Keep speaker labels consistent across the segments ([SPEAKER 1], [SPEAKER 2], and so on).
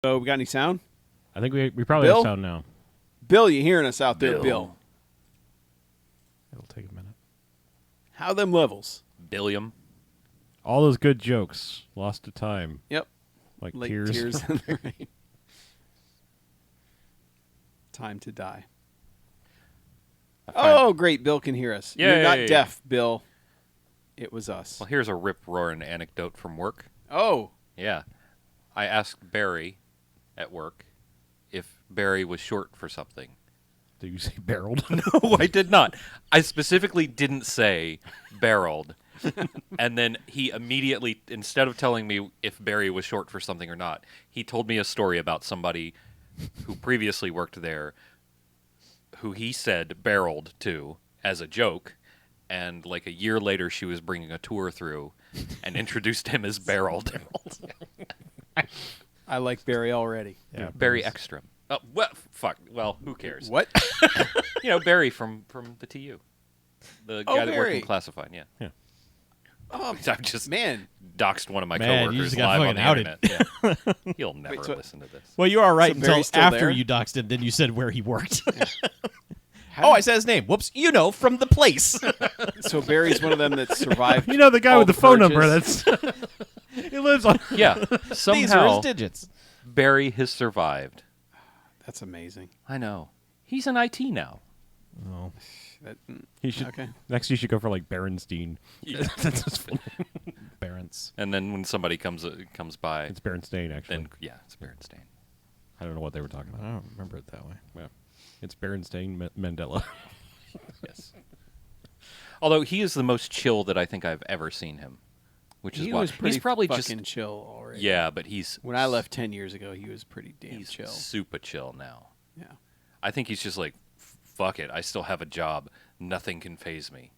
[SPEAKER 1] So we got any sound?
[SPEAKER 2] I think we probably
[SPEAKER 1] Bill?
[SPEAKER 2] have sound now.
[SPEAKER 1] Bill, you hearing us out there, Bill?
[SPEAKER 2] It'll take a minute.
[SPEAKER 1] How them levels?
[SPEAKER 3] Billiam.
[SPEAKER 2] All those good jokes lost to time.
[SPEAKER 1] Yep.
[SPEAKER 2] Like
[SPEAKER 1] Like
[SPEAKER 2] tears.
[SPEAKER 1] tears in the rain. Time to die. Oh, great. Bill can hear us. You're not
[SPEAKER 3] Yay.
[SPEAKER 1] deaf, Bill. It was us.
[SPEAKER 3] Well, here's a rip-roaring anecdote from work.
[SPEAKER 1] Oh.
[SPEAKER 3] Yeah. I asked Barry at work if Barry was short for something.
[SPEAKER 2] Did you say barreled?
[SPEAKER 3] No, I did not. I specifically didn't say barreled. And then he immediately, instead of telling me if Barry was short for something or not, he told me a story about somebody who previously worked there who he said barreled to as a joke. And like a year later, she was bringing a tour through and introduced him as barreled.
[SPEAKER 1] I like Barry already.
[SPEAKER 2] Yeah,
[SPEAKER 3] Barry Ekstrom. Oh, well, fuck. Well, who cares?
[SPEAKER 1] What?
[SPEAKER 3] You know, Barry from the TU. The guy that worked
[SPEAKER 1] Barry.
[SPEAKER 3] in Classified, yeah.
[SPEAKER 1] Oh,
[SPEAKER 3] I've just
[SPEAKER 1] man.
[SPEAKER 3] doxed one of my
[SPEAKER 4] Man, you
[SPEAKER 3] coworkers
[SPEAKER 4] just got
[SPEAKER 3] live on the
[SPEAKER 4] fucking
[SPEAKER 3] internet. Yeah. He'll never
[SPEAKER 1] Wait, so-
[SPEAKER 3] listen to this.
[SPEAKER 4] Well, you are right
[SPEAKER 1] So
[SPEAKER 4] until
[SPEAKER 1] Barry's still
[SPEAKER 4] after
[SPEAKER 1] there?
[SPEAKER 4] you doxed him. Then you said where he worked.
[SPEAKER 1] How
[SPEAKER 4] Oh,
[SPEAKER 1] did-
[SPEAKER 4] I said his name. Whoops. You know, from the place.
[SPEAKER 1] So Barry's one of them that survived.
[SPEAKER 2] You know the guy
[SPEAKER 1] all
[SPEAKER 2] with the phone
[SPEAKER 1] purges?
[SPEAKER 2] number. That's he lives on.
[SPEAKER 3] Yeah,
[SPEAKER 4] These are his
[SPEAKER 3] somehow
[SPEAKER 4] digits.
[SPEAKER 3] Barry has survived.
[SPEAKER 1] That's amazing.
[SPEAKER 3] I know. He's in IT now.
[SPEAKER 4] Oh.
[SPEAKER 1] That,
[SPEAKER 2] He should
[SPEAKER 1] Okay.
[SPEAKER 2] next. You should go for like Berenstein. That's his full name.
[SPEAKER 4] Barents.
[SPEAKER 3] And then when somebody comes by,
[SPEAKER 2] It's Berenstain, actually.
[SPEAKER 3] then yeah, it's Berenstain.
[SPEAKER 2] I don't know what they were talking
[SPEAKER 4] I
[SPEAKER 2] about.
[SPEAKER 4] don't remember it that way.
[SPEAKER 2] Yeah. It's Berenstain Mandela.
[SPEAKER 3] Yes. Although he is the most chill that I think I've ever seen him, which is
[SPEAKER 1] he
[SPEAKER 3] why
[SPEAKER 1] was pretty
[SPEAKER 3] he's probably
[SPEAKER 1] fucking
[SPEAKER 3] just
[SPEAKER 1] chill already.
[SPEAKER 3] yeah, but he's
[SPEAKER 1] When I left 10 years ago, he was pretty damn
[SPEAKER 3] he's
[SPEAKER 1] chill.
[SPEAKER 3] super chill now.
[SPEAKER 1] Yeah.
[SPEAKER 3] I think he's just like, fuck it, I still have a job. Nothing can phase me.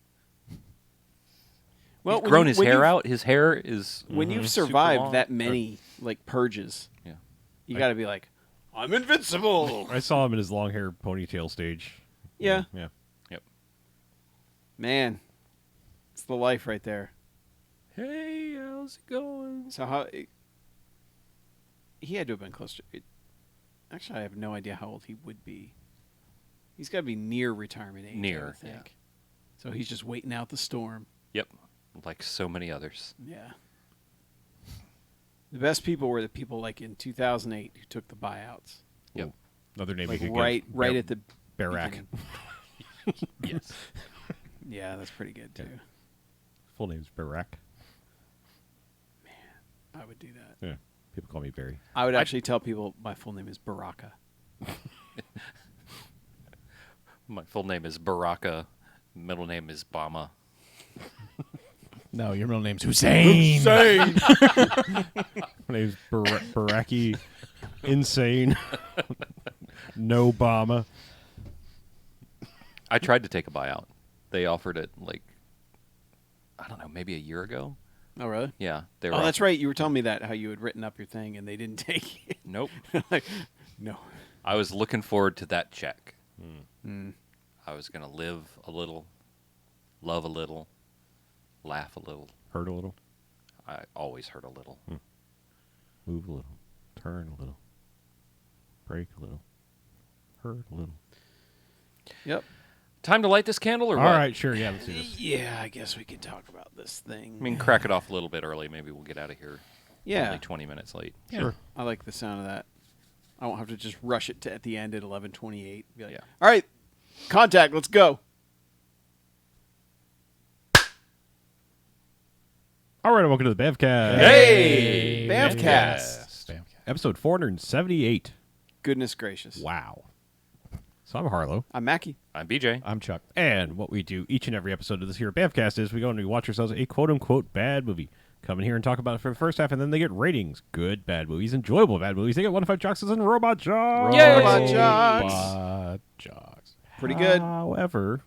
[SPEAKER 1] Well,
[SPEAKER 3] He's
[SPEAKER 1] when
[SPEAKER 3] grown
[SPEAKER 1] you-
[SPEAKER 3] his
[SPEAKER 1] when
[SPEAKER 3] hair
[SPEAKER 1] you've-
[SPEAKER 3] out. His hair is
[SPEAKER 1] When you've
[SPEAKER 3] super
[SPEAKER 1] survived
[SPEAKER 3] long.
[SPEAKER 1] that many like purges,
[SPEAKER 3] Yeah.
[SPEAKER 1] you got to be like, I'm invincible.
[SPEAKER 2] I saw him in his long hair ponytail stage.
[SPEAKER 1] Yeah.
[SPEAKER 2] Yeah.
[SPEAKER 3] Yep.
[SPEAKER 1] Man, it's the life right there.
[SPEAKER 3] Hey, how's it going?
[SPEAKER 1] So how he had to have been close to it. Actually, I have no idea how old he would be. He's got to be near retirement age. I
[SPEAKER 3] Near,
[SPEAKER 1] would think. So he's just waiting out the storm.
[SPEAKER 3] Yep. Like so many others.
[SPEAKER 1] Yeah. The best people were the people like in 2008 who took the buyouts.
[SPEAKER 3] Yep.
[SPEAKER 2] Another name
[SPEAKER 1] Like
[SPEAKER 2] you could
[SPEAKER 1] right
[SPEAKER 2] give.
[SPEAKER 1] at the
[SPEAKER 2] Barak.
[SPEAKER 1] beginning.
[SPEAKER 3] Yes.
[SPEAKER 1] Yeah, that's pretty good too.
[SPEAKER 2] Full name's Barak.
[SPEAKER 1] I would do that.
[SPEAKER 2] Yeah. People call me Barry.
[SPEAKER 1] I would actually tell people my full name is Baraka.
[SPEAKER 3] My full name is Baraka. Middle name is Bama.
[SPEAKER 4] No, your middle name's Hussein.
[SPEAKER 2] My name's Baraki. Insane. No Obama.
[SPEAKER 3] I tried to take a buyout. They offered it like, I don't know, maybe a year ago.
[SPEAKER 1] Oh really?
[SPEAKER 3] Yeah. They were
[SPEAKER 1] Oh, that's right. You were telling me that how you had written up your thing and they didn't take it.
[SPEAKER 3] Nope.
[SPEAKER 1] Like, no.
[SPEAKER 3] I was looking forward to that check.
[SPEAKER 1] Mm.
[SPEAKER 3] I was going to live a little, love a little, laugh a little.
[SPEAKER 2] Hurt a little.
[SPEAKER 3] I always hurt a little.
[SPEAKER 2] Move a little. Turn a little. Break a little. Hurt a little.
[SPEAKER 1] Yep.
[SPEAKER 3] Time to light this candle or
[SPEAKER 2] All
[SPEAKER 3] what?
[SPEAKER 2] right, sure. Yeah, let's do this.
[SPEAKER 1] Yeah, I guess we could talk about this thing.
[SPEAKER 3] I mean, crack it off a little bit early. Maybe we'll get out of here.
[SPEAKER 1] Yeah.
[SPEAKER 3] Only 20 minutes late.
[SPEAKER 2] Sure.
[SPEAKER 1] I like the sound of that. I won't have to just rush it to at the end at 11:28. Be like,
[SPEAKER 3] Yeah.
[SPEAKER 1] all right, contact, let's go.
[SPEAKER 2] All right, welcome to the BMFcast.
[SPEAKER 3] Hey!
[SPEAKER 1] BMFcast.
[SPEAKER 2] Episode 478.
[SPEAKER 1] Goodness gracious.
[SPEAKER 2] Wow. So I'm Harlow.
[SPEAKER 1] I'm Mackie.
[SPEAKER 3] I'm BJ.
[SPEAKER 4] I'm Chuck.
[SPEAKER 2] And what we do each and every episode of this here at BMFcast is we go and we watch ourselves a quote-unquote bad movie. Come in here and talk about it for the first half, and then they get ratings. Good bad movies, enjoyable bad movies. They get 1 to 5 jocks and robot jocks.
[SPEAKER 3] Yay!
[SPEAKER 1] Robot jocks.
[SPEAKER 4] Robot jocks.
[SPEAKER 1] Pretty good.
[SPEAKER 2] However,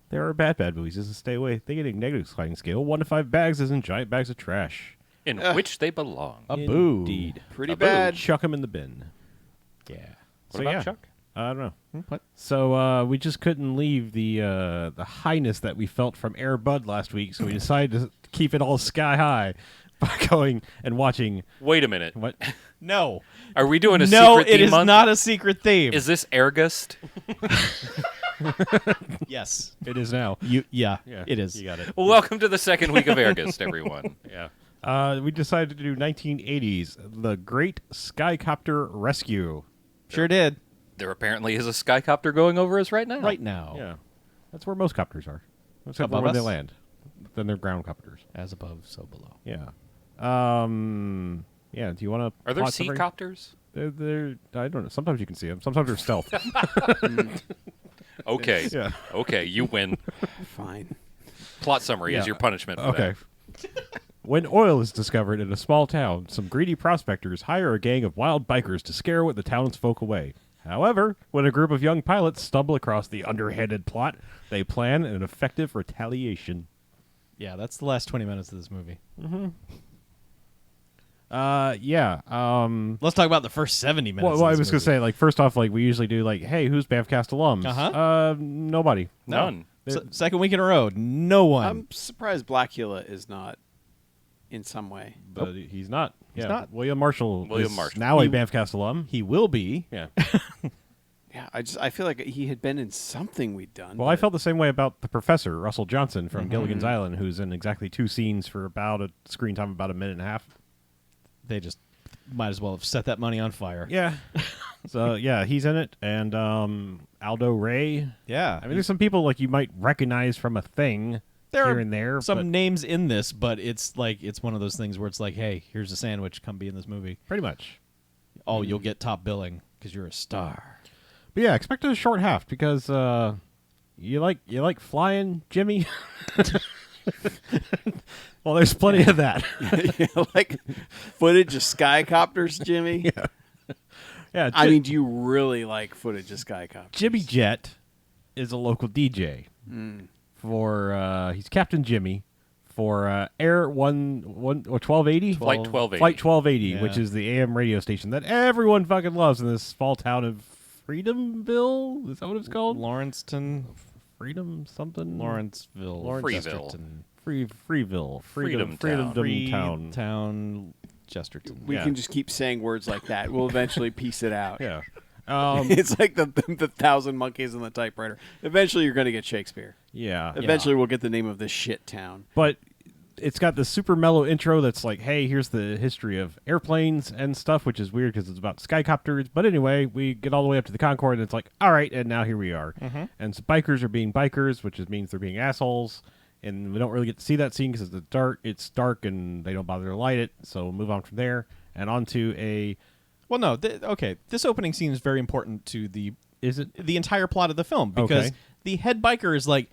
[SPEAKER 2] there are bad movies. Just stay away. They get a negative sliding scale. 1 to 5 bags is in giant bags of trash.
[SPEAKER 3] In which they belong.
[SPEAKER 4] A boo.
[SPEAKER 2] Indeed.
[SPEAKER 1] Pretty
[SPEAKER 3] A boo.
[SPEAKER 1] bad.
[SPEAKER 2] Chuck them in the bin.
[SPEAKER 4] Yeah.
[SPEAKER 3] What about Chuck?
[SPEAKER 2] I don't know.
[SPEAKER 4] What?
[SPEAKER 2] So we just couldn't leave the highness that we felt from Air Bud last week, so we decided to keep it all sky high. by going and watching.
[SPEAKER 3] Wait a minute.
[SPEAKER 2] What?
[SPEAKER 4] No.
[SPEAKER 3] Are we doing a
[SPEAKER 4] No,
[SPEAKER 3] secret
[SPEAKER 4] it
[SPEAKER 3] theme
[SPEAKER 4] is
[SPEAKER 3] month?
[SPEAKER 4] not a secret theme.
[SPEAKER 3] Is this Airgust?
[SPEAKER 4] Yes.
[SPEAKER 2] It is now.
[SPEAKER 4] Yeah,
[SPEAKER 2] Yeah,
[SPEAKER 4] it is.
[SPEAKER 2] You got it.
[SPEAKER 3] Well, welcome to the second week of Airgust, everyone.
[SPEAKER 2] Yeah. We decided to do 1980s, the Great Skycopter Rescue.
[SPEAKER 4] Sure did.
[SPEAKER 3] There apparently is a Skycopter going over us right now.
[SPEAKER 4] Right now.
[SPEAKER 2] Yeah, that's where most copters are, except for
[SPEAKER 4] Above
[SPEAKER 2] when they
[SPEAKER 4] us?
[SPEAKER 2] land. Then they're ground copters.
[SPEAKER 4] As above, so below.
[SPEAKER 2] Yeah. Yeah. Do you want to?
[SPEAKER 3] Are there sea copters?
[SPEAKER 2] They're. I don't know. Sometimes you can see them. Sometimes they're stealth.
[SPEAKER 3] Okay.
[SPEAKER 2] Yeah.
[SPEAKER 3] Okay, you win.
[SPEAKER 1] Fine.
[SPEAKER 3] Plot summary is
[SPEAKER 2] Yeah.
[SPEAKER 3] your punishment for
[SPEAKER 2] Okay. When oil is discovered in a small town, some greedy prospectors hire a gang of wild bikers to scare the townsfolk away. However, when a group of young pilots stumble across the underhanded plot, they plan an effective retaliation.
[SPEAKER 4] Yeah, that's the last 20 minutes of this movie.
[SPEAKER 2] Yeah.
[SPEAKER 4] Let's talk about the first 70 minutes.
[SPEAKER 2] Well,
[SPEAKER 4] of
[SPEAKER 2] I
[SPEAKER 4] this
[SPEAKER 2] was gonna
[SPEAKER 4] movie.
[SPEAKER 2] say, like, first off, like, we usually do, like, hey, who's BMFcast alums?
[SPEAKER 4] Uh-huh.
[SPEAKER 2] Nobody.
[SPEAKER 3] None.
[SPEAKER 4] Second week in a row, no one.
[SPEAKER 1] I'm surprised Blackula is not in some way.
[SPEAKER 2] But he's not.
[SPEAKER 4] He's
[SPEAKER 2] Yeah.
[SPEAKER 4] not.
[SPEAKER 2] William Marshall.
[SPEAKER 3] William
[SPEAKER 2] is
[SPEAKER 3] Marshall.
[SPEAKER 2] now a
[SPEAKER 4] He-
[SPEAKER 2] BMFcast alum.
[SPEAKER 4] He will be.
[SPEAKER 2] Yeah.
[SPEAKER 1] Yeah, I feel like he had been in something we'd done.
[SPEAKER 2] Well, I
[SPEAKER 1] but-
[SPEAKER 2] felt the same way about the professor, Russell Johnson from Gilligan's Island, who's in exactly 2 scenes for about a screen time of about a minute and a half.
[SPEAKER 4] They just might as well have set that money on fire.
[SPEAKER 2] Yeah. So, yeah, he's in it. And Aldo Ray.
[SPEAKER 4] Yeah.
[SPEAKER 2] I mean, there's some people, like, you might recognize from a thing
[SPEAKER 4] There
[SPEAKER 2] here
[SPEAKER 4] are
[SPEAKER 2] and there.
[SPEAKER 4] some
[SPEAKER 2] but
[SPEAKER 4] names in this, but it's like it's one of those things where it's like, hey, here's a sandwich, come be in this movie.
[SPEAKER 2] pretty much.
[SPEAKER 4] Oh, you'll get top billing because you're a star.
[SPEAKER 2] But, yeah, expect a short half because you like flying, Jimmy? Well, there's plenty of that.
[SPEAKER 1] Yeah, like footage of Skycopters, Jimmy.
[SPEAKER 2] Yeah,
[SPEAKER 1] I mean, do you really like footage of Skycopters?
[SPEAKER 2] Jimmy Jet is a local DJ for he's Captain Jimmy for Air 1280
[SPEAKER 3] Flight 1280.
[SPEAKER 2] Flight 1280,
[SPEAKER 4] Yeah.
[SPEAKER 2] which is the AM radio station that everyone fucking loves in this small town of Freedomville. Is that what it's called?
[SPEAKER 4] Lawrencetown,
[SPEAKER 2] Freedom something.
[SPEAKER 4] Lawrenceville,
[SPEAKER 3] Freeville.
[SPEAKER 4] Chesterton.
[SPEAKER 2] Freeville.
[SPEAKER 3] Freedom Town.
[SPEAKER 2] Town.
[SPEAKER 4] Town, Chesterton.
[SPEAKER 1] We
[SPEAKER 2] Yeah.
[SPEAKER 1] can just keep saying words like that. We'll eventually piece it out.
[SPEAKER 2] Yeah.
[SPEAKER 1] It's like the 1,000 monkeys in the typewriter. Eventually, you're going to get Shakespeare.
[SPEAKER 2] Yeah.
[SPEAKER 1] Eventually, we'll get the name of this shit town.
[SPEAKER 2] But it's got this super mellow intro that's like, hey, here's the history of airplanes and stuff, which is weird because it's about Skycopters. But anyway, we get all the way up to the Concorde, and it's like, all right, and now here we are. And so bikers are being bikers, which means they're being assholes. And we don't really get to see that scene because it's dark, and they don't bother to light it. So we'll move on from there and on to a...
[SPEAKER 4] Well, no, okay. This opening scene is very important to the entire plot of the film because
[SPEAKER 2] Okay.
[SPEAKER 4] the head biker is like,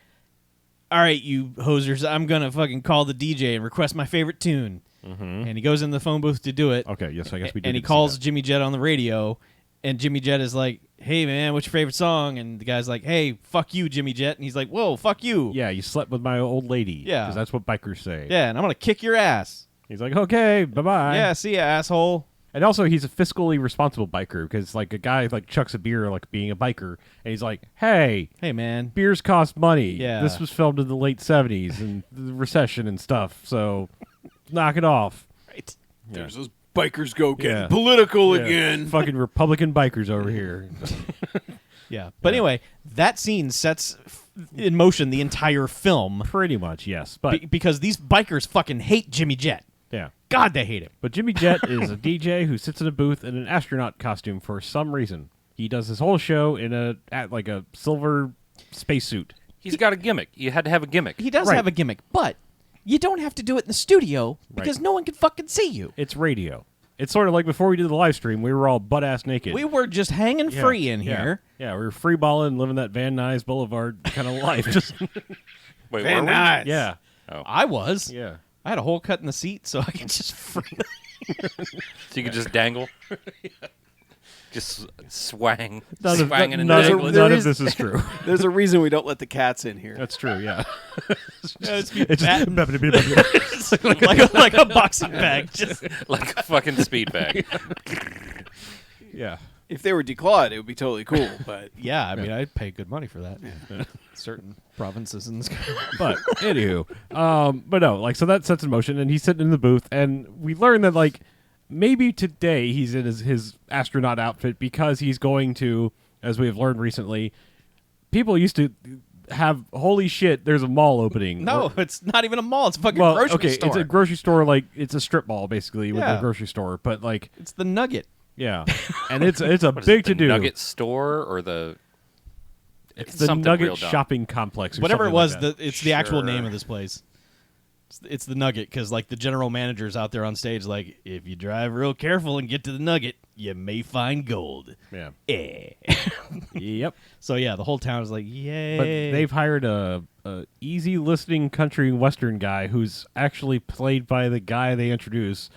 [SPEAKER 4] all right, you hosers, I'm going to fucking call the DJ and request my favorite tune. And he goes in the phone booth to do it.
[SPEAKER 2] Okay, yes, I guess we did.
[SPEAKER 4] And he
[SPEAKER 2] get to see
[SPEAKER 4] calls
[SPEAKER 2] that.
[SPEAKER 4] Jimmy Jet on the radio, and Jimmy Jet is like, hey, man, what's your favorite song? And the guy's like, hey, fuck you, Jimmy Jet. And he's like, whoa, fuck you.
[SPEAKER 2] Yeah, you slept with my old lady.
[SPEAKER 4] Yeah.
[SPEAKER 2] Because that's what bikers say.
[SPEAKER 4] Yeah, and I'm going to kick your ass.
[SPEAKER 2] He's like, okay, bye-bye.
[SPEAKER 4] Yeah, see ya, asshole.
[SPEAKER 2] And also, he's a fiscally responsible biker because, like, a guy, like, chucks a beer, like, being a biker, and he's like, hey,
[SPEAKER 4] Hey, man.
[SPEAKER 2] beers cost money.
[SPEAKER 4] Yeah.
[SPEAKER 2] This was filmed in the late 70s and the recession and stuff, so knock it off.
[SPEAKER 4] Right.
[SPEAKER 2] Yeah.
[SPEAKER 1] There's those bikers go getting
[SPEAKER 2] Yeah.
[SPEAKER 1] political
[SPEAKER 2] Yeah.
[SPEAKER 1] again.
[SPEAKER 2] Fucking Republican bikers over here.
[SPEAKER 4] Yeah. But anyway, that scene sets in motion the entire film
[SPEAKER 2] Pretty much, yes. But,
[SPEAKER 4] because these bikers fucking hate Jimmy Jet.
[SPEAKER 2] yeah.
[SPEAKER 4] God, they hate him.
[SPEAKER 2] But Jimmy Jet is a DJ who sits in a booth in an astronaut costume for some reason. He does his whole show in a silver spacesuit.
[SPEAKER 3] He's got a gimmick. You had to have a gimmick.
[SPEAKER 4] He does
[SPEAKER 2] Right.
[SPEAKER 4] have a gimmick, but you don't have to do it in the studio because
[SPEAKER 2] Right.
[SPEAKER 4] no one can fucking see you.
[SPEAKER 2] It's radio. It's sort of like before we did the live stream, we were all butt-ass naked.
[SPEAKER 4] We were just hanging
[SPEAKER 2] Yeah,
[SPEAKER 4] free in
[SPEAKER 2] yeah,
[SPEAKER 4] here.
[SPEAKER 2] Yeah, we were free balling, living that Van Nuys Boulevard kind of life. Just
[SPEAKER 3] Wait,
[SPEAKER 1] Very
[SPEAKER 3] were we?
[SPEAKER 1] nice.
[SPEAKER 2] yeah,
[SPEAKER 4] I was.
[SPEAKER 2] yeah.
[SPEAKER 4] I had a hole cut in the seat so I could just free.
[SPEAKER 3] So you could just dangle? Just swang.
[SPEAKER 2] None of,
[SPEAKER 3] swanging and
[SPEAKER 2] none of-
[SPEAKER 3] dangling.
[SPEAKER 2] none of this is true.
[SPEAKER 1] There's a reason we don't let the cats in here.
[SPEAKER 2] That's true. Yeah,
[SPEAKER 4] It's
[SPEAKER 2] it's just
[SPEAKER 4] like a boxing bag. Just
[SPEAKER 3] Like a fucking speed bag.
[SPEAKER 2] yeah.
[SPEAKER 1] If they were declawed, it would be totally cool. But
[SPEAKER 4] Yeah, I mean, I'd pay good money for that. Certain provinces in this country.
[SPEAKER 2] But anywho, but no, like, so that sets in motion, and he's sitting in the booth, and we learn that, like, maybe today he's in his astronaut outfit because he's going to, as we have learned recently, people used to have, holy shit, there's a mall opening.
[SPEAKER 4] No, it's not even a mall. It's a fucking
[SPEAKER 2] Well,
[SPEAKER 4] grocery
[SPEAKER 2] okay,
[SPEAKER 4] store.
[SPEAKER 2] it's a grocery store, like, it's a strip mall, basically, with
[SPEAKER 4] Yeah.
[SPEAKER 2] a grocery store, but, like,
[SPEAKER 4] It's the Nugget.
[SPEAKER 2] yeah. And it's a
[SPEAKER 3] What is it,
[SPEAKER 2] big
[SPEAKER 3] the
[SPEAKER 2] to-do.
[SPEAKER 3] Nugget store or the...
[SPEAKER 2] It's the
[SPEAKER 3] something real
[SPEAKER 2] Nugget
[SPEAKER 3] dumb.
[SPEAKER 2] shopping complex or
[SPEAKER 4] Whatever it
[SPEAKER 2] something
[SPEAKER 4] was,
[SPEAKER 2] like that.
[SPEAKER 4] it's the actual
[SPEAKER 3] Sure.
[SPEAKER 4] name of this place. It's the Nugget, because like the general manager's out there on stage, like, if you drive real careful and get to the Nugget, you may find gold.
[SPEAKER 2] Yeah.
[SPEAKER 4] Eh.
[SPEAKER 2] Yep.
[SPEAKER 4] So yeah, the whole town is like, yay.
[SPEAKER 2] But they've hired a easy listening country western guy who's actually played by the guy they introduce.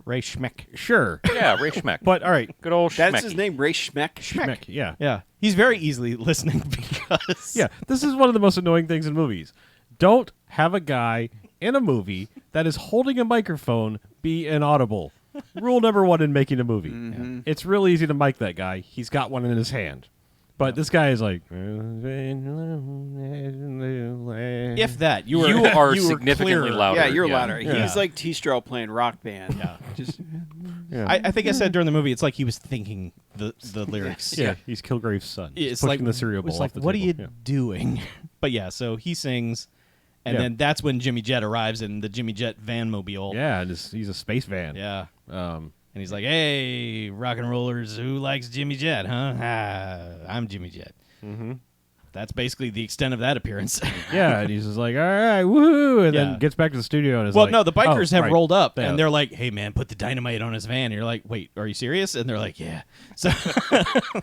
[SPEAKER 4] Ray Schmeck.
[SPEAKER 2] Sure.
[SPEAKER 3] Yeah, Ray Schmeck.
[SPEAKER 2] But all right.
[SPEAKER 3] Good old
[SPEAKER 1] that's
[SPEAKER 3] Schmecky.
[SPEAKER 1] his name, Ray Schmeck.
[SPEAKER 2] Schmeck, yeah.
[SPEAKER 4] Yeah, he's very easily listening because
[SPEAKER 2] Yeah. This is one of the most annoying things in movies. Don't have a guy in a movie that is holding a microphone be inaudible. Rule number one in making a movie. It's real easy to mic that guy. He's got one in his hand. But this guy is like,
[SPEAKER 4] if that you were
[SPEAKER 3] You are
[SPEAKER 4] you were
[SPEAKER 3] significantly
[SPEAKER 4] clearer.
[SPEAKER 3] louder.
[SPEAKER 1] Yeah, you're louder.
[SPEAKER 2] Yeah.
[SPEAKER 1] He's like T-Straw playing Rock Band.
[SPEAKER 4] Yeah.
[SPEAKER 1] Just
[SPEAKER 2] yeah.
[SPEAKER 4] I think I said during the movie, it's like he was thinking the lyrics.
[SPEAKER 2] Yeah, he's Kilgrave's son.
[SPEAKER 4] It's
[SPEAKER 2] pushing
[SPEAKER 4] like
[SPEAKER 2] the cereal bowl
[SPEAKER 4] it's
[SPEAKER 2] off
[SPEAKER 4] like,
[SPEAKER 2] the
[SPEAKER 4] what are
[SPEAKER 2] table.
[SPEAKER 4] you
[SPEAKER 2] Yeah.
[SPEAKER 4] doing? But yeah, so he sings, and
[SPEAKER 2] Yeah.
[SPEAKER 4] then that's when Jimmy Jet arrives in the Jimmy Jet van mobile.
[SPEAKER 2] Yeah, and he's a space van.
[SPEAKER 4] Yeah.
[SPEAKER 2] Um,
[SPEAKER 4] And he's like, "Hey, rock and rollers, who likes Jimmy Jet, huh? Ah, I'm Jimmy Jet."
[SPEAKER 2] mm-hmm.
[SPEAKER 4] That's basically the extent of that appearance.
[SPEAKER 2] Yeah, and he's just like, all right, woohoo, and
[SPEAKER 4] Yeah.
[SPEAKER 2] then gets back to the studio and is
[SPEAKER 4] Well,
[SPEAKER 2] like,
[SPEAKER 4] no, the bikers
[SPEAKER 2] oh,
[SPEAKER 4] have
[SPEAKER 2] right.
[SPEAKER 4] rolled up,
[SPEAKER 2] Yeah.
[SPEAKER 4] and they're like, "Hey, man, put the dynamite on his van." And you're like, "Wait, are you serious?" And they're like, "Yeah." So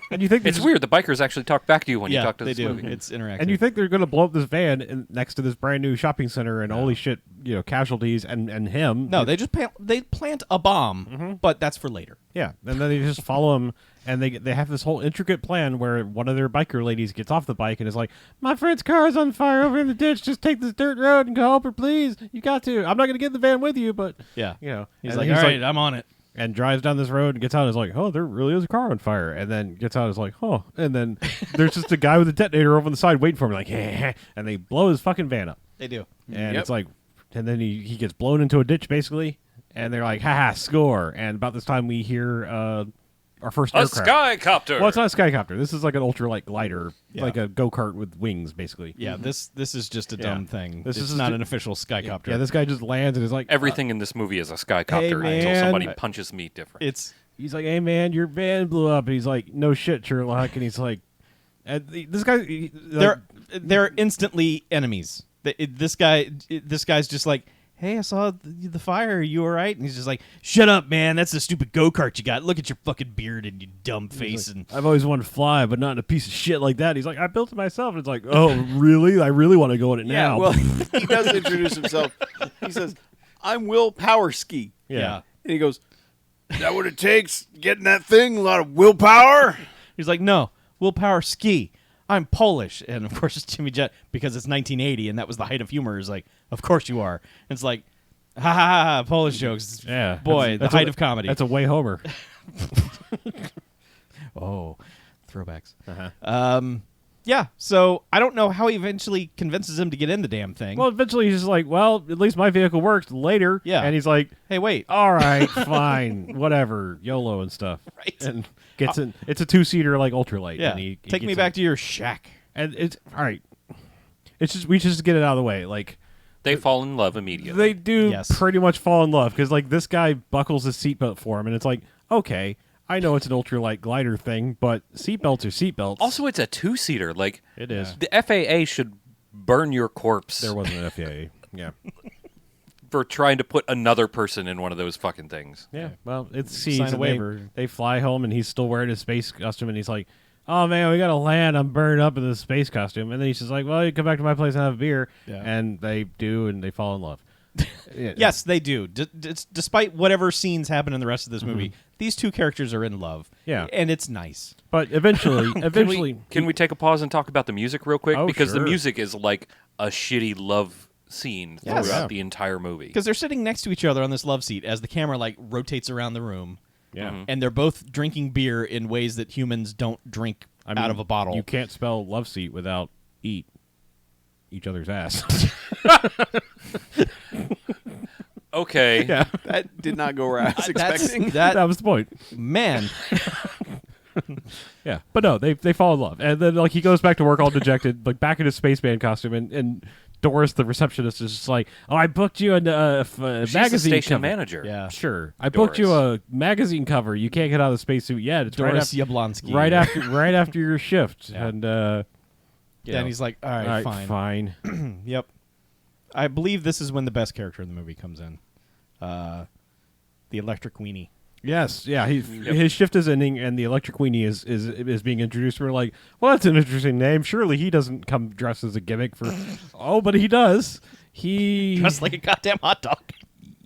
[SPEAKER 2] And you think
[SPEAKER 3] It's weird. The bikers actually talk back to you when
[SPEAKER 4] yeah,
[SPEAKER 3] you talk to
[SPEAKER 4] they
[SPEAKER 3] this
[SPEAKER 4] do.
[SPEAKER 3] movie.
[SPEAKER 4] It's interactive.
[SPEAKER 2] And you think they're going to blow up this van next to this brand new shopping center, and holy shit, casualties and him.
[SPEAKER 4] no, they just plant a bomb, but that's for later.
[SPEAKER 2] Yeah, and then they just follow him, and they have this whole intricate plan where one of their biker ladies gets off the bike and is like, "My friend's car is on fire over in the ditch. Just take this dirt road and go help her, please. You got to. I'm not going to get in the van with you, but
[SPEAKER 4] Yeah, He's
[SPEAKER 2] And
[SPEAKER 4] like,
[SPEAKER 2] then
[SPEAKER 4] "All right, I'm on it."
[SPEAKER 2] and drives down this road and gets out and is like, "Oh, there really is a car on fire." And then gets out and is like, "Oh," and then there's just a guy with a detonator over on the side waiting for him, like, and they blow his fucking van up.
[SPEAKER 4] They do.
[SPEAKER 2] And
[SPEAKER 1] Yep.
[SPEAKER 2] it's like, and then he gets blown into a ditch basically, and they're like, "Haha, score!" And about this time we hear our first
[SPEAKER 3] A
[SPEAKER 2] aircraft.
[SPEAKER 3] Skycopter.
[SPEAKER 2] Well, it's not a Skycopter. This is like an ultralight glider,
[SPEAKER 4] Yeah.
[SPEAKER 2] like a go-kart with wings, basically.
[SPEAKER 4] Yeah, this is just a
[SPEAKER 2] Yeah.
[SPEAKER 4] dumb thing.
[SPEAKER 2] This
[SPEAKER 4] It's
[SPEAKER 2] is
[SPEAKER 4] not
[SPEAKER 2] just-
[SPEAKER 4] an official Skycopter.
[SPEAKER 2] Yeah, this guy just lands and is like,
[SPEAKER 3] Everything in this movie is a Skycopter
[SPEAKER 2] Hey,
[SPEAKER 3] until
[SPEAKER 2] man.
[SPEAKER 3] somebody punches me different.
[SPEAKER 4] It's
[SPEAKER 2] he's like, "Hey man, your van blew up," and he's like, "No shit, Sherlock," and he's like, "This guy,
[SPEAKER 4] they're instantly enemies. This guy's just like, "Hey, I saw the fire. Are you all right?" And he's just like, "Shut up, man. That's the stupid go-kart you got. Look at your fucking beard and your dumb face." And
[SPEAKER 2] I've always wanted to fly, but not in a piece of shit like that." He's like, "I built it myself." And it's like, "Oh, really? I really want to go in it
[SPEAKER 1] yeah.
[SPEAKER 2] now."
[SPEAKER 1] Well, he does introduce himself. He says, "I'm Will Powerski,"
[SPEAKER 2] yeah.
[SPEAKER 1] and he goes, "Is that what it takes? Getting that thing? A lot of willpower."
[SPEAKER 4] he's like, "No, willpower ski. I'm Polish." And of course, it's Jimmy Jet, because it's 1980 and that was the height of humor. Is like, "Of course you are." And it's like, ha ha ha, ha, Polish jokes.
[SPEAKER 2] Yeah,
[SPEAKER 4] Boy, the height of comedy.
[SPEAKER 2] That's a way Homer.
[SPEAKER 4] Oh, throwbacks.
[SPEAKER 2] Uh-huh.
[SPEAKER 4] Yeah, so I don't know how he eventually convinces him to get in the damn thing.
[SPEAKER 2] Well, eventually he's just like, "Well, at least my vehicle worked." Later,
[SPEAKER 4] Yeah.
[SPEAKER 2] and he's like,
[SPEAKER 4] hey, wait.
[SPEAKER 2] "All right, fine, whatever, YOLO and stuff."
[SPEAKER 4] Right.
[SPEAKER 2] And gets in. It's a 2-seater like ultralight.
[SPEAKER 4] Yeah,
[SPEAKER 2] And he
[SPEAKER 4] take me
[SPEAKER 2] gets
[SPEAKER 4] back
[SPEAKER 2] in.
[SPEAKER 4] to your shack.
[SPEAKER 2] And it's all right. It's just we just get it out of the way. Like
[SPEAKER 3] They fall in love immediately.
[SPEAKER 2] they do
[SPEAKER 4] Yes.
[SPEAKER 2] pretty much fall in love because like this guy buckles his seatbelt for him, and it's like, okay, I know it's an ultralight glider thing, but seatbelts are seatbelts.
[SPEAKER 3] Also, it's a two-seater. Like,
[SPEAKER 2] it is.
[SPEAKER 3] the FAA should burn your corpse
[SPEAKER 2] There wasn't an FAA. Yeah.
[SPEAKER 3] for trying to put another person in one of those fucking things.
[SPEAKER 2] Yeah. Well, it's
[SPEAKER 4] Sign
[SPEAKER 2] scenes.
[SPEAKER 4] a
[SPEAKER 2] and
[SPEAKER 4] waiver.
[SPEAKER 2] They fly home, and he's still wearing his space costume, and he's like, "Oh man, we gotta land. I'm burned up in this space costume." And then he's just like, "Well, you come back to my place and have a beer."
[SPEAKER 4] Yeah.
[SPEAKER 2] And they do, and they fall in love. Yeah.
[SPEAKER 4] Yes, they do. Despite whatever scenes happen in the rest of this movie, these two characters are in love.
[SPEAKER 2] Yeah.
[SPEAKER 4] And it's nice.
[SPEAKER 2] But eventually,
[SPEAKER 3] Can we take a pause and talk about the music real quick?
[SPEAKER 2] Oh,
[SPEAKER 3] Because the
[SPEAKER 2] sure.
[SPEAKER 3] music is like a shitty love scene
[SPEAKER 4] Yes.
[SPEAKER 3] throughout
[SPEAKER 2] Yeah.
[SPEAKER 3] the entire movie.
[SPEAKER 4] Because they're sitting next to each other on this love seat as the camera like rotates around the room.
[SPEAKER 2] Yeah.
[SPEAKER 3] Mhm.
[SPEAKER 4] and they're both drinking beer in ways that humans don't drink out of a bottle.
[SPEAKER 2] You can't spell love seat without eat each other's ass.
[SPEAKER 3] Okay.
[SPEAKER 2] yeah,
[SPEAKER 1] That did not go where I was expecting.
[SPEAKER 2] that was the point.
[SPEAKER 4] Man,
[SPEAKER 2] Yeah, but no, they fall in love, and then like he goes back to work all dejected, like back in his spaceman costume, and Doris, the receptionist, is just like, "Oh, I booked you a
[SPEAKER 3] She's
[SPEAKER 2] magazine
[SPEAKER 3] the station
[SPEAKER 2] cover."
[SPEAKER 3] manager.
[SPEAKER 4] yeah.
[SPEAKER 2] Sure, I booked you a magazine cover. You can't get out of the spacesuit yet. It's
[SPEAKER 4] Doris
[SPEAKER 2] right after,
[SPEAKER 4] Yablonsky.
[SPEAKER 2] right after your shift,
[SPEAKER 4] Yeah.
[SPEAKER 2] and
[SPEAKER 4] Then he's like, all right,
[SPEAKER 2] fine.
[SPEAKER 4] Yep. I believe this is when the best character in the movie comes in. The Electric Weenie.
[SPEAKER 2] Yes, yeah. His shift is ending, and the Electric Weenie is being introduced. We're like, well, that's an interesting name. Surely he doesn't come dressed as a gimmick for. Oh, but he does. He
[SPEAKER 4] Dressed like a goddamn hot dog.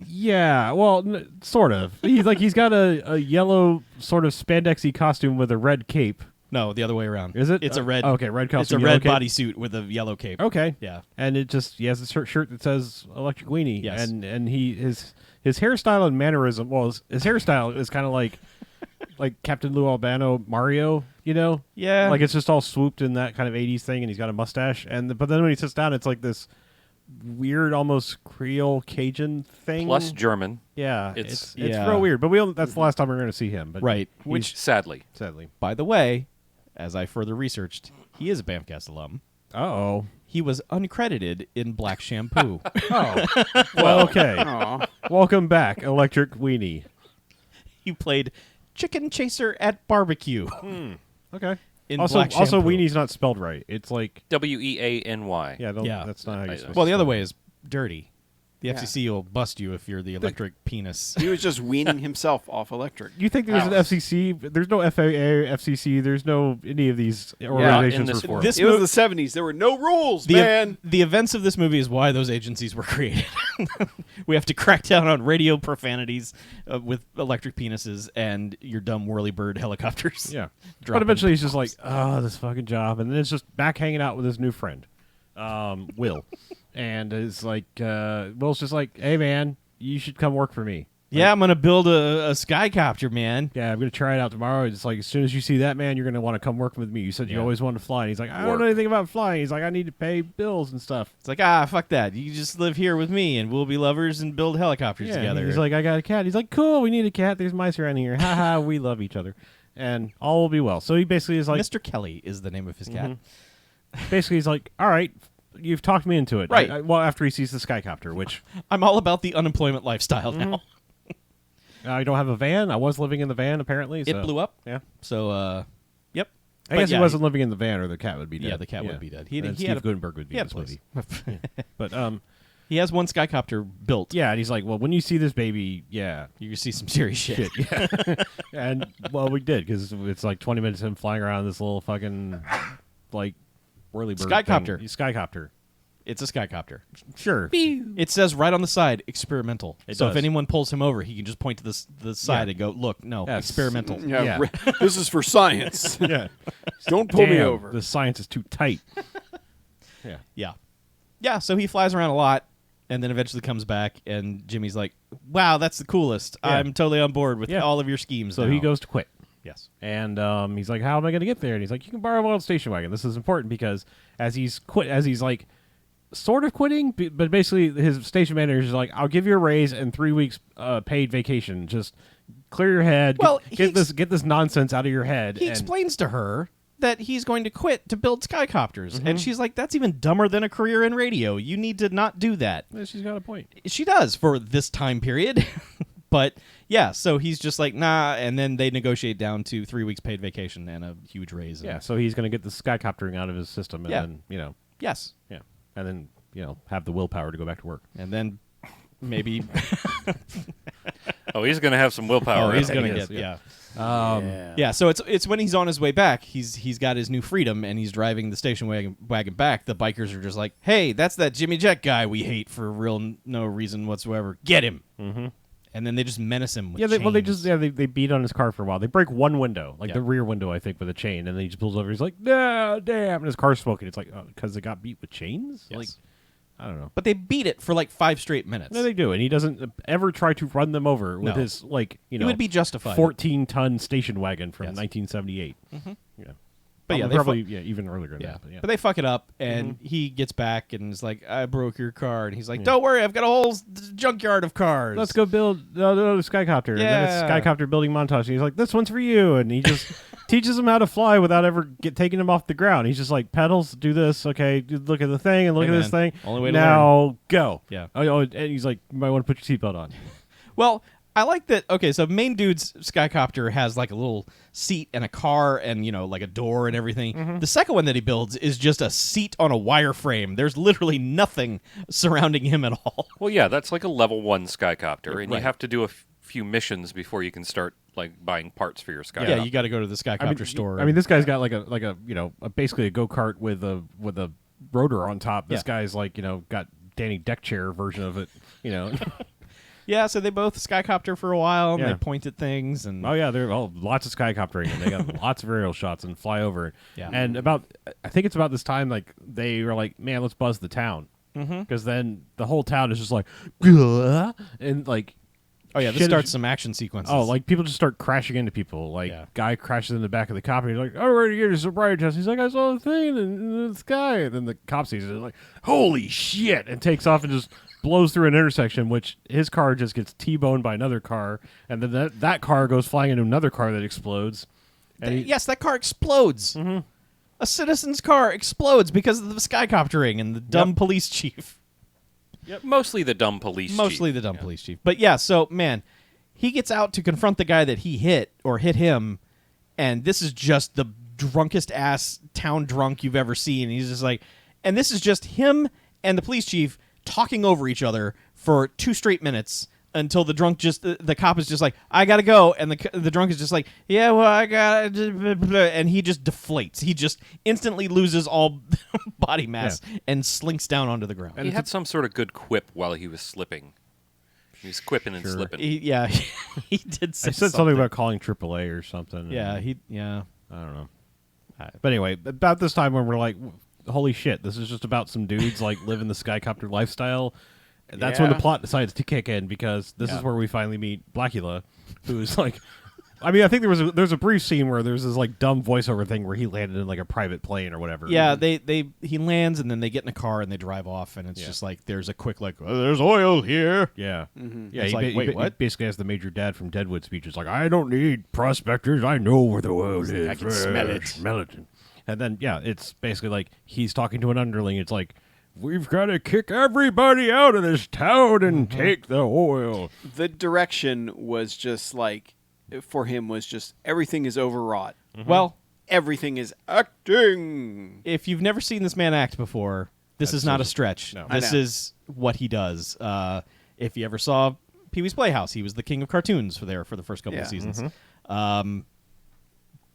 [SPEAKER 2] Yeah, well, sort of. He's got a yellow sort of spandexy costume with a red cape.
[SPEAKER 4] No, the other way around.
[SPEAKER 2] Is it?
[SPEAKER 4] It's a red.
[SPEAKER 2] Okay, red costume.
[SPEAKER 4] It's a
[SPEAKER 2] yellow
[SPEAKER 4] red
[SPEAKER 2] cape.
[SPEAKER 4] bodysuit with a yellow cape.
[SPEAKER 2] Okay.
[SPEAKER 4] Yeah.
[SPEAKER 2] And he has a shirt that says Electric Weenie.
[SPEAKER 4] Yes.
[SPEAKER 2] And his hairstyle and mannerism. Well, his hairstyle is kind of like Captain Lou Albano Mario. You know.
[SPEAKER 4] Yeah.
[SPEAKER 2] Like it's just all swooped in that kind of '80s thing, and he's got a mustache. But then when he sits down, it's like this weird, almost Creole Cajun thing.
[SPEAKER 3] Plus German,
[SPEAKER 2] Yeah,
[SPEAKER 3] It's-
[SPEAKER 2] it's
[SPEAKER 4] Yeah.
[SPEAKER 2] real weird. But that's the last time we're going to see him. But
[SPEAKER 4] Right.
[SPEAKER 3] which sadly.
[SPEAKER 2] sadly.
[SPEAKER 4] By the way, as I further researched, he is a BMFcast alum.
[SPEAKER 2] Uh-oh.
[SPEAKER 4] He was uncredited in Black Shampoo.
[SPEAKER 2] Oh. Well, okay.
[SPEAKER 1] Aw.
[SPEAKER 2] Welcome back, Electric Weenie.
[SPEAKER 4] He played Chicken Chaser at Barbecue.
[SPEAKER 2] Okay.
[SPEAKER 4] In
[SPEAKER 2] also,
[SPEAKER 4] Black
[SPEAKER 2] also
[SPEAKER 4] Shampoo.
[SPEAKER 2] Weenie's not spelled right. It's like
[SPEAKER 3] WEANY.
[SPEAKER 2] yeah,
[SPEAKER 4] Yeah.
[SPEAKER 2] that's not how you spell
[SPEAKER 4] Well, the
[SPEAKER 2] it.
[SPEAKER 4] other way is dirty. The
[SPEAKER 1] Yeah.
[SPEAKER 4] FCC will bust you if you're the electric penis.
[SPEAKER 1] He was just weaning himself off electric.
[SPEAKER 2] You think there's an
[SPEAKER 1] Ouch.
[SPEAKER 2] FCC? There's no FAA, FCC. There's no any of these
[SPEAKER 3] in
[SPEAKER 2] organizations.
[SPEAKER 3] this
[SPEAKER 2] for
[SPEAKER 3] world.
[SPEAKER 4] This
[SPEAKER 1] It was
[SPEAKER 4] mo-
[SPEAKER 1] the 70s. There were no rules,
[SPEAKER 4] the,
[SPEAKER 1] man.
[SPEAKER 4] the events of this movie is why those agencies were created. We have to crack down on radio profanities with electric penises and your dumb whirly bird helicopters.
[SPEAKER 2] Yeah. But
[SPEAKER 4] Dropping
[SPEAKER 2] eventually he's just like, oh, this fucking job. And then it's just back hanging out with his new friend, Will. And it's like, Will's just like, hey, man, you should come work for me.
[SPEAKER 4] Yeah, I'm going to build a Skycopter, man.
[SPEAKER 2] Yeah, I'm going to try it out tomorrow. It's like, as soon as you see that, man, you're going to want to come work with me. You said you
[SPEAKER 4] Yeah.
[SPEAKER 2] always wanted to fly. And he's like, I don't
[SPEAKER 3] Work.
[SPEAKER 2] know anything about flying. He's like, I need to pay bills and stuff.
[SPEAKER 4] It's like, fuck that. You just live here with me and we'll be lovers and build helicopters
[SPEAKER 2] Yeah,
[SPEAKER 4] together.
[SPEAKER 2] he's like, I got a cat. He's like, cool, we need a cat. There's mice around here. Ha ha, we love each other. And all will be well. So he basically is like,
[SPEAKER 4] Mr. Kelly is the name of his cat.
[SPEAKER 2] basically he's like, all right, you've talked me into it.
[SPEAKER 4] Right.
[SPEAKER 2] Well, after he sees the Skycopter, which
[SPEAKER 4] I'm all about the unemployment lifestyle now.
[SPEAKER 2] I don't have a van. I was living in the van, apparently.
[SPEAKER 4] It
[SPEAKER 2] so-
[SPEAKER 4] blew up.
[SPEAKER 2] Yeah.
[SPEAKER 4] So, yep.
[SPEAKER 2] I
[SPEAKER 4] But
[SPEAKER 2] guess
[SPEAKER 4] yeah,
[SPEAKER 2] he wasn't living in the van, or the cat would be dead.
[SPEAKER 4] Yeah, the cat would be dead. He
[SPEAKER 2] And
[SPEAKER 4] had
[SPEAKER 2] Steve
[SPEAKER 4] a-
[SPEAKER 2] Gutenberg would be
[SPEAKER 4] he
[SPEAKER 2] in
[SPEAKER 4] had
[SPEAKER 2] this
[SPEAKER 4] a place.
[SPEAKER 2] movie. But
[SPEAKER 4] He has one Skycopter built.
[SPEAKER 2] yeah, and he's like, well, when you see this baby, yeah,
[SPEAKER 4] You can see some serious shit.
[SPEAKER 2] shit, yeah. And well, we did because it's like 20 minutes of him flying around this little fucking like whirlybird
[SPEAKER 4] Skycopter.
[SPEAKER 2] thing. Skycopter.
[SPEAKER 4] It's a Skycopter.
[SPEAKER 2] Sure.
[SPEAKER 4] It says right on the side, experimental.
[SPEAKER 2] It
[SPEAKER 4] So
[SPEAKER 2] does.
[SPEAKER 4] if anyone pulls him over, he can just point to the side
[SPEAKER 2] Yeah.
[SPEAKER 4] and go, look, no,
[SPEAKER 2] Yes.
[SPEAKER 4] experimental.
[SPEAKER 1] Yeah,
[SPEAKER 2] Yeah.
[SPEAKER 1] this is for science.
[SPEAKER 2] Yeah.
[SPEAKER 1] Don't pull me
[SPEAKER 2] Damn,
[SPEAKER 1] over.
[SPEAKER 2] The science is too tight. Yeah.
[SPEAKER 4] Yeah. Yeah, so he flies around a lot and then eventually comes back and Jimmy's like, wow, that's the coolest.
[SPEAKER 2] Yeah.
[SPEAKER 4] I'm totally on board with
[SPEAKER 2] Yeah.
[SPEAKER 4] all of your schemes
[SPEAKER 2] So
[SPEAKER 4] now."
[SPEAKER 2] he goes to quit.
[SPEAKER 4] Yes.
[SPEAKER 2] And he's like, how am I going to get there? And he's like, you can borrow a wild station wagon. This is important because as he's like sort of quitting, but basically his station manager is like, I'll give you a raise and 3 weeks paid vacation. Just clear your head.
[SPEAKER 4] Well,
[SPEAKER 2] get this nonsense out of your head.
[SPEAKER 4] He
[SPEAKER 2] and
[SPEAKER 4] explains to her that he's going to quit to build Skycopters.
[SPEAKER 2] Mm-hmm.
[SPEAKER 4] And she's like, that's even dumber than a career in radio. You need to not do that.
[SPEAKER 2] she's got a point.
[SPEAKER 4] She does for this time period. But yeah, so he's just like, nah. And then they negotiate down to 3 weeks paid vacation and a huge raise.
[SPEAKER 2] Yeah, so he's going to get the skycoptering out of his system and
[SPEAKER 4] Yeah.
[SPEAKER 2] then,
[SPEAKER 4] Yes.
[SPEAKER 2] yeah. And then, have the willpower to go back to work.
[SPEAKER 4] And then maybe
[SPEAKER 3] Oh, he's going to have some willpower.
[SPEAKER 4] he's
[SPEAKER 3] in
[SPEAKER 4] going
[SPEAKER 3] him.
[SPEAKER 4] to
[SPEAKER 2] is,
[SPEAKER 4] get
[SPEAKER 2] yeah.
[SPEAKER 4] Yeah, so it's when he's on his way back. He's got his new freedom, and he's driving the station wagon back. The bikers are just like, "Hey, that's that Jimmy Jet guy we hate for no reason whatsoever. Get him!" Mm-hmm. And then they just menace him with chains.
[SPEAKER 2] They beat on his car for a while. They break one window, like
[SPEAKER 4] Yeah.
[SPEAKER 2] the rear window, I think, with a chain, and then he just pulls over. He's like, no, damn, and his car's smoking. It's like, because it got beat with chains.
[SPEAKER 4] Yes.
[SPEAKER 2] Like, I don't know.
[SPEAKER 4] But they beat it for like 5 straight minutes.
[SPEAKER 2] No, they do, and he doesn't ever try to run them over with
[SPEAKER 4] No.
[SPEAKER 2] his
[SPEAKER 4] He would be justified.
[SPEAKER 2] 14-ton station wagon from
[SPEAKER 4] Yes.
[SPEAKER 2] 1978. Yeah,
[SPEAKER 4] But yeah, they
[SPEAKER 2] probably even earlier than
[SPEAKER 4] Yeah.
[SPEAKER 2] that. But yeah,
[SPEAKER 4] But they fuck it up, and he gets back and is like, I broke your car. And he's like, don't worry, I've got a whole junkyard of cars.
[SPEAKER 2] let's go build the Skycopter. And then it's
[SPEAKER 4] Yeah.
[SPEAKER 2] Skycopter building montage. And he's like, this one's for you. And he just teaches him how to fly without ever taking him off the ground. He's just like, pedals, do this. Okay, look at the thing and look
[SPEAKER 4] Hey,
[SPEAKER 2] at this
[SPEAKER 4] man,
[SPEAKER 2] thing.
[SPEAKER 4] only way to
[SPEAKER 2] now go.
[SPEAKER 4] Yeah.
[SPEAKER 2] Oh, and he's like, you might want to put your seatbelt on.
[SPEAKER 4] Well, I like that. Okay, so main dude's Skycopter has like a little seat and a car and, like a door and everything. The second one that he builds is just a seat on a wireframe. There's literally nothing surrounding him at all.
[SPEAKER 3] Well, yeah, that's like a level 1 Skycopter, and
[SPEAKER 4] Right.
[SPEAKER 3] you have to do a few missions before you can start like buying parts for your Skycopter.
[SPEAKER 4] Yeah, you got to go to the Skycopter store.
[SPEAKER 2] I mean, this guy's got like a basically a go-kart with a rotor on top. This
[SPEAKER 4] Yeah.
[SPEAKER 2] guy's like got Danny Deck chair version of it.
[SPEAKER 4] yeah, so they both Skycopter for a while, and
[SPEAKER 2] Yeah.
[SPEAKER 4] they point at things. And
[SPEAKER 2] Oh yeah, there are lots of Skycoptering, and they got lots of aerial shots and fly over.
[SPEAKER 4] Yeah.
[SPEAKER 2] And I think it's about this time like they were like, man, let's buzz the town, because then the whole town is just like, "Gah," and like,
[SPEAKER 4] oh yeah, this
[SPEAKER 2] shit
[SPEAKER 4] starts
[SPEAKER 2] is-
[SPEAKER 4] some action sequences.
[SPEAKER 2] oh, like people just start crashing into people. Like
[SPEAKER 4] Yeah.
[SPEAKER 2] guy crashes in the back of the cop, and he's like, "Oh, we're here to sobriety test." He's like, "I saw the thing in the sky," and then the cop sees it, and like, "Holy shit!" and takes off and just blows through an intersection, which his car just gets T-boned by another car, and then that car goes flying into another car that explodes. And he-
[SPEAKER 4] yes, that car explodes. A citizen's car explodes because of the Skycoptering and the dumb police chief.
[SPEAKER 3] Mostly the dumb police
[SPEAKER 4] Mostly
[SPEAKER 3] chief.
[SPEAKER 4] the dumb police chief. But yeah, so man, he gets out to confront the guy that he hit him, and this is just the drunkest ass town drunk you've ever seen. He's just like, and this is just him and the police chief talking over each other for 2 straight minutes until the drunk the cop is just like, I gotta go, and the drunk is just like, yeah, well, I gotta, and he just deflates. He just instantly loses all body mass and slinks down onto the ground.
[SPEAKER 3] He had some sort of good quip while he was slipping. He was quipping and slipping.
[SPEAKER 4] He did say
[SPEAKER 2] I said something about calling AAA or something.
[SPEAKER 4] Yeah,
[SPEAKER 2] and I don't know. But anyway, about this time when we're like, holy shit, this is just about some dudes like living the Skycopter lifestyle. And that's when the
[SPEAKER 1] Yeah.
[SPEAKER 2] plot decides to kick in, because this is where we finally meet Blackula, who's like, I mean, I think there's a brief scene where there's this like dumb voiceover thing where he landed in like a private plane or whatever.
[SPEAKER 4] Yeah, he lands and then they get in a car and they drive off, and it's just like there's a quick like, oh, there's oil here.
[SPEAKER 2] Yeah. Yeah.
[SPEAKER 4] It's like, wait,
[SPEAKER 2] he
[SPEAKER 4] what?
[SPEAKER 2] basically has the Major Dad from Deadwood speech. It's like, I don't need prospectors. I know where the oil is.
[SPEAKER 4] I can smell it.
[SPEAKER 2] Smell it. And then, yeah, it's basically like he's talking to an underling. It's like, we've got to kick everybody out of this town and take the oil.
[SPEAKER 1] The direction was just like, for him, was just everything is overwrought.
[SPEAKER 4] Well,
[SPEAKER 1] Everything is acting.
[SPEAKER 4] if you've never seen this man act before, this is not a stretch.
[SPEAKER 2] No.
[SPEAKER 4] This
[SPEAKER 1] I know.
[SPEAKER 4] is what he does. If you ever saw Pee-wee's Playhouse, he was the king of cartoons for the first couple of
[SPEAKER 1] Yeah.
[SPEAKER 4] seasons.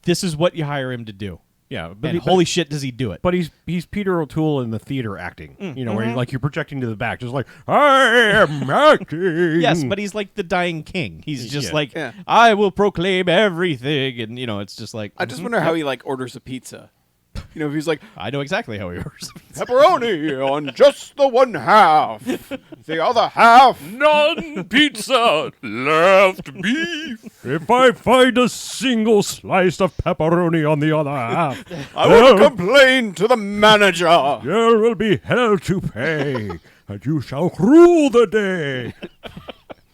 [SPEAKER 4] This is what you hire him to do.
[SPEAKER 2] Yeah. But
[SPEAKER 4] And holy shit, does he do it?
[SPEAKER 2] But he's Peter O'Toole in the theater acting. Where you're like you're projecting to the back, just like, I am acting.
[SPEAKER 4] Yes, but he's like the dying king. He's just
[SPEAKER 2] Yeah.
[SPEAKER 4] like,
[SPEAKER 1] Yeah.
[SPEAKER 4] I will proclaim everything, and it's just like,
[SPEAKER 1] I just wonder how he like orders a pizza. If he's like,
[SPEAKER 4] I know exactly how he orders.
[SPEAKER 1] pepperoni on just the one half, the other half.
[SPEAKER 3] Non-pizza, left beef.
[SPEAKER 2] If I find a single slice of pepperoni on the other half,
[SPEAKER 1] I will complain to the manager.
[SPEAKER 2] there will be hell to pay, and you shall rule the day.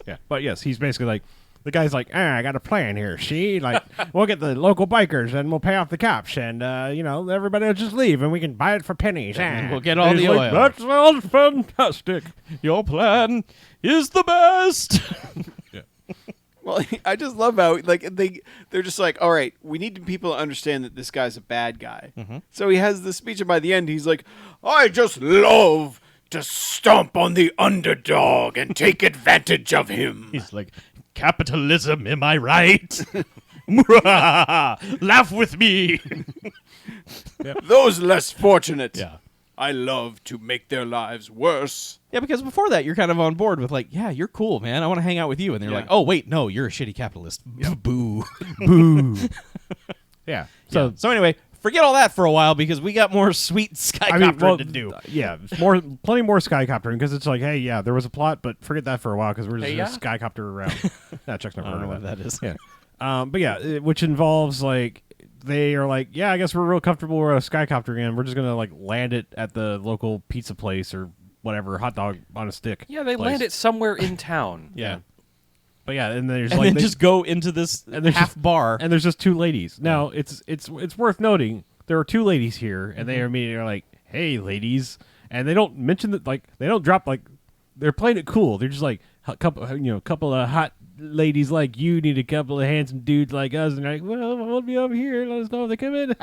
[SPEAKER 2] Yeah, but yes, he's basically like, the guy's like, I got a plan here, see? Like, we'll get the local bikers, and we'll pay off the cops, and, everybody will just leave, and we can buy it for pennies.
[SPEAKER 4] And
[SPEAKER 2] ah."
[SPEAKER 4] we'll get all
[SPEAKER 2] And he's
[SPEAKER 4] the
[SPEAKER 2] like,
[SPEAKER 4] oil.
[SPEAKER 2] That sounds fantastic.
[SPEAKER 4] Your plan is the best.
[SPEAKER 1] Well, I just love how they're just like, all right, we need people to understand that this guy's a bad guy. So he has the speech, and by the end, he's like, I just love to stomp on the underdog and take advantage of him.
[SPEAKER 4] He's like, capitalism, am I right? Laugh with me.
[SPEAKER 1] Those less fortunate.
[SPEAKER 4] Yeah.
[SPEAKER 1] I love to make their lives worse.
[SPEAKER 4] Yeah, because before that, you're kind of on board with like, yeah, you're cool, man. I want to hang out with you. And they're
[SPEAKER 1] Yeah.
[SPEAKER 4] like, oh, wait, no, you're a shitty capitalist. Boo.
[SPEAKER 2] Yeah. So,
[SPEAKER 4] So anyway, forget all that for a while because we got more sweet Skycopter to do.
[SPEAKER 2] Yeah, plenty more Skycopter because it's like, hey, yeah, there was a plot, but forget that for a while because we're just gonna Skycopter around. Chuck's never
[SPEAKER 4] I don't
[SPEAKER 2] heard
[SPEAKER 4] know
[SPEAKER 2] of
[SPEAKER 4] what that is.
[SPEAKER 2] Yeah, but yeah, which involves like they are like, yeah, I guess we're real comfortable with a Skycopter again. We're just gonna like land it at the local pizza place or whatever, hot dog on a stick.
[SPEAKER 3] Yeah, they
[SPEAKER 2] place.
[SPEAKER 3] land it somewhere in town.
[SPEAKER 2] Yeah. But yeah, and there's
[SPEAKER 4] And
[SPEAKER 2] like
[SPEAKER 4] then just go into this half bar.
[SPEAKER 2] and there's just two ladies. Now it's worth noting there are two ladies here, and they are immediately like, "Hey, ladies," and they don't mention that like they don't drop like they're playing it cool. They're just like a couple of hot ladies like you need a couple of handsome dudes like us, and they're like, well, we'll be over here. Let us know if they come in.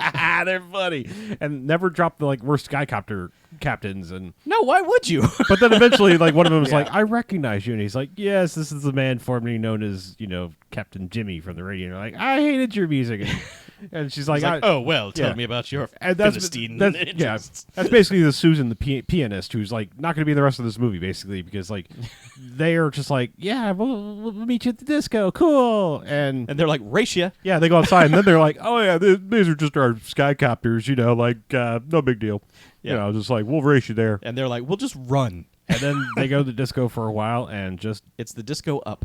[SPEAKER 2] They're funny, and never drop the like we're Skycopter captains and.
[SPEAKER 4] No, why would you?
[SPEAKER 2] But then eventually, like one of them is like, "I recognize you," and he's like, "Yes, this is the man formerly known as Captain Jimmy from the radio." And they're like, "I hated your music," and she's like,
[SPEAKER 4] "Oh well, tell
[SPEAKER 2] yeah.
[SPEAKER 4] me about your
[SPEAKER 2] and
[SPEAKER 4] Philistine."
[SPEAKER 2] that's basically the Susan, the pianist, who's like not going to be in the rest of this movie, basically, because like they are just like, "Yeah, we'll meet you at the disco, cool," and
[SPEAKER 4] they're like, "Racia."
[SPEAKER 2] Yeah, they go outside, and then they're like, "Oh yeah, these are just our Skycopters, no big deal."
[SPEAKER 4] Yeah.
[SPEAKER 2] Just like we'll race you there.
[SPEAKER 4] And they're like, "We'll just run."
[SPEAKER 2] And then they go to the disco for a while, and just
[SPEAKER 4] it's the disco up.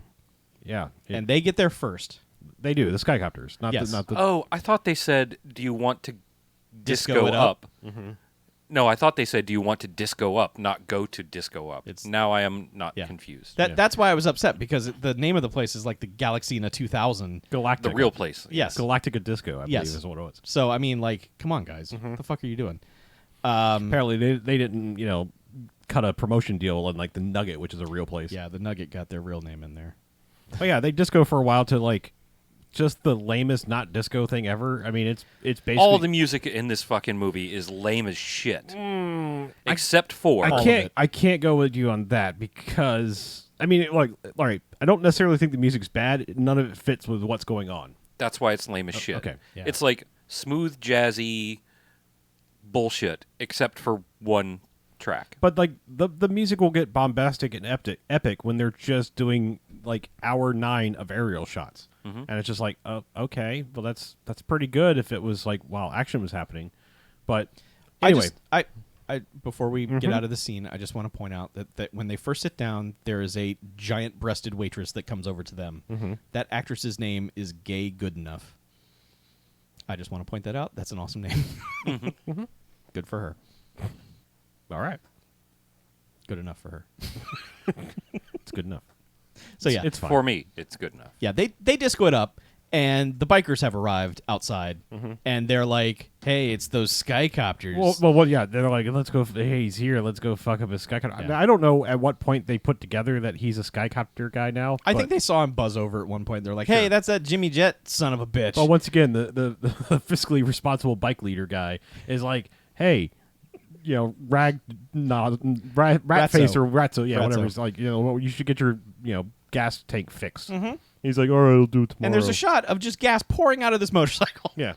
[SPEAKER 2] Yeah,
[SPEAKER 4] and they get there first.
[SPEAKER 2] They do the Skycopters, not the.
[SPEAKER 3] Oh, I thought they said, "Do you want to disco
[SPEAKER 4] it
[SPEAKER 3] up?"
[SPEAKER 2] Mm-hmm.
[SPEAKER 3] No, I thought they said, "Do you want to disco up?" Not go to disco up. Now I am not confused.
[SPEAKER 4] That's why I was upset because the name of the place is like the Galaxina 2000.
[SPEAKER 2] Galactica.
[SPEAKER 3] The real place.
[SPEAKER 4] Yes,
[SPEAKER 2] Galactica Disco. I believe is what it was.
[SPEAKER 4] So I mean, like, come on, guys, what the fuck are you doing?
[SPEAKER 2] Apparently, they didn't cut a promotion deal on like the Nugget, which is a real place.
[SPEAKER 4] Yeah, the Nugget got their real name in there.
[SPEAKER 2] But yeah, they disco for a while to like just the lamest not disco thing ever. I mean, it's basically
[SPEAKER 3] all the music in this fucking movie is lame as shit, except for
[SPEAKER 2] I can't go with you on that because I mean, like, all right, I don't necessarily think the music's bad. None of it fits with what's going on.
[SPEAKER 3] That's why it's lame as shit.
[SPEAKER 2] Okay,
[SPEAKER 4] yeah.
[SPEAKER 3] It's like smooth jazzy bullshit, except for one track.
[SPEAKER 2] But like the music will get bombastic and epic when they're just doing like hour 9 of aerial shots, and it's just like, okay, well that's pretty good if it was like while action was happening. But anyway,
[SPEAKER 4] I before we get out of the scene, I just want to point out that when they first sit down, there is a giant-breasted waitress that comes over to them. That actress's name is Gay Goodenough. I just want to point that out. That's an awesome name. Good for her.
[SPEAKER 2] all right,
[SPEAKER 4] Good enough for her.
[SPEAKER 2] it's good enough.
[SPEAKER 4] So yeah,
[SPEAKER 2] it's fine.
[SPEAKER 3] For me, it's good enough.
[SPEAKER 4] yeah, they disco it up, and the bikers have arrived outside, and they're like, "Hey, it's those Skycopters."
[SPEAKER 2] Well, yeah, they're like, let's go. Hey, he's here. Let's go fuck up his Skycopter.
[SPEAKER 4] Yeah.
[SPEAKER 2] I mean, I don't know at what point they put together that he's a Skycopter guy now.
[SPEAKER 4] I think they saw him buzz over at one point. They're like, "Hey, that's that Jimmy Jet son of a bitch."
[SPEAKER 2] Well, once again, the fiscally responsible bike leader guy is like, hey, rat face or ratso, yeah,
[SPEAKER 4] Ratso.
[SPEAKER 2] whatever. It's like, you should get your gas tank fixed. He's like, all right, I'll do it tomorrow.
[SPEAKER 4] And there's a shot of just gas pouring out of this motorcycle.
[SPEAKER 2] Yeah.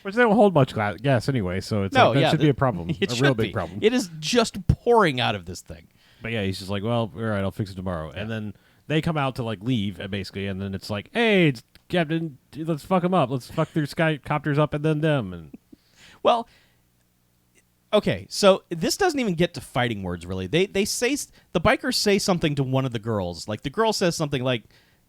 [SPEAKER 2] Which they don't hold much gas anyway, so it's that should be a problem.
[SPEAKER 4] It
[SPEAKER 2] a
[SPEAKER 4] should
[SPEAKER 2] real
[SPEAKER 4] be.
[SPEAKER 2] big problem.
[SPEAKER 4] It is just pouring out of this thing.
[SPEAKER 2] But yeah, he's just like, well, all right, I'll fix it tomorrow. And then they come out to like leave, basically, and then it's like, hey, it's Captain, let's fuck them up. Let's fuck their Skycopters up and then them. And
[SPEAKER 4] Well, okay, so this doesn't even get to fighting words, really. They say, the bikers say something to one of the girls. Like, the girl says something like,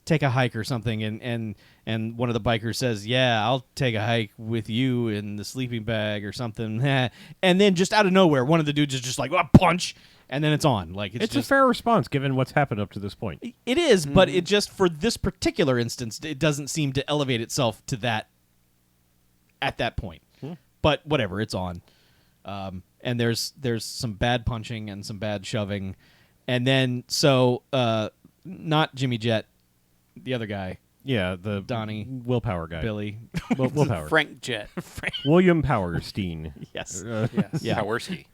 [SPEAKER 4] take a hike or something, and one of the bikers says, yeah, I'll take a hike with you in the sleeping bag or something. And then just out of nowhere, one of the dudes is just like, punch, and then it's on. Like, it's
[SPEAKER 2] a fair response given what's happened up to this point.
[SPEAKER 4] It is, but it just, for this particular instance, it doesn't seem to elevate itself to that at that point. But whatever, it's on. And there's some bad punching and some bad shoving. And then, not Jimmy Jet, the other guy.
[SPEAKER 2] Yeah, the
[SPEAKER 4] Donnie.
[SPEAKER 2] Willpower guy.
[SPEAKER 4] Billy.
[SPEAKER 2] Willpower.
[SPEAKER 1] Frank Jet.
[SPEAKER 2] William Powerstein.
[SPEAKER 4] Yes.
[SPEAKER 1] Yes.
[SPEAKER 4] Yeah.
[SPEAKER 3] Powerski.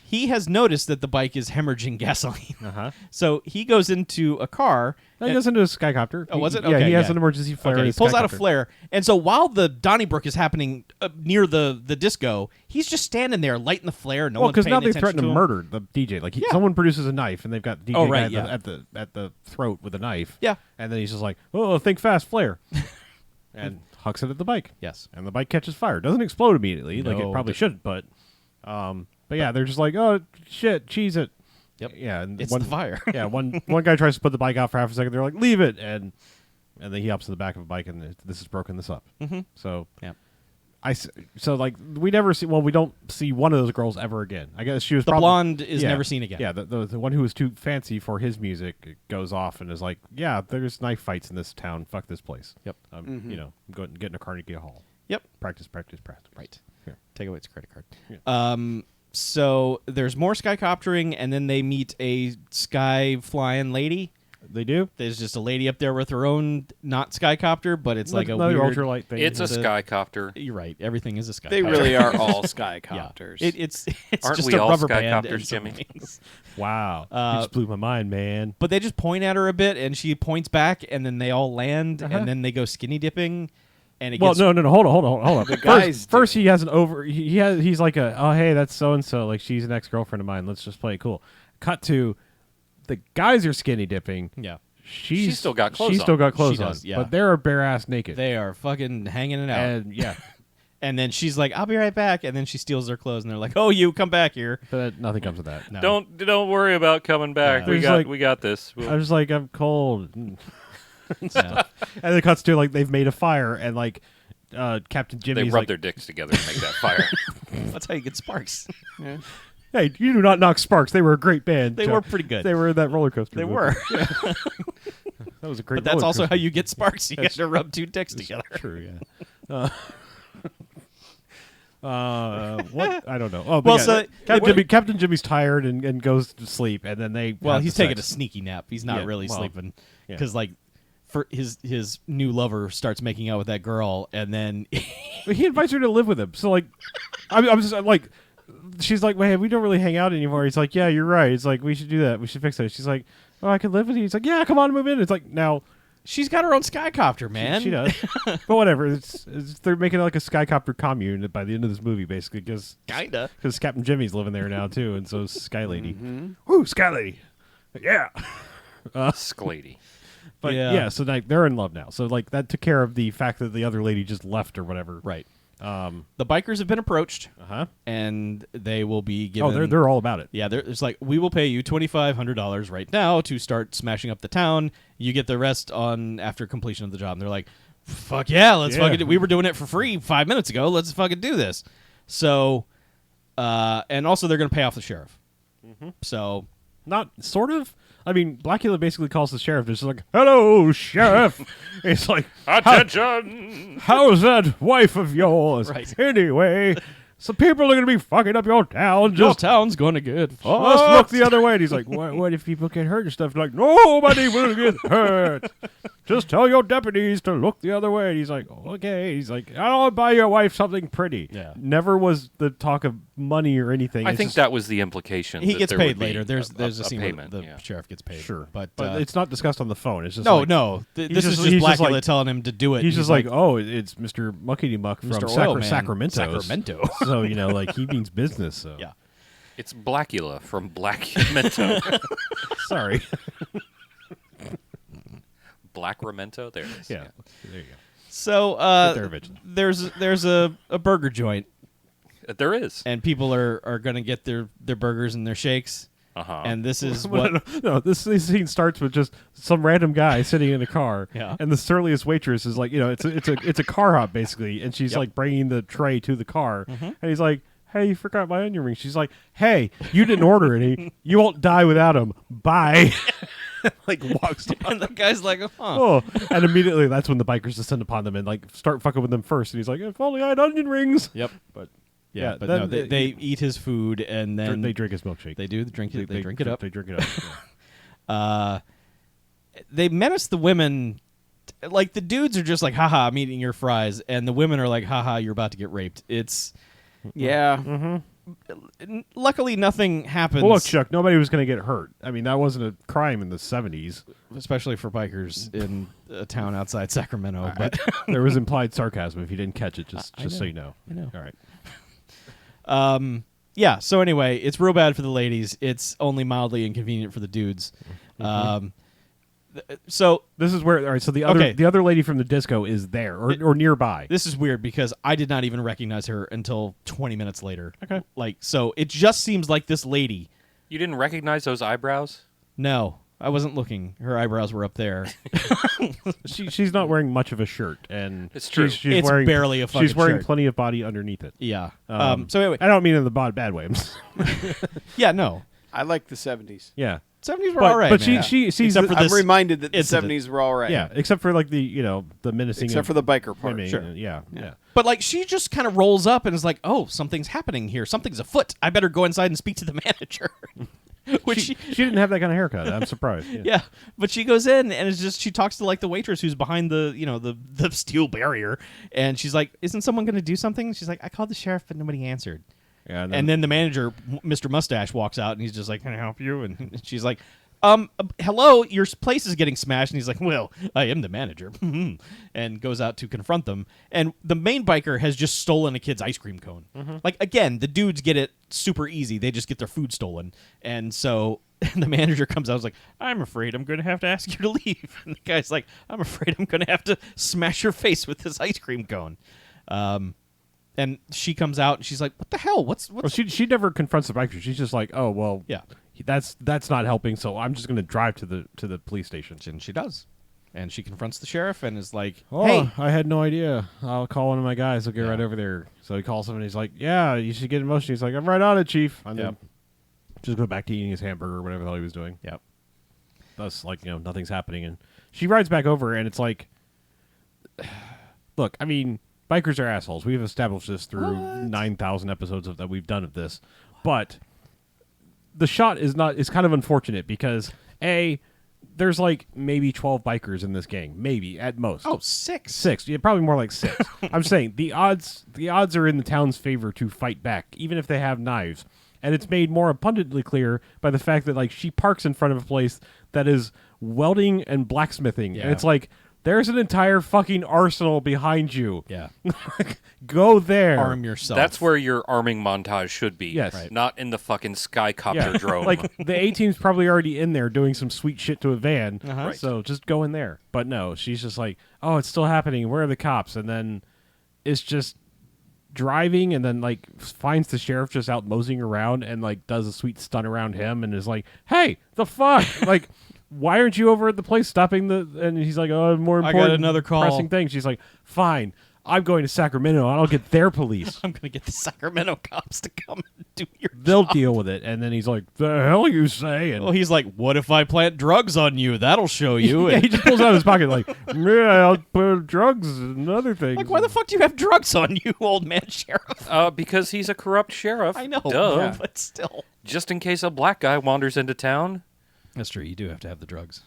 [SPEAKER 4] He has noticed that the bike is hemorrhaging gasoline.
[SPEAKER 2] Uh-huh.
[SPEAKER 4] So he goes into a car.
[SPEAKER 2] No, he goes into a Skycopter.
[SPEAKER 4] Oh, was it?
[SPEAKER 2] Yeah,
[SPEAKER 4] Okay,
[SPEAKER 2] he has
[SPEAKER 4] yeah.
[SPEAKER 2] an emergency flare.
[SPEAKER 4] Okay,
[SPEAKER 2] in
[SPEAKER 4] he
[SPEAKER 2] his
[SPEAKER 4] pulls out a
[SPEAKER 2] Skycopter.
[SPEAKER 4] flare. And so while the Donnybrook is happening near the disco, he's just standing there lighting the flare. No
[SPEAKER 2] Well,
[SPEAKER 4] one's
[SPEAKER 2] because
[SPEAKER 4] paying
[SPEAKER 2] now they
[SPEAKER 4] attention
[SPEAKER 2] threaten to
[SPEAKER 4] him.
[SPEAKER 2] murder the DJ. Like
[SPEAKER 4] Yeah.
[SPEAKER 2] someone produces a knife, and they've got the DJ
[SPEAKER 4] Oh, right,
[SPEAKER 2] guy
[SPEAKER 4] yeah.
[SPEAKER 2] at the throat with a knife.
[SPEAKER 4] Yeah.
[SPEAKER 2] And then he's just like, "Oh, think fast, flare," and hucks it at the bike.
[SPEAKER 4] Yes.
[SPEAKER 2] And the bike catches fire. Doesn't explode immediately, like it
[SPEAKER 4] No,
[SPEAKER 2] probably should, but yeah, they're just like, oh shit, cheese it.
[SPEAKER 4] Yep.
[SPEAKER 2] Yeah, and
[SPEAKER 4] It's
[SPEAKER 2] one
[SPEAKER 4] the fire.
[SPEAKER 2] yeah, one guy tries to put the bike out for half a second. They're like, leave it, and then he hops in the back of a bike, and this has broken this up. Mm-hmm. So
[SPEAKER 4] Yeah.
[SPEAKER 2] So like we never see. Well, we don't see one of those girls ever again. I guess she was
[SPEAKER 4] The
[SPEAKER 2] probably,
[SPEAKER 4] blonde is
[SPEAKER 2] yeah,
[SPEAKER 4] never seen again.
[SPEAKER 2] Yeah, the one who was too fancy for his music goes off and is like, yeah, there's knife fights in this town. Fuck this place.
[SPEAKER 4] Yep.
[SPEAKER 2] You know, go and get in a Carnegie Hall.
[SPEAKER 4] Yep.
[SPEAKER 2] Practice.
[SPEAKER 4] Right.
[SPEAKER 2] Yeah.
[SPEAKER 4] Take away its credit card.
[SPEAKER 2] Yeah.
[SPEAKER 4] So there's more skycoptering, and then they meet a sky flying lady.
[SPEAKER 2] They do.
[SPEAKER 4] There's just a lady up there with her own not skycopter, but it's like a
[SPEAKER 2] another
[SPEAKER 4] weird
[SPEAKER 2] ultralight thing.
[SPEAKER 3] It's a
[SPEAKER 4] The-
[SPEAKER 3] Skycopter.
[SPEAKER 4] You're right. Everything is a skycopter.
[SPEAKER 1] They really are all
[SPEAKER 4] Yeah.
[SPEAKER 1] skycopters.
[SPEAKER 4] It's
[SPEAKER 3] Aren't
[SPEAKER 4] just
[SPEAKER 3] we
[SPEAKER 4] a
[SPEAKER 3] all
[SPEAKER 4] rubber band
[SPEAKER 3] Skycopters,
[SPEAKER 4] and some
[SPEAKER 3] Jimmy?
[SPEAKER 4] wings.
[SPEAKER 2] Wow. You just blew my mind, man.
[SPEAKER 4] But they just point at her a bit, and she points back, and then they all land,
[SPEAKER 2] Uh-huh.
[SPEAKER 4] and then they go skinny dipping, and it
[SPEAKER 2] Well,
[SPEAKER 4] gets
[SPEAKER 2] no. Hold on.
[SPEAKER 1] The guys
[SPEAKER 2] first he has an over. He's like oh hey, that's so and so. Like she's an ex girlfriend of mine. Let's just play it cool. Cut to the guys are skinny dipping.
[SPEAKER 4] yeah.
[SPEAKER 2] She's
[SPEAKER 3] still got clothes
[SPEAKER 2] She's
[SPEAKER 3] on.
[SPEAKER 2] still got clothes
[SPEAKER 4] She
[SPEAKER 2] on.
[SPEAKER 4] does, yeah.
[SPEAKER 2] But they're bare ass naked.
[SPEAKER 4] They are fucking hanging it out.
[SPEAKER 2] and yeah,
[SPEAKER 4] And then she's like, "I'll be right back," and then she steals their clothes, and they're like, "Oh, you come back here."
[SPEAKER 2] but nothing comes of that.
[SPEAKER 4] No.
[SPEAKER 3] Don't worry about coming back.
[SPEAKER 4] Yeah.
[SPEAKER 2] There's
[SPEAKER 3] We got this.
[SPEAKER 2] I was like, I'm cold.
[SPEAKER 4] Yeah.
[SPEAKER 2] And it cuts to like they've made a fire and like Captain
[SPEAKER 3] They
[SPEAKER 2] Jimmy's
[SPEAKER 3] rub
[SPEAKER 2] like,
[SPEAKER 3] their dicks together to make that fire.
[SPEAKER 4] That's how you get sparks.
[SPEAKER 1] Yeah.
[SPEAKER 2] hey, you do not knock Sparks. They were a great band.
[SPEAKER 4] They
[SPEAKER 2] Chuck.
[SPEAKER 4] were pretty good.
[SPEAKER 2] They were in that roller coaster.
[SPEAKER 4] They
[SPEAKER 2] movie.
[SPEAKER 4] were.
[SPEAKER 2] That was a great.
[SPEAKER 4] But that's
[SPEAKER 2] roller
[SPEAKER 4] also how
[SPEAKER 2] coaster.
[SPEAKER 4] you get sparks. You got to rub two dicks together.
[SPEAKER 2] True. Yeah. What? I don't know. Oh,
[SPEAKER 4] Well,
[SPEAKER 2] yeah,
[SPEAKER 4] so-
[SPEAKER 2] Captain Jimmy's tired and goes to sleep, and then they.
[SPEAKER 4] Well,
[SPEAKER 2] have
[SPEAKER 4] he's
[SPEAKER 2] the
[SPEAKER 4] taking a
[SPEAKER 2] sex.
[SPEAKER 4] sneaky nap. He's not
[SPEAKER 2] Yeah,
[SPEAKER 4] really
[SPEAKER 2] well,
[SPEAKER 4] sleeping
[SPEAKER 2] yeah.
[SPEAKER 4] because, like, for his new lover starts making out with that girl, and then
[SPEAKER 2] But he invites her to live with him. So like, I'm just like, she's like, "Wait, we don't really hang out anymore." He's like, "Yeah, you're right." It's like we should do that. We should fix it. She's like, "Oh, I can live with you." He's like, "Yeah, come on, move in." It's like now
[SPEAKER 4] she's got her own skycopter, man.
[SPEAKER 2] she does, but whatever. It's they're making it like a Skycopter commune by the end of this movie, basically, because
[SPEAKER 4] Kinda.
[SPEAKER 2] Captain Jimmy's living there now too, and so's Sky Lady. Woo, Sky Lady, yeah.
[SPEAKER 3] Sklady.
[SPEAKER 2] But
[SPEAKER 4] Yeah.
[SPEAKER 2] yeah, so like they're in love now. So like that took care of the fact that the other lady just left or whatever.
[SPEAKER 4] Right. The bikers have been approached,
[SPEAKER 2] Uh-huh.
[SPEAKER 4] and they will be given.
[SPEAKER 2] Oh, they're all about it.
[SPEAKER 4] Yeah, it's like, we will pay you $2,500 right now to start smashing up the town. You get the rest on after completion of the job. And they're like, fuck yeah, let's
[SPEAKER 2] Yeah.
[SPEAKER 4] fucking do. We were doing it for free 5 minutes ago. Let's fucking do this. So, and also they're going to pay off the sheriff. So,
[SPEAKER 2] Not sort of. I mean, Blackula basically calls the sheriff. Just like, "Hello, sheriff." It's like,
[SPEAKER 3] Attention!
[SPEAKER 2] "How's that wife of yours?"
[SPEAKER 4] Right.
[SPEAKER 2] Anyway, some people are gonna be fucking up your town.
[SPEAKER 4] your
[SPEAKER 2] Just
[SPEAKER 4] town's going to get
[SPEAKER 2] Just
[SPEAKER 4] fucked.
[SPEAKER 2] look the other way. And he's like, what if people get hurt and stuff? Like, nobody will get hurt. Just tell your deputies to look the other way. And he's like, okay. He's like, I'll buy your wife something pretty.
[SPEAKER 4] Yeah.
[SPEAKER 2] Never was the talk of money or anything.
[SPEAKER 3] I
[SPEAKER 2] It's
[SPEAKER 3] think
[SPEAKER 2] just-
[SPEAKER 3] that was the implication.
[SPEAKER 4] He
[SPEAKER 3] that
[SPEAKER 4] gets
[SPEAKER 3] there
[SPEAKER 4] paid
[SPEAKER 3] would be
[SPEAKER 4] later. There's a scene
[SPEAKER 3] payment.
[SPEAKER 4] where the
[SPEAKER 3] yeah.
[SPEAKER 4] sheriff gets paid.
[SPEAKER 2] Sure.
[SPEAKER 4] But,
[SPEAKER 2] it's not discussed on the phone. It's just
[SPEAKER 4] no,
[SPEAKER 2] like,
[SPEAKER 4] no.
[SPEAKER 2] he's
[SPEAKER 4] This is
[SPEAKER 2] just-
[SPEAKER 4] just
[SPEAKER 2] he's just
[SPEAKER 4] Blackula
[SPEAKER 2] like-
[SPEAKER 4] telling him to do it.
[SPEAKER 2] He's just like, oh, it's Mr. Muckety Muck from
[SPEAKER 4] Mr. Oil Man.
[SPEAKER 2] Sacramento.
[SPEAKER 4] Sacramento.
[SPEAKER 2] So, you know, like, he means business. So.
[SPEAKER 4] Yeah.
[SPEAKER 3] It's Blackula from Blackmento.
[SPEAKER 2] Sorry.
[SPEAKER 3] Blackramento? There it is.
[SPEAKER 2] Yeah. There you go.
[SPEAKER 4] So
[SPEAKER 2] Get there eventually.
[SPEAKER 4] there's a burger joint,
[SPEAKER 3] There is.
[SPEAKER 4] and people are going to get their burgers and their shakes.
[SPEAKER 3] Uh-huh.
[SPEAKER 4] And this is what
[SPEAKER 2] No, this scene starts with just some random guy sitting in a car,
[SPEAKER 4] Yeah.
[SPEAKER 2] and the surliest waitress is like, you know, it's a car hop basically, and she's
[SPEAKER 4] Yep.
[SPEAKER 2] like bringing the tray to the car, and he's like, "Hey, you forgot my onion rings." She's like, "Hey, you didn't order any. You won't die without them. Bye." Like walks off.
[SPEAKER 4] and the guy's like, huh.
[SPEAKER 2] Oh, and immediately that's when the bikers descend upon them and like start fucking with them first, and he's like, "If only I had onion rings."
[SPEAKER 4] Yep.
[SPEAKER 2] But
[SPEAKER 4] Yeah, but
[SPEAKER 2] then
[SPEAKER 4] no, they eat his food, and then
[SPEAKER 2] they drink his milkshake.
[SPEAKER 4] They do drink it. They drink it up.
[SPEAKER 2] They drink it up. Yeah.
[SPEAKER 4] They menace the women. Like, the dudes are just like, haha, I'm eating your fries, and the women are like, haha, you're about to get raped. It's
[SPEAKER 1] Yeah.
[SPEAKER 4] luckily nothing happens.
[SPEAKER 2] Well, look, Chuck, nobody was going to get hurt. I mean, that wasn't a crime in the 70s.
[SPEAKER 4] especially for bikers in a town outside Sacramento. But
[SPEAKER 2] There was implied sarcasm if you didn't catch it, just
[SPEAKER 4] know.
[SPEAKER 2] so you know.
[SPEAKER 4] I know.
[SPEAKER 2] All right.
[SPEAKER 4] Yeah, so anyway, it's real bad for the ladies. It's only mildly inconvenient for the dudes. So
[SPEAKER 2] This is where all right. So the
[SPEAKER 4] Okay.
[SPEAKER 2] other lady from the disco is there or nearby.
[SPEAKER 4] this is weird because I did not even recognize her until 20 minutes later.
[SPEAKER 2] Okay.
[SPEAKER 4] Like, so it just seems like this lady.
[SPEAKER 3] You didn't recognize those eyebrows?
[SPEAKER 4] No, I wasn't looking. Her eyebrows were up there.
[SPEAKER 2] She's not wearing much of a shirt, and
[SPEAKER 3] It's true.
[SPEAKER 2] She's
[SPEAKER 4] It's
[SPEAKER 2] wearing
[SPEAKER 4] barely a fucking
[SPEAKER 2] She's wearing
[SPEAKER 4] shirt.
[SPEAKER 2] plenty of body underneath it.
[SPEAKER 4] Yeah. So anyway,
[SPEAKER 2] I don't mean in the bad way.
[SPEAKER 4] yeah, no.
[SPEAKER 1] I like the 70s.
[SPEAKER 2] Yeah.
[SPEAKER 4] 70s were
[SPEAKER 2] But,
[SPEAKER 4] all right,
[SPEAKER 2] but
[SPEAKER 4] man.
[SPEAKER 2] she sees
[SPEAKER 4] Except for
[SPEAKER 1] I'm
[SPEAKER 4] this
[SPEAKER 1] reminded that the
[SPEAKER 4] incident.
[SPEAKER 1] 70s were all right.
[SPEAKER 2] yeah, except for like the menacing
[SPEAKER 1] Except
[SPEAKER 2] of
[SPEAKER 1] for the biker part.
[SPEAKER 2] women,
[SPEAKER 4] Sure.
[SPEAKER 2] yeah.
[SPEAKER 4] But like she just kind of rolls up and is like, "Oh, something's happening here. Something's afoot. I better go inside and speak to the manager." Which
[SPEAKER 2] She didn't have that kind of haircut. I'm surprised. Yeah.
[SPEAKER 4] yeah, but she goes in and it's just she talks to like the waitress who's behind the the steel barrier, and she's like, "Isn't someone going to do something?" She's like, "I called the sheriff, but nobody answered."
[SPEAKER 2] Yeah,
[SPEAKER 4] And then the manager, Mr. Mustache, walks out and he's just like, "Can I help you?" And she's like, hello, your place is getting smashed." And he's like, "Well, I am the manager," and goes out to confront them. And the main biker has just stolen a kid's ice cream cone. Like, again, the dudes get it super easy. They just get their food stolen. And so the manager comes out and is like, "I'm afraid I'm going to have to ask you to leave." And the guy's like, "I'm afraid I'm going to have to smash your face with this ice cream cone." And she comes out and she's like, "What the hell? What's
[SPEAKER 2] well, she never confronts the biker. She's just like, oh well,
[SPEAKER 4] Yeah.
[SPEAKER 2] that's not helping. So I'm just going to drive to the police station.
[SPEAKER 4] And she does. And she confronts the sheriff and is like,
[SPEAKER 2] Oh,
[SPEAKER 4] "Hey,
[SPEAKER 2] I had no idea. I'll call one of my guys. I'll get
[SPEAKER 4] Yeah.
[SPEAKER 2] right over there. So he calls him and he's like, yeah, you should get in motion. He's like, I'm right on it, Chief. And then just go back to eating his hamburger or whatever the hell he was doing.
[SPEAKER 4] Yep.
[SPEAKER 2] Thus, like, nothing's happening. And she rides back over and it's like, look, I mean, bikers are assholes. We've established this through 9,000 episodes that we've done of this. But the shot is kind of unfortunate because, A, there's like maybe 12 bikers in this gang. Maybe, at most.
[SPEAKER 4] Oh, six.
[SPEAKER 2] Six. Yeah, probably more like six. I'm saying the odds are in the town's favor to fight back, even if they have knives. And it's made more abundantly clear by the fact that like she parks in front of a place that is welding and blacksmithing.
[SPEAKER 4] Yeah.
[SPEAKER 2] And it's like, there's an entire fucking arsenal behind you.
[SPEAKER 4] Yeah.
[SPEAKER 2] Go there.
[SPEAKER 4] Arm yourself.
[SPEAKER 3] That's where your arming montage should be.
[SPEAKER 2] Yes. Right.
[SPEAKER 3] Not in the fucking Skycopter drone.
[SPEAKER 2] Like the A-team's probably already in there doing some sweet shit to a van.
[SPEAKER 4] Right.
[SPEAKER 2] So just go in there. But no, she's just like, oh, it's still happening. Where are the cops? And then it's just driving and then like finds the sheriff just out moseying around and like does a sweet stun around him and is like, hey, the fuck? Like, why aren't you over at the place stopping the... And he's like, oh, more
[SPEAKER 4] I got
[SPEAKER 2] important
[SPEAKER 4] another call.
[SPEAKER 2] pressing thing. She's like, fine. I'm going to Sacramento and I'll get their police.
[SPEAKER 4] I'm going to get the Sacramento cops to come and do your
[SPEAKER 2] They'll
[SPEAKER 4] job.
[SPEAKER 2] deal with it. And then he's like, the hell you say? And
[SPEAKER 4] Well, he's like, "What if I plant drugs on you? That'll show you."
[SPEAKER 2] yeah,
[SPEAKER 4] And
[SPEAKER 2] he just pulls out of his pocket like, yeah, I'll put drugs and other things.
[SPEAKER 4] like, why the fuck do you have drugs on you, old man sheriff?
[SPEAKER 3] because he's a corrupt sheriff.
[SPEAKER 4] I know,
[SPEAKER 3] Duh.
[SPEAKER 4] but still.
[SPEAKER 3] Just in case a black guy wanders into town.
[SPEAKER 4] That's true. You do have to have the drugs.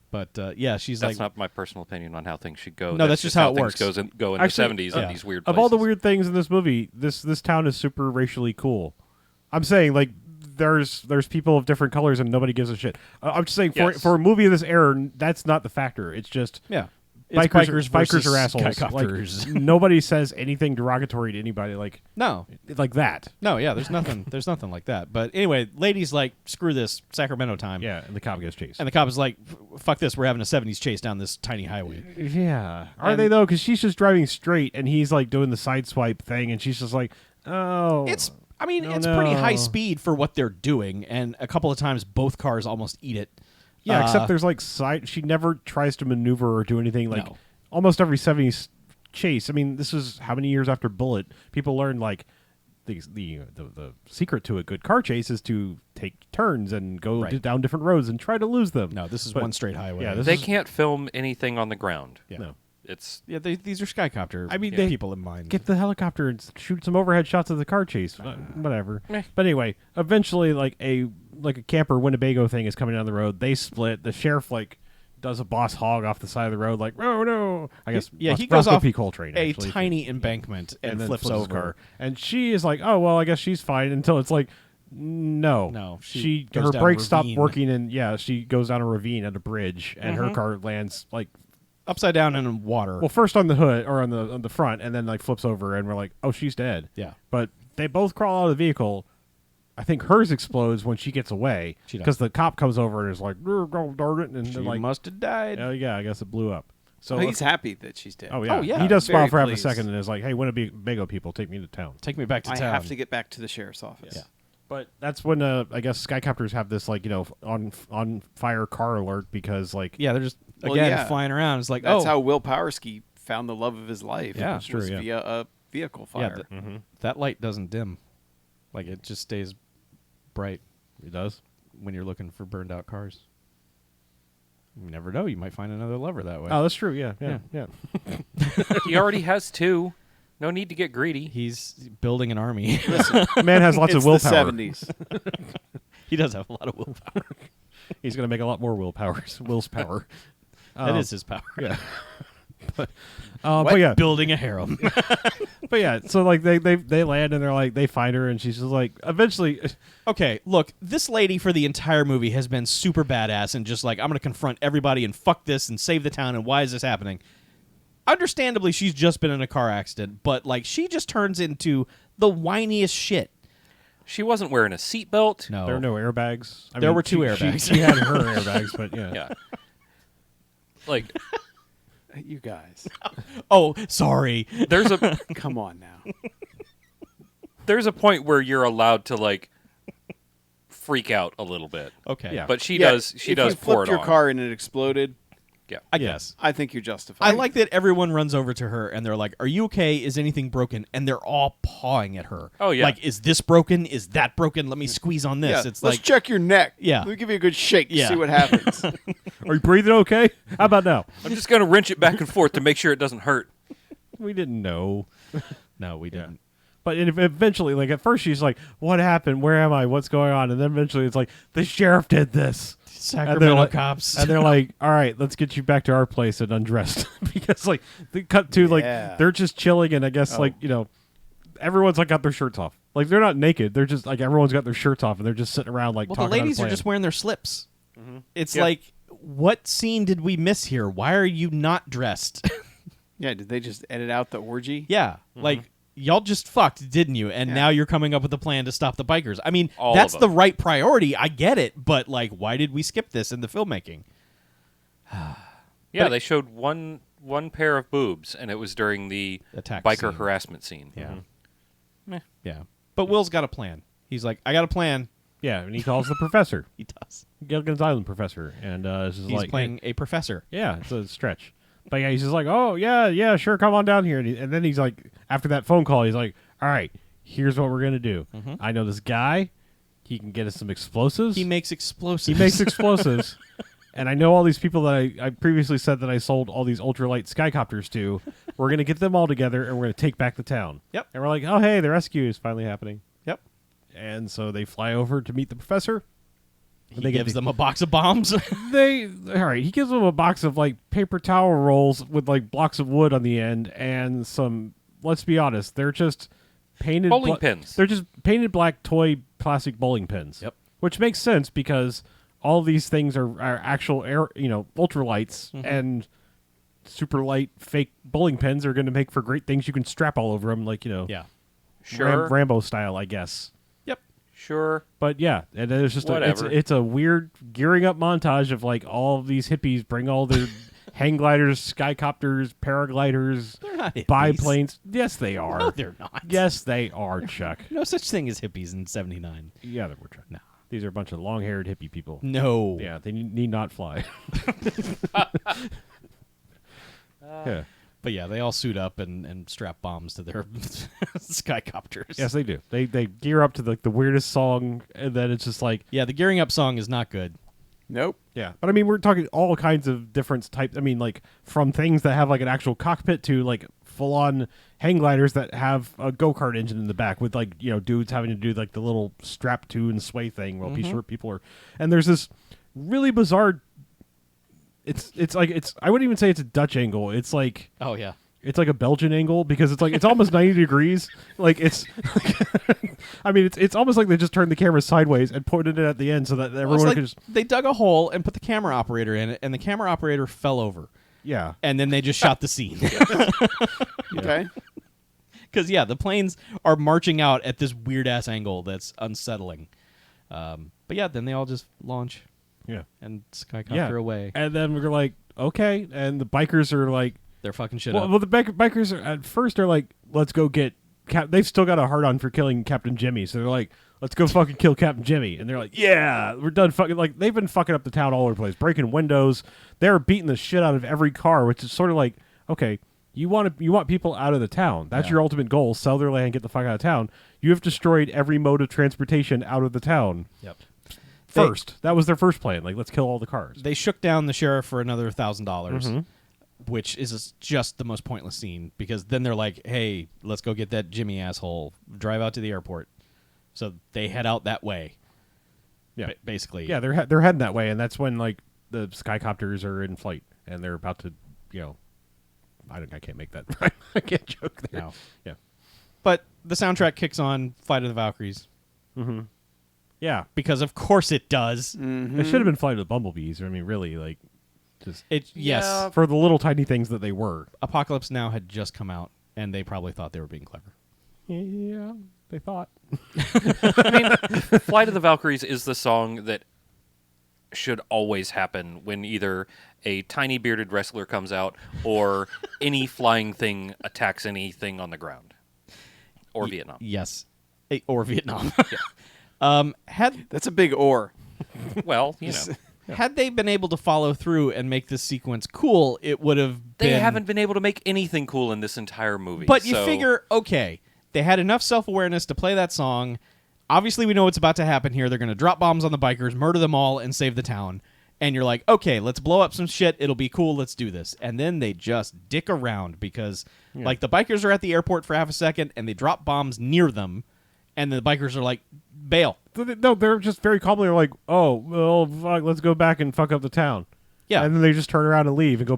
[SPEAKER 4] But yeah, she's
[SPEAKER 3] That's
[SPEAKER 4] like,
[SPEAKER 3] not my personal opinion on how things should go.
[SPEAKER 4] No, that's just how it
[SPEAKER 3] things
[SPEAKER 4] works.
[SPEAKER 3] Go in
[SPEAKER 2] Actually,
[SPEAKER 3] the 70s
[SPEAKER 2] yeah.
[SPEAKER 3] in these weird
[SPEAKER 2] Of
[SPEAKER 3] places.
[SPEAKER 2] all the weird things in this movie, this town is super racially cool. I'm saying like there's people of different colors and nobody gives a shit. I'm just saying
[SPEAKER 3] Yes.
[SPEAKER 2] for a movie of this era, that's not the factor. It's just
[SPEAKER 4] yeah, it's
[SPEAKER 2] bikers
[SPEAKER 4] versus
[SPEAKER 2] are assholes.
[SPEAKER 4] Skycopters.
[SPEAKER 2] Like, nobody says anything derogatory to anybody like
[SPEAKER 4] no,
[SPEAKER 2] that.
[SPEAKER 4] no, yeah, there's nothing like that. But anyway, ladies like, screw this Sacramento time.
[SPEAKER 2] Yeah, and the cop gets chased.
[SPEAKER 4] And the cop is like, "Fuck this, we're having a 70s chase down this tiny highway."
[SPEAKER 2] Yeah. Are
[SPEAKER 4] And-
[SPEAKER 2] they though? Because she's just driving straight and he's like doing the side swipe thing and she's just like, oh.
[SPEAKER 4] It's pretty
[SPEAKER 2] no.
[SPEAKER 4] high speed for what they're doing, and a couple of times both cars almost eat it.
[SPEAKER 2] Yeah, except there's like side. She never tries to maneuver or do anything. Like
[SPEAKER 4] No.
[SPEAKER 2] almost every 70s chase. I mean, this is how many years after Bullet? People learned like the secret to a good car chase is to take turns and go
[SPEAKER 4] Right.
[SPEAKER 2] down different roads and try to lose them.
[SPEAKER 4] No, this is
[SPEAKER 2] But-
[SPEAKER 4] one straight highway.
[SPEAKER 2] Yeah, this
[SPEAKER 3] They
[SPEAKER 2] is-
[SPEAKER 3] can't film anything on the ground.
[SPEAKER 4] yeah.
[SPEAKER 2] No.
[SPEAKER 3] It's
[SPEAKER 4] Yeah, these are Skycopter.
[SPEAKER 2] I mean, they
[SPEAKER 4] people in mind.
[SPEAKER 2] Get the helicopter and shoot some overhead shots of the car chase. Whatever. But anyway, eventually, like a camper Winnebago thing is coming down the road. They split. The sheriff like does a boss hog off the side of the road. Like, oh no! I guess
[SPEAKER 4] yeah, he
[SPEAKER 2] Roscoe
[SPEAKER 4] goes off
[SPEAKER 2] P. Coltrane,
[SPEAKER 4] a
[SPEAKER 2] actually.
[SPEAKER 4] tiny embankment and
[SPEAKER 2] then
[SPEAKER 4] flips
[SPEAKER 2] his
[SPEAKER 4] over.
[SPEAKER 2] car. And she is like, oh well, I guess she's fine. Until it's like, no,
[SPEAKER 4] No, she
[SPEAKER 2] her
[SPEAKER 4] goes down a
[SPEAKER 2] brakes stop
[SPEAKER 4] ravine.
[SPEAKER 2] working, and yeah, she goes down a ravine at a bridge, and her car lands like.
[SPEAKER 4] Upside down in water.
[SPEAKER 2] Well, first on the hood or on the front, and then like flips over, and we're like, "Oh, she's dead."
[SPEAKER 4] Yeah.
[SPEAKER 2] But they both crawl out of the vehicle, I think hers explodes when she gets away
[SPEAKER 4] She does.
[SPEAKER 2] because the cop comes over and is like, "Oh, darn it," and
[SPEAKER 4] She
[SPEAKER 2] they're like,
[SPEAKER 4] must have died.
[SPEAKER 2] "Oh yeah, I guess it blew up." So
[SPEAKER 1] He's happy that she's dead.
[SPEAKER 2] oh yeah,
[SPEAKER 4] Oh, yeah.
[SPEAKER 2] he does smile
[SPEAKER 1] Very
[SPEAKER 2] for half a
[SPEAKER 1] pleased.
[SPEAKER 2] second and is like, "Hey, Winnebago people, take me to town."
[SPEAKER 4] Take me back to
[SPEAKER 1] I
[SPEAKER 4] town.
[SPEAKER 1] have to get back to the sheriff's office.
[SPEAKER 4] Yeah.
[SPEAKER 2] But that's when I guess Skycopters have this like on fire car alert because like
[SPEAKER 4] Yeah, they're just
[SPEAKER 1] Well,
[SPEAKER 4] again
[SPEAKER 1] yeah.
[SPEAKER 4] flying around. It's like
[SPEAKER 1] That's how Will Powersky found the love of his life.
[SPEAKER 4] Yeah,
[SPEAKER 1] which
[SPEAKER 2] true,
[SPEAKER 1] was
[SPEAKER 2] yeah.
[SPEAKER 1] via a vehicle
[SPEAKER 4] yeah,
[SPEAKER 1] fire.
[SPEAKER 4] that light doesn't dim. Like it just stays bright
[SPEAKER 2] it does.
[SPEAKER 4] when you're looking for burned out cars. You never know. You might find another lover that way.
[SPEAKER 2] Oh, that's true. Yeah.
[SPEAKER 3] He already has 2. No need to get greedy.
[SPEAKER 4] He's building an army.
[SPEAKER 2] Man has lots
[SPEAKER 1] It's
[SPEAKER 2] of
[SPEAKER 1] the
[SPEAKER 2] willpower.
[SPEAKER 1] 70s.
[SPEAKER 4] He does have a lot of willpower.
[SPEAKER 2] He's gonna make a lot more Will's power.
[SPEAKER 4] That is his power.
[SPEAKER 2] Yeah. But yeah,
[SPEAKER 4] Building a harem.
[SPEAKER 2] but yeah. So like they land and they're like they find her and she's just like eventually.
[SPEAKER 4] Okay, look, this lady for the entire movie has been super badass and just like, I'm going to confront everybody and fuck this and save the town and why is this happening? Understandably, she's just been in a car accident, but like she just turns into the whiniest shit.
[SPEAKER 3] She wasn't wearing a seatbelt.
[SPEAKER 4] No.
[SPEAKER 2] There were no airbags.
[SPEAKER 4] There were 2 airbags.
[SPEAKER 2] She had her airbags, but yeah.
[SPEAKER 3] Yeah. Like,
[SPEAKER 1] You guys.
[SPEAKER 4] Oh, sorry.
[SPEAKER 3] there's a
[SPEAKER 1] Come on now.
[SPEAKER 3] there's a point where you're allowed to like freak out a little bit.
[SPEAKER 4] Okay.
[SPEAKER 2] Yeah.
[SPEAKER 3] But she
[SPEAKER 1] Yeah,
[SPEAKER 3] does
[SPEAKER 1] if
[SPEAKER 3] pour
[SPEAKER 1] you flipped
[SPEAKER 3] it
[SPEAKER 1] your
[SPEAKER 3] on.
[SPEAKER 1] car and it exploded,
[SPEAKER 3] Yeah.
[SPEAKER 4] I guess.
[SPEAKER 1] I think you're justified.
[SPEAKER 4] I like that everyone runs over to her and they're like, "Are you okay? Is anything broken?" And they're all pawing at her.
[SPEAKER 3] Oh, yeah.
[SPEAKER 4] Like, is this broken? Is that broken? Let me squeeze on this.
[SPEAKER 1] Yeah,
[SPEAKER 4] It's
[SPEAKER 1] let's
[SPEAKER 4] like,
[SPEAKER 1] check your neck.
[SPEAKER 4] Yeah.
[SPEAKER 1] Let me give you a good shake to
[SPEAKER 4] Yeah.
[SPEAKER 1] see what happens.
[SPEAKER 2] Are you breathing okay? How about now?
[SPEAKER 3] I'm just gonna wrench it back and forth to make sure it doesn't hurt.
[SPEAKER 2] We didn't know.
[SPEAKER 4] no, we didn't.
[SPEAKER 2] But eventually, like at first, she's like, "What happened? Where am I? What's going on?" And then eventually, it's like the sheriff did this.
[SPEAKER 4] Sacramento
[SPEAKER 2] like,
[SPEAKER 4] cops.
[SPEAKER 2] And they're like, "All right, let's get you back to our place and undressed," because like they cut to like
[SPEAKER 1] Yeah.
[SPEAKER 2] they're just chilling, and I guess like everyone's like got their shirts off. Like they're not naked. They're just like everyone's got their shirts off, and they're just sitting around like
[SPEAKER 4] Well,
[SPEAKER 2] talking.
[SPEAKER 4] the ladies
[SPEAKER 2] on a
[SPEAKER 4] are
[SPEAKER 2] plan.
[SPEAKER 4] just wearing their slips. It's
[SPEAKER 3] Yeah.
[SPEAKER 4] like, what scene did we miss here? Why are you not dressed?
[SPEAKER 1] Yeah, did they just edit out the orgy?
[SPEAKER 4] yeah, like y'all just fucked, didn't you? And now you're coming up with a plan to stop the bikers. I mean,
[SPEAKER 3] All
[SPEAKER 4] that's
[SPEAKER 3] of
[SPEAKER 4] the
[SPEAKER 3] them.
[SPEAKER 4] right priority. I get it, but like, why did we skip this in the filmmaking?
[SPEAKER 3] Yeah, they showed one pair of boobs, and it was during the
[SPEAKER 4] Attack
[SPEAKER 3] biker
[SPEAKER 4] scene.
[SPEAKER 3] harassment scene.
[SPEAKER 4] Yeah, yeah. But Will's got a plan. He's like, I got a plan.
[SPEAKER 2] Yeah, and he calls the professor,
[SPEAKER 4] He does.
[SPEAKER 2] Gilligan's Island professor, and it's just
[SPEAKER 4] He's
[SPEAKER 2] like
[SPEAKER 4] playing a professor.
[SPEAKER 2] Yeah, it's a stretch. But yeah, he's just like, "Oh yeah, sure, come on down here." And then he's like, after that phone call, he's like, "All right, here's what we're gonna do. I know this guy. He can get us some explosives.
[SPEAKER 4] He makes explosives.
[SPEAKER 2] He makes explosives. And I know all these people that I previously said that I sold all these ultralight Skycopters to. We're gonna get them all together, and we're gonna take back the town."
[SPEAKER 4] Yep.
[SPEAKER 2] And we're like, "Oh hey, the rescue is finally happening."
[SPEAKER 4] Yep.
[SPEAKER 2] And so they fly over to meet the professor.
[SPEAKER 4] He
[SPEAKER 2] They get
[SPEAKER 4] gives
[SPEAKER 2] the-
[SPEAKER 4] them a box of bombs.
[SPEAKER 2] All right. He gives them a box of like paper towel rolls with like blocks of wood on the end and some. Let's be honest, they're just painted
[SPEAKER 3] Bowling pins.
[SPEAKER 2] They're just painted black toy plastic bowling pins.
[SPEAKER 4] Yep.
[SPEAKER 2] Which makes sense because all these things are actual air, ultralights and super light fake bowling pins are going to make for great things you can strap all over them, like
[SPEAKER 4] yeah.
[SPEAKER 3] Sure.
[SPEAKER 2] Rambo style, I guess.
[SPEAKER 4] Yep.
[SPEAKER 3] Sure.
[SPEAKER 2] But yeah, and it's just
[SPEAKER 3] Whatever.
[SPEAKER 2] it's a weird gearing up montage of like all of these hippies bring all their hang gliders, skycopters, paragliders,
[SPEAKER 4] They're not hippies.
[SPEAKER 2] biplanes. Yes, they are.
[SPEAKER 4] No, they're not.
[SPEAKER 2] Yes, they are, Chuck.
[SPEAKER 4] No such thing as hippies in '79.
[SPEAKER 2] Yeah, they were, Chuck.
[SPEAKER 4] No.
[SPEAKER 2] These are a bunch of long-haired hippie people.
[SPEAKER 4] No.
[SPEAKER 2] Yeah, they need not fly. Yeah.
[SPEAKER 4] But yeah, they all suit up and strap bombs to their skycopters.
[SPEAKER 2] Yes, they do. They gear up to the weirdest song, and then it's just like,
[SPEAKER 4] Yeah, the gearing up song is not good.
[SPEAKER 1] Nope.
[SPEAKER 2] yeah. But I mean, we're talking all kinds of different types. I mean, like from things that have like an actual cockpit to like full-on hang gliders that have a go-kart engine in the back with like dudes having to do like the little strap to and sway thing while people are. And there's this really bizarre. It's like I wouldn't even say it's a Dutch angle. It's like.
[SPEAKER 4] Oh yeah.
[SPEAKER 2] It's like a Belgian angle because it's like it's almost 90 degrees. Like it's, I mean, it's almost like they just turned the camera sideways and pointed it at the end so that
[SPEAKER 4] Well,
[SPEAKER 2] everyone
[SPEAKER 4] it's like
[SPEAKER 2] could just
[SPEAKER 4] they dug a hole and put the camera operator in it, and the camera operator fell over,
[SPEAKER 2] yeah.
[SPEAKER 4] and then they just shot the scene.
[SPEAKER 1] Okay.
[SPEAKER 4] Because, yeah, the planes are marching out at this weird-ass angle that's unsettling. But, yeah, then they all just launch
[SPEAKER 2] Yeah.
[SPEAKER 4] and Skycopter away.
[SPEAKER 2] And then we're like, okay. And the bikers are like,
[SPEAKER 4] They're fucking shit
[SPEAKER 2] well,
[SPEAKER 4] up.
[SPEAKER 2] well, the bikers are, at first are like, let's go get they've still got a hard-on for killing Captain Jimmy. So they're like, let's go fucking kill Captain Jimmy. And they're like, yeah, we're done fucking. Like, they've been fucking up the town all over the place, breaking windows. They're beating the shit out of every car, which is sort of like, okay, you want people out of the town. That's your ultimate goal. Sell their land, get the fuck out of town. You have destroyed every mode of transportation out of the town.
[SPEAKER 4] Yep.
[SPEAKER 2] First. That was their first plan. Like, let's kill all the cars.
[SPEAKER 4] They shook down the sheriff for another $1,000, which is just the most pointless scene, because then they're like, hey, let's go get that Jimmy asshole. Drive out to the airport. So they head out that way.
[SPEAKER 2] Yeah.
[SPEAKER 4] Basically.
[SPEAKER 2] Yeah, they're heading that way, and that's when, like, the Skycopters are in flight, and they're about to, I can't make that. I can't joke there.
[SPEAKER 4] No.
[SPEAKER 2] Yeah.
[SPEAKER 4] But the soundtrack kicks on Flight of the Valkyries.
[SPEAKER 2] Yeah.
[SPEAKER 4] Because of course it does.
[SPEAKER 2] It should have been Flight of the Bumblebees. I mean, really, like, just
[SPEAKER 4] Yes.
[SPEAKER 3] Yeah.
[SPEAKER 2] for the little tiny things that they were.
[SPEAKER 4] Apocalypse Now had just come out, and they probably thought they were being clever.
[SPEAKER 2] Yeah, they thought.
[SPEAKER 3] Flight of the Valkyries is the song that should always happen when either a tiny bearded wrestler comes out or any flying thing attacks anything on the ground. Or Vietnam.
[SPEAKER 4] Yes. Or Vietnam. Had
[SPEAKER 1] That's a big or.
[SPEAKER 3] Well,
[SPEAKER 4] had they been able to follow through and make this sequence cool, it would have been...
[SPEAKER 3] They haven't been able to make anything cool in this entire movie.
[SPEAKER 4] But you
[SPEAKER 3] so-
[SPEAKER 4] figure, okay, they had enough self-awareness to play that song. Obviously, we know what's about to happen here. They're going to drop bombs on the bikers, murder them all, and save the town. And you're like, okay, let's blow up some shit. It'll be cool. Let's do this. And then they just dick around because, like, the bikers are at the airport for half a second, and they drop bombs near them, and the bikers are like, bail.
[SPEAKER 2] No, they're just very calmly like, oh, well, fuck, let's go back and fuck up the town.
[SPEAKER 4] Yeah.
[SPEAKER 2] And then they just turn around and leave and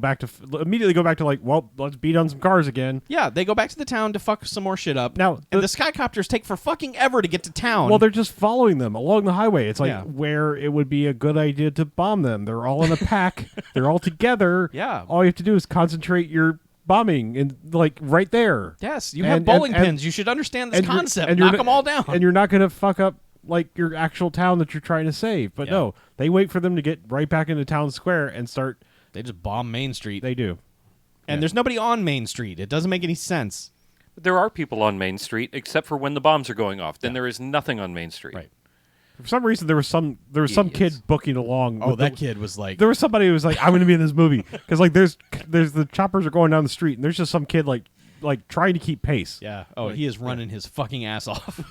[SPEAKER 2] immediately go back to like, well, let's beat on some cars again.
[SPEAKER 4] Yeah, they go back to the town to fuck some more shit up.
[SPEAKER 2] Now,
[SPEAKER 4] and the Skycopters take for fucking ever to get to town.
[SPEAKER 2] Well, they're just following them along the highway. It's like
[SPEAKER 4] Yeah.
[SPEAKER 2] where it would be a good idea to bomb them. They're all in a pack. They're all together.
[SPEAKER 4] Yeah.
[SPEAKER 2] All you have to do is concentrate your bombing and like right there.
[SPEAKER 4] Yes, you have bowling pins. You should understand this concept. Knock them all down.
[SPEAKER 2] And you're not going to fuck up like your actual town that you're trying to save. But no, they wait for them to get right back into town square and start.
[SPEAKER 4] They just bomb Main Street.
[SPEAKER 2] They do.
[SPEAKER 4] And there's nobody on Main Street. It doesn't make any sense.
[SPEAKER 3] There are people on Main Street, except for when the bombs are going off. Then there is nothing on Main Street.
[SPEAKER 4] Right.
[SPEAKER 2] For some reason, there was some kid booking along.
[SPEAKER 4] Oh,
[SPEAKER 2] with
[SPEAKER 4] that kid was like...
[SPEAKER 2] There was somebody who was like, "I'm going to be in this movie," because like there's the choppers are going down the street, and there's just some kid like trying to keep pace.
[SPEAKER 4] Yeah. Oh, he is running his fucking ass off.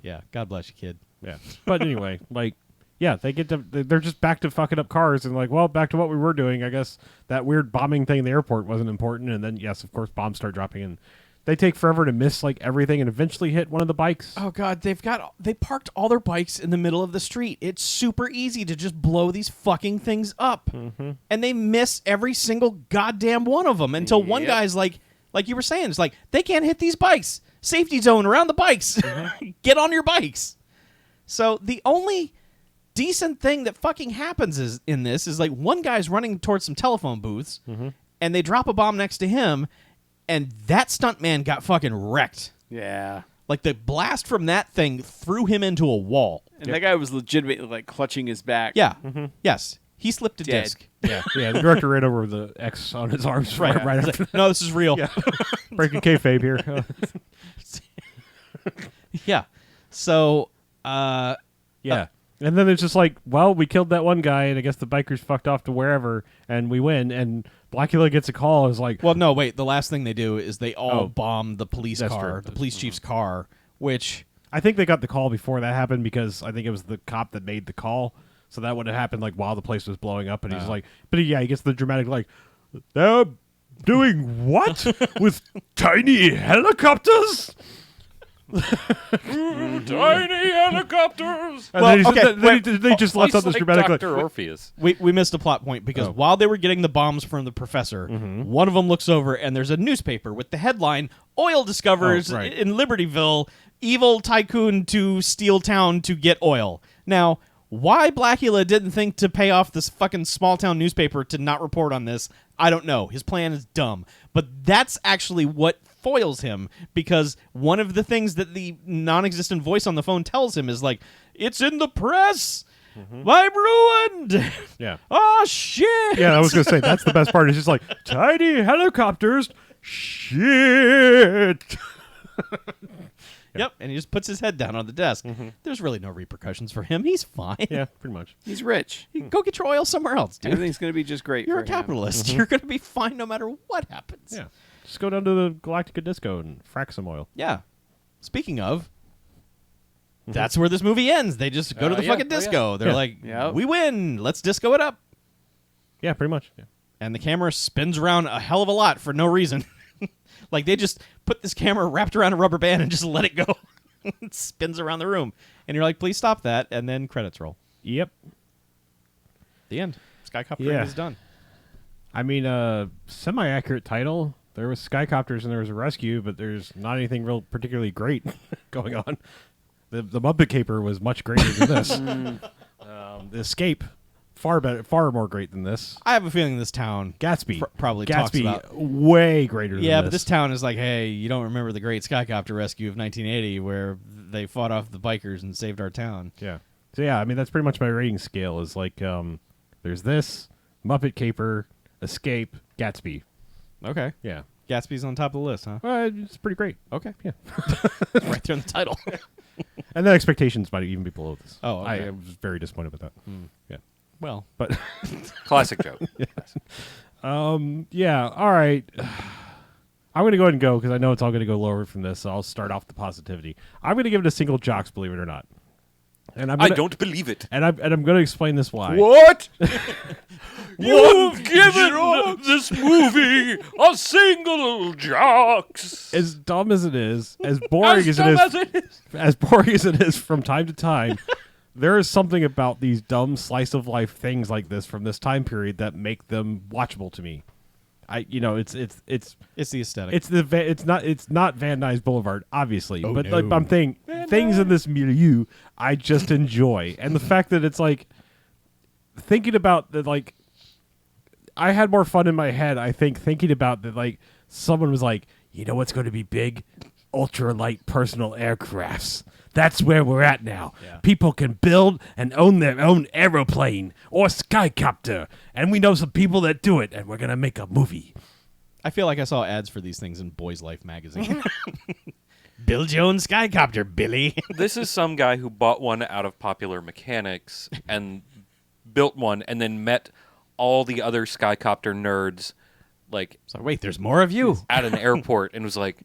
[SPEAKER 4] Yeah. God bless you, kid.
[SPEAKER 2] Yeah. But anyway, like, yeah, they're just back to fucking up cars and like, well, back to what we were doing. I guess that weird bombing thing in the airport wasn't important, and then yes, of course, bombs start dropping, and they take forever to miss like everything, and eventually hit one of the bikes.
[SPEAKER 4] Oh God, they parked all their bikes in the middle of the street. It's super easy to just blow these fucking things up, and they miss every single goddamn one of them until one guy's like you were saying, it's like they can't hit these bikes. Safety zone around the bikes. Get on your bikes. So the only decent thing that fucking happens is like one guy's running towards some telephone booths, and they drop a bomb next to him, and that stuntman got fucking wrecked.
[SPEAKER 1] Yeah.
[SPEAKER 4] Like the blast from that thing threw him into a wall.
[SPEAKER 1] And that guy was legitimately like clutching his back.
[SPEAKER 4] Yeah. Yes. He slipped a
[SPEAKER 1] Dead.
[SPEAKER 4] disc.
[SPEAKER 2] Yeah. The director ran over with the X on his arms right
[SPEAKER 4] He's
[SPEAKER 2] after
[SPEAKER 4] like, no, this is real.
[SPEAKER 2] Yeah. Breaking kayfabe here.
[SPEAKER 4] Yeah. So,
[SPEAKER 2] Yeah. And then it's just like, well, we killed that one guy, and I guess the bikers fucked off to wherever, and we win. And Blackula gets a call. Is like,
[SPEAKER 4] well, no, wait. The last thing they do is they all
[SPEAKER 2] Oh.
[SPEAKER 4] bomb the police
[SPEAKER 2] That's
[SPEAKER 4] car,
[SPEAKER 2] true.
[SPEAKER 4] the police chief's car, which
[SPEAKER 2] I think they got the call before that happened because I think it was the cop that made the call. So that would have happened like while the place was blowing up, and he's like, but yeah, he gets the dramatic like, they're doing what with tiny helicopters?
[SPEAKER 3] Tiny helicopters!
[SPEAKER 2] And
[SPEAKER 4] Well,
[SPEAKER 2] they just left out this dramatic like,
[SPEAKER 3] Dr. Orpheus.
[SPEAKER 4] we missed a plot point because
[SPEAKER 2] Oh.
[SPEAKER 4] while they were getting the bombs from the professor, one of them looks over and there's a newspaper with the headline, Oil discovers
[SPEAKER 2] Oh, right.
[SPEAKER 4] in Libertyville, evil tycoon to steal town to get oil. Now, why Blackula didn't think to pay off this fucking small town newspaper to not report on this, I don't know. His plan is dumb. But that's actually what foils him because one of the things that the non-existent voice on the phone tells him is like, "It's in the press. I'm ruined."
[SPEAKER 2] Yeah.
[SPEAKER 4] Oh shit.
[SPEAKER 2] Yeah, I was gonna say that's the best part. It's just like tiny helicopters. Shit.
[SPEAKER 4] Yep, and he just puts his head down on the desk. There's really no repercussions for him. He's fine.
[SPEAKER 2] Yeah, pretty much.
[SPEAKER 1] He's rich.
[SPEAKER 4] Go get your oil somewhere else, dude.
[SPEAKER 1] Everything's going to be just great
[SPEAKER 4] You're
[SPEAKER 1] for
[SPEAKER 4] a
[SPEAKER 1] him.
[SPEAKER 4] capitalist. You're going to be fine no matter what happens.
[SPEAKER 2] Yeah. Just go down to the Galactica Disco and frack some oil.
[SPEAKER 4] Yeah. Speaking of, that's where this movie ends. They just go to the
[SPEAKER 1] yeah.
[SPEAKER 4] fucking
[SPEAKER 1] Oh, yeah.
[SPEAKER 4] disco. They're
[SPEAKER 2] Yeah.
[SPEAKER 4] like,
[SPEAKER 1] Yep.
[SPEAKER 4] we win. Let's disco it up.
[SPEAKER 2] Yeah, pretty much. Yeah.
[SPEAKER 4] And the camera spins around a hell of a lot for no reason. Like they just put this camera wrapped around a rubber band and just let it go. It spins around the room. And you're like, please stop that. And then credits roll.
[SPEAKER 2] Yep.
[SPEAKER 4] The end. Skycopter
[SPEAKER 2] Yeah.
[SPEAKER 4] is done.
[SPEAKER 2] I mean, semi-accurate title. There was Skycopters and there was a rescue, but there's not anything real particularly great going on. The Muppet Caper was much greater than this. The Escape, far better, far more great than this.
[SPEAKER 4] I have a feeling this town
[SPEAKER 2] Gatsby,
[SPEAKER 4] probably talks
[SPEAKER 2] Gatsby,
[SPEAKER 4] about...
[SPEAKER 2] way greater than
[SPEAKER 4] Yeah,
[SPEAKER 2] this.
[SPEAKER 4] but this town is like, hey, you don't remember the great Skycopter rescue of 1980 where they fought off the bikers and saved our town.
[SPEAKER 2] Yeah. So yeah, I mean that's pretty much my rating scale. Is like, there's this Muppet Caper, Escape, Gatsby.
[SPEAKER 4] Okay.
[SPEAKER 2] Yeah.
[SPEAKER 4] Gatsby's on top of the list, huh?
[SPEAKER 2] It's pretty great.
[SPEAKER 4] Okay.
[SPEAKER 2] Yeah.
[SPEAKER 4] Right there in the title.
[SPEAKER 2] And then expectations might even be below this.
[SPEAKER 4] Oh, okay.
[SPEAKER 2] I was very disappointed with that. Yeah.
[SPEAKER 4] Well,
[SPEAKER 2] But
[SPEAKER 3] Classic joke.
[SPEAKER 2] yeah, all right. I'm going to go ahead and go because I know it's all going to go lower from this. So I'll start off the positivity. I'm going to give it a single jocks, believe it or not. And
[SPEAKER 3] I don't believe it.
[SPEAKER 2] And I'm going to explain this why.
[SPEAKER 1] What?
[SPEAKER 3] You've given this movie a single jocks.
[SPEAKER 2] As dumb as it is, as boring as boring as it is from time to time, there is something about these dumb slice of life things like this from this time period that make them watchable to me. It's
[SPEAKER 4] it's the aesthetic.
[SPEAKER 2] it's not Van Nuys Boulevard, obviously,
[SPEAKER 4] Oh,
[SPEAKER 2] but
[SPEAKER 4] no.
[SPEAKER 2] like, I'm thinking things in this milieu I just enjoy, and the fact that it's like thinking about that, like I had more fun in my head. I think thinking about that, like someone was like, you know what's going to be big? Ultralight personal aircrafts. That's where we're at now.
[SPEAKER 4] Yeah.
[SPEAKER 2] People can build and own their own aeroplane or Skycopter, and we know some people that do it, and we're gonna make a movie.
[SPEAKER 4] I feel like I saw ads for these things in Boys Life magazine. Build your own Skycopter, Billy.
[SPEAKER 3] This is some guy who bought one out of Popular Mechanics and built one and then met all the other Skycopter nerds like
[SPEAKER 4] So wait, there's more of you.
[SPEAKER 3] at an airport and was like,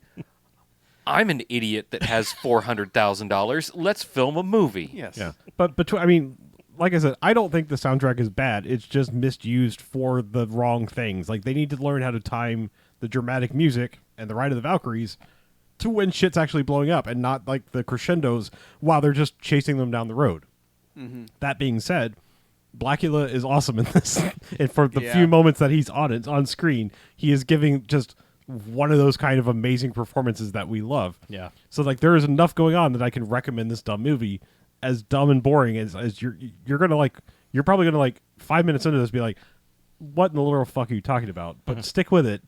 [SPEAKER 3] I'm an idiot that has $400,000. Let's film a movie.
[SPEAKER 1] Yes.
[SPEAKER 2] Yeah, but I mean, like I said, I don't think the soundtrack is bad. It's just misused for the wrong things. Like they need to learn how to time the dramatic music and the Ride of the Valkyries to when shit's actually blowing up, and not like the crescendos while they're just chasing them down the road. That being said, Blackula is awesome in this, and for the
[SPEAKER 1] Yeah.
[SPEAKER 2] few moments that he's on screen, he is giving just one of those kind of amazing performances that we love.
[SPEAKER 4] Yeah.
[SPEAKER 2] So like there is enough going on that I can recommend this dumb movie. As dumb and boring as you're gonna like, you're probably gonna like 5 minutes into this be like, what in the literal fuck are you talking about? But stick with it.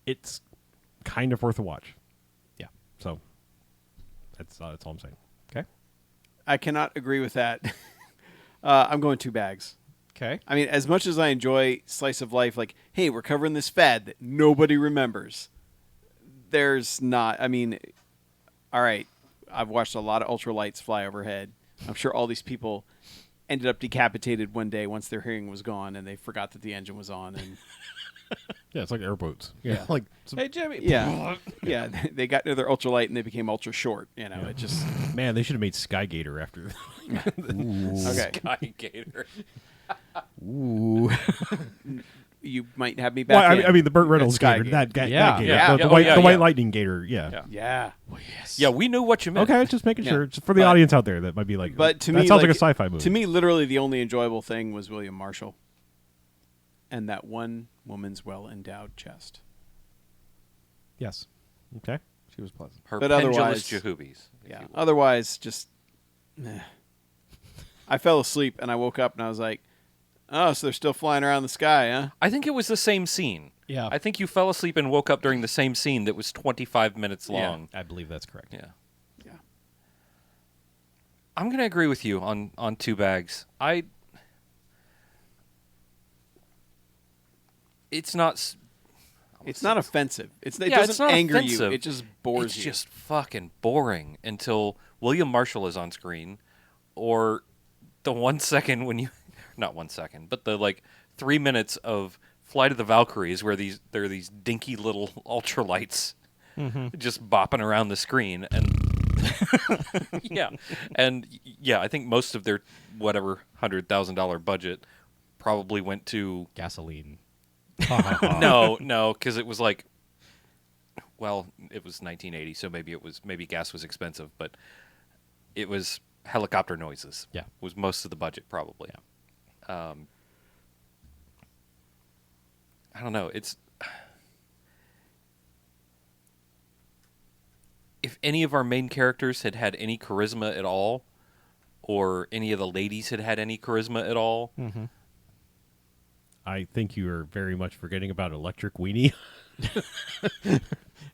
[SPEAKER 2] It's kind of worth a watch.
[SPEAKER 4] Yeah.
[SPEAKER 2] So that's all I'm saying.
[SPEAKER 4] Okay.
[SPEAKER 1] I cannot agree with that. I'm going 2 bags.
[SPEAKER 4] Okay.
[SPEAKER 1] I mean, as much as I enjoy slice of life, like, hey, we're covering this fad that nobody remembers. There's not. I mean, all right. I've watched a lot of ultralights fly overhead. I'm sure all these people ended up decapitated one day once their hearing was gone and they forgot that the engine was on. And
[SPEAKER 2] Yeah, it's like airboats. Yeah, like
[SPEAKER 4] Hey, Jimmy.
[SPEAKER 1] yeah, yeah, they got near their ultralight and they became ultra short. You know, it just
[SPEAKER 2] man, they should have made Skygator after.
[SPEAKER 1] okay.
[SPEAKER 3] Sky Gator.
[SPEAKER 4] Ooh.
[SPEAKER 1] You might have me
[SPEAKER 2] Well,
[SPEAKER 1] back.
[SPEAKER 2] I mean the Burt Reynolds
[SPEAKER 1] Sky
[SPEAKER 2] Gator,
[SPEAKER 1] Gator.
[SPEAKER 2] that guy,
[SPEAKER 4] Yeah.
[SPEAKER 2] that Gator,
[SPEAKER 3] Yeah.
[SPEAKER 2] the
[SPEAKER 3] Yeah.
[SPEAKER 2] white,
[SPEAKER 3] Oh, yeah,
[SPEAKER 2] the white
[SPEAKER 3] yeah.
[SPEAKER 2] lightning Gator. Yeah.
[SPEAKER 1] Yeah.
[SPEAKER 3] Yeah, we knew what you meant.
[SPEAKER 2] Okay, just making
[SPEAKER 1] Yeah.
[SPEAKER 2] sure. Just for the
[SPEAKER 1] But-
[SPEAKER 2] audience out there that might be like,
[SPEAKER 1] But to
[SPEAKER 2] that
[SPEAKER 1] me,
[SPEAKER 2] sounds like a sci-fi movie.
[SPEAKER 1] To me, literally, the only enjoyable thing was William Marshall and that one woman's well-endowed chest.
[SPEAKER 4] Yes.
[SPEAKER 2] okay.
[SPEAKER 4] She was pleasant.
[SPEAKER 3] Her
[SPEAKER 1] But
[SPEAKER 3] pendulous
[SPEAKER 1] otherwise-
[SPEAKER 3] Jehoobies. if
[SPEAKER 1] Yeah.
[SPEAKER 3] you will.
[SPEAKER 1] Otherwise, just I fell asleep and I woke up and I was like, Oh, so they're still flying around the sky, huh?
[SPEAKER 3] I think it was the same scene.
[SPEAKER 4] Yeah.
[SPEAKER 3] I think you fell asleep and woke up during the same scene that was 25 minutes long.
[SPEAKER 4] I believe that's correct.
[SPEAKER 3] Yeah.
[SPEAKER 1] Yeah.
[SPEAKER 3] I'm going to agree with you on Two Bags. It's not...
[SPEAKER 1] It's not offensive. It
[SPEAKER 3] Yeah,
[SPEAKER 1] doesn't
[SPEAKER 3] it's not
[SPEAKER 1] anger
[SPEAKER 3] offensive.
[SPEAKER 1] you. It just bores
[SPEAKER 3] It's
[SPEAKER 1] you.
[SPEAKER 3] just fucking boring until William Marshall is on screen, or the 1 second when you, not 1 second, but the 3 minutes of Flight of the Valkyries where there are these dinky little ultralights just bopping around the screen, and I think most of their whatever $100,000 budget probably went to
[SPEAKER 4] Gasoline.
[SPEAKER 3] no, because it was it was 1980, so maybe gas was expensive, but it was helicopter noises.
[SPEAKER 4] Yeah.
[SPEAKER 3] Was most of the budget probably.
[SPEAKER 4] Yeah.
[SPEAKER 3] I don't know. It's if any of our main characters had any charisma at all, or any of the ladies had any charisma at all.
[SPEAKER 4] Mm-hmm.
[SPEAKER 2] I think you are very much forgetting about Electric Weenie.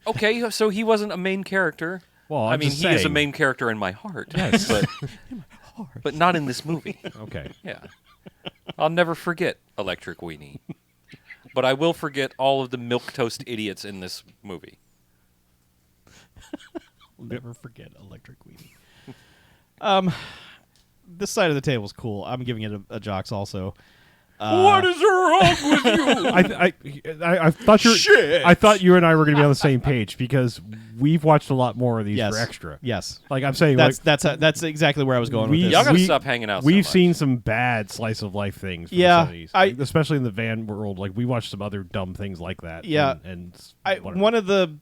[SPEAKER 3] Okay, so he wasn't a main character.
[SPEAKER 2] Well,
[SPEAKER 3] I
[SPEAKER 2] I'm
[SPEAKER 3] mean,
[SPEAKER 2] just
[SPEAKER 3] he is a
[SPEAKER 2] saying.
[SPEAKER 3] main character in my heart.
[SPEAKER 2] Yes.
[SPEAKER 3] but not in this movie.
[SPEAKER 2] Okay.
[SPEAKER 3] Yeah. I'll never forget Electric Weenie. But I will forget all of the milquetoast idiots in this movie.
[SPEAKER 4] We'll never forget Electric Weenie. This side of the table is cool. I'm giving it a jocks also.
[SPEAKER 3] What is wrong with you?
[SPEAKER 2] I thought you.
[SPEAKER 1] Shit.
[SPEAKER 2] I thought you and I were going to be on the same page because we've watched a lot more of these
[SPEAKER 4] Yes.
[SPEAKER 2] for extra.
[SPEAKER 4] Yes.
[SPEAKER 2] Like I'm saying,
[SPEAKER 4] That's exactly where I was going with this.
[SPEAKER 3] Y'all gotta stop hanging out so
[SPEAKER 2] We've
[SPEAKER 3] much.
[SPEAKER 2] seen some bad slice of life things. From
[SPEAKER 4] Yeah,
[SPEAKER 2] some of these. Especially in the van world. Like we watched some other dumb things like that.
[SPEAKER 4] Yeah.
[SPEAKER 2] and whatever.
[SPEAKER 4] one of the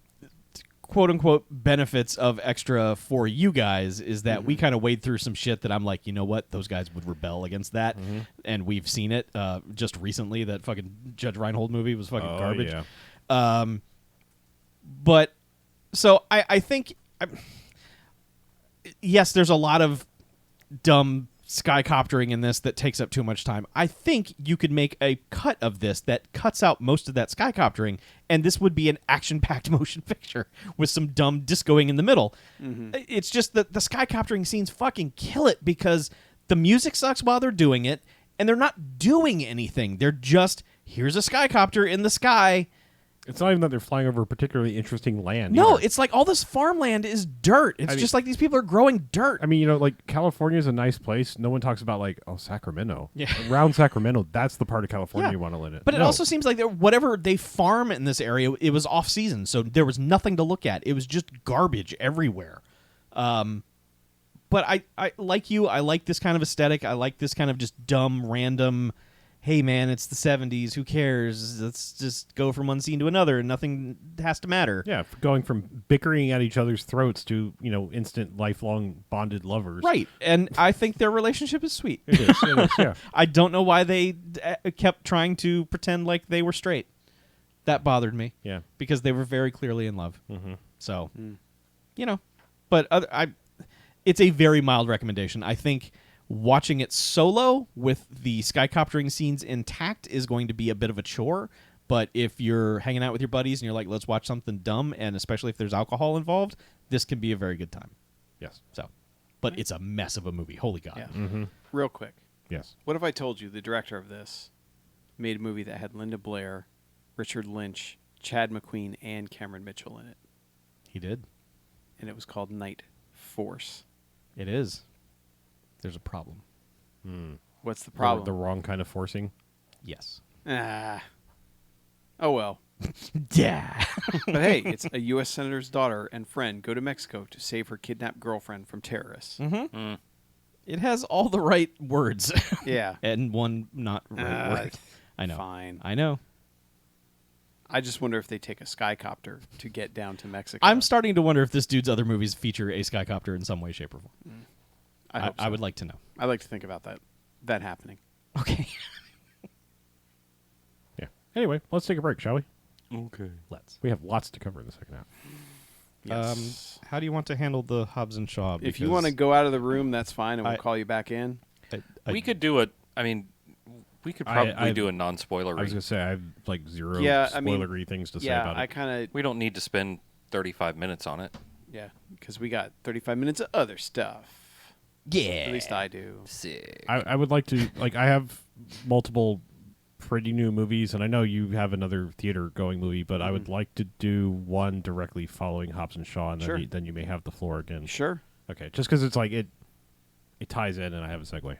[SPEAKER 4] quote unquote benefits of extra for you guys is that we kind of wade through some shit that I'm like, you know what, those guys would rebel against that, and we've seen it just recently. That fucking Judge Reinhold movie was fucking garbage.
[SPEAKER 2] Yeah.
[SPEAKER 4] But so I think yes, there's a lot of dumb skycoptering in this that takes up too much time. I think you could make a cut of this that cuts out most of that skycoptering, and this would be an action-packed motion picture with some dumb discoing in the middle. It's just that the skycoptering scenes fucking kill it because the music sucks while they're doing it, and they're not doing anything. They're just, here's a skycopter in the sky.
[SPEAKER 2] It's not even that they're flying over a particularly interesting land.
[SPEAKER 4] No,
[SPEAKER 2] either.
[SPEAKER 4] it's like all this farmland is dirt. It's just like these people are growing dirt.
[SPEAKER 2] I mean, California is a nice place. No one talks about Sacramento.
[SPEAKER 4] Yeah.
[SPEAKER 2] Around Sacramento, that's the part of California you want to live in.
[SPEAKER 4] But it also seems like whatever they farm in this area, it was off season, so there was nothing to look at. It was just garbage everywhere. But I like you. I like this kind of aesthetic. I like this kind of just dumb, random. Hey man, it's the 70s. Who cares? Let's just go from one scene to another, and nothing has to matter.
[SPEAKER 2] Yeah, going from bickering at each other's throats to instant, lifelong bonded lovers.
[SPEAKER 4] Right, and I think their relationship is sweet.
[SPEAKER 2] It is. Yeah.
[SPEAKER 4] I don't know why they kept trying to pretend like they were straight. That bothered me.
[SPEAKER 2] Yeah.
[SPEAKER 4] Because they were very clearly in love.
[SPEAKER 2] Mm-hmm.
[SPEAKER 4] So, but it's a very mild recommendation. I think watching it solo with the skycoptering scenes intact is going to be a bit of a chore. But if you're hanging out with your buddies and you're like, let's watch something dumb, and especially if there's alcohol involved, this can be a very good time.
[SPEAKER 2] Yes.
[SPEAKER 4] So, but it's a mess of a movie. Holy God.
[SPEAKER 1] Yeah.
[SPEAKER 2] Mm-hmm.
[SPEAKER 1] Real quick.
[SPEAKER 2] Yes.
[SPEAKER 1] What if I told you the director of this made a movie that had Linda Blair, Richard Lynch, Chad McQueen, and Cameron Mitchell in it?
[SPEAKER 4] He did.
[SPEAKER 1] And it was called Night Force.
[SPEAKER 4] It is. There's a problem.
[SPEAKER 1] What's the problem?
[SPEAKER 2] The wrong kind of forcing.
[SPEAKER 4] Yes.
[SPEAKER 1] Ah. Oh, well.
[SPEAKER 4] Yeah.
[SPEAKER 1] But hey, it's a U.S. Senator's daughter and friend go to Mexico to save her kidnapped girlfriend from terrorists.
[SPEAKER 4] It has all the right words.
[SPEAKER 1] Yeah.
[SPEAKER 4] And one not right word. I know.
[SPEAKER 1] Fine.
[SPEAKER 4] I know.
[SPEAKER 1] I just wonder if they take a Skycopter to get down to Mexico.
[SPEAKER 4] I'm starting to wonder if this dude's other movies feature a Skycopter in some way, shape, or form.
[SPEAKER 1] I hope so.
[SPEAKER 4] I would like to know.
[SPEAKER 1] I like to think about that happening.
[SPEAKER 4] Okay.
[SPEAKER 2] Yeah. Anyway, let's take a break, shall we?
[SPEAKER 3] Okay.
[SPEAKER 4] Let's.
[SPEAKER 2] We have lots to cover in the second half.
[SPEAKER 1] Yes.
[SPEAKER 4] How do you want to handle the Hobbs and Shaw?
[SPEAKER 1] If you want to go out of the room, that's fine, and we'll
[SPEAKER 4] I-
[SPEAKER 1] call you back in.
[SPEAKER 3] We could do We could
[SPEAKER 2] I-
[SPEAKER 3] probably
[SPEAKER 2] I-
[SPEAKER 3] do a
[SPEAKER 2] I was
[SPEAKER 3] non-spoilery.
[SPEAKER 2] gonna say I have like zero
[SPEAKER 1] Yeah, I mean,
[SPEAKER 2] spoilery things to say
[SPEAKER 1] Yeah,
[SPEAKER 2] about
[SPEAKER 1] I
[SPEAKER 2] it.
[SPEAKER 1] kind of
[SPEAKER 3] We don't need to spend 35 minutes on it.
[SPEAKER 1] yeah, because we got 35 minutes of other stuff.
[SPEAKER 4] Yeah.
[SPEAKER 1] At least I do.
[SPEAKER 3] Sick.
[SPEAKER 2] I would like to I have multiple pretty new movies, and I know you have another theater going movie, but I would like to do one directly following Hobbs and Shaw, and
[SPEAKER 1] Sure.
[SPEAKER 2] then you may have the floor again.
[SPEAKER 1] Sure.
[SPEAKER 2] Okay, just because it's like it ties in, and I have a segue.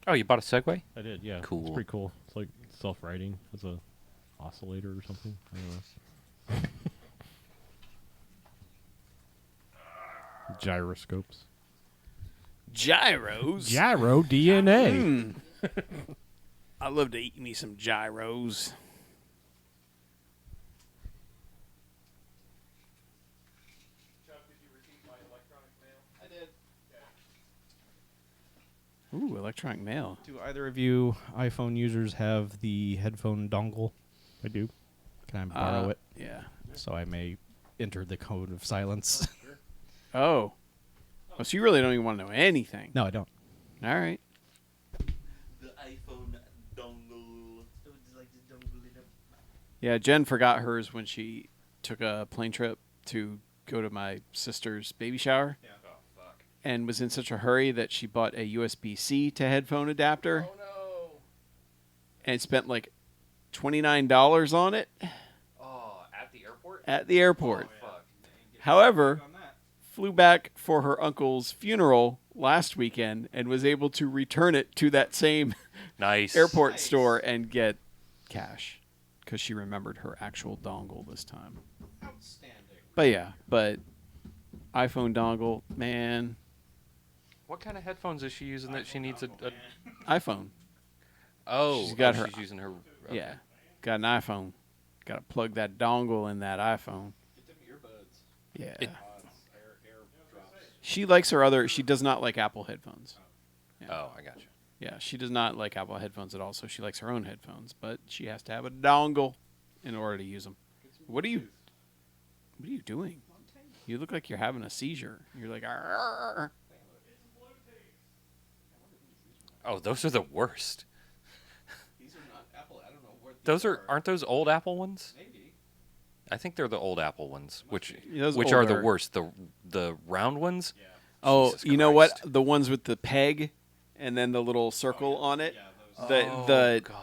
[SPEAKER 3] Oh, you bought a Segway?
[SPEAKER 2] I did, yeah.
[SPEAKER 3] Cool.
[SPEAKER 2] It's pretty cool. It's like self-writing as a oscillator or something. I don't know. Gyroscopes.
[SPEAKER 1] Gyros.
[SPEAKER 2] Gyro DNA.
[SPEAKER 1] Mm. I love to eat me some gyros. Ooh, electronic mail.
[SPEAKER 4] Do either of you iPhone users have the headphone dongle?
[SPEAKER 2] I do.
[SPEAKER 4] Can I borrow it
[SPEAKER 1] Yeah.
[SPEAKER 4] so I may enter the code of silence?
[SPEAKER 1] Oh. Oh, so you really don't even want to know anything.
[SPEAKER 4] No, I don't.
[SPEAKER 1] All right.
[SPEAKER 3] The iPhone dongle.
[SPEAKER 1] Yeah, Jen forgot hers when she took a plane trip to go to my sister's baby shower.
[SPEAKER 3] Oh, fuck.
[SPEAKER 1] And was in such a hurry that she bought a USB-C to headphone adapter
[SPEAKER 3] Oh, no.
[SPEAKER 1] and spent like $29 on it
[SPEAKER 3] Oh, at the airport?
[SPEAKER 1] at the airport.
[SPEAKER 3] Oh, fuck.
[SPEAKER 1] However, flew back for her uncle's funeral last weekend and was able to return it to that same
[SPEAKER 3] Nice.
[SPEAKER 1] airport store and get cash because she remembered her actual dongle this time.
[SPEAKER 4] Outstanding.
[SPEAKER 1] But yeah, iPhone dongle, man,
[SPEAKER 3] What kind of headphones is she using that she needs a...
[SPEAKER 1] iPhone.
[SPEAKER 3] Oh,
[SPEAKER 1] She's got her-
[SPEAKER 3] she's using her... okay.
[SPEAKER 1] Yeah, got an iPhone. Got to plug that dongle in that iPhone.
[SPEAKER 4] Get them earbuds.
[SPEAKER 1] Yeah.
[SPEAKER 3] It-
[SPEAKER 1] She likes her other. She does not like Apple headphones. Yeah.
[SPEAKER 3] Oh, I got you.
[SPEAKER 1] Yeah, she does not like Apple headphones at all. So she likes her own headphones, but she has to have a dongle in order to use them. What are you doing? You look like you're having a seizure. You're like, "Arr."
[SPEAKER 3] Oh, those are the worst.
[SPEAKER 4] These are not Apple. I don't know what
[SPEAKER 3] Those aren't those old Apple ones?
[SPEAKER 4] Maybe.
[SPEAKER 3] I think they're the old Apple ones, which
[SPEAKER 1] Those
[SPEAKER 3] are the
[SPEAKER 1] older.
[SPEAKER 3] worst. The round ones.
[SPEAKER 4] Yeah.
[SPEAKER 1] Oh,
[SPEAKER 3] Jesus
[SPEAKER 1] you know what?
[SPEAKER 3] Christ.
[SPEAKER 1] The ones with the peg and then the little circle on it.
[SPEAKER 4] Yeah, those.
[SPEAKER 1] The
[SPEAKER 3] God.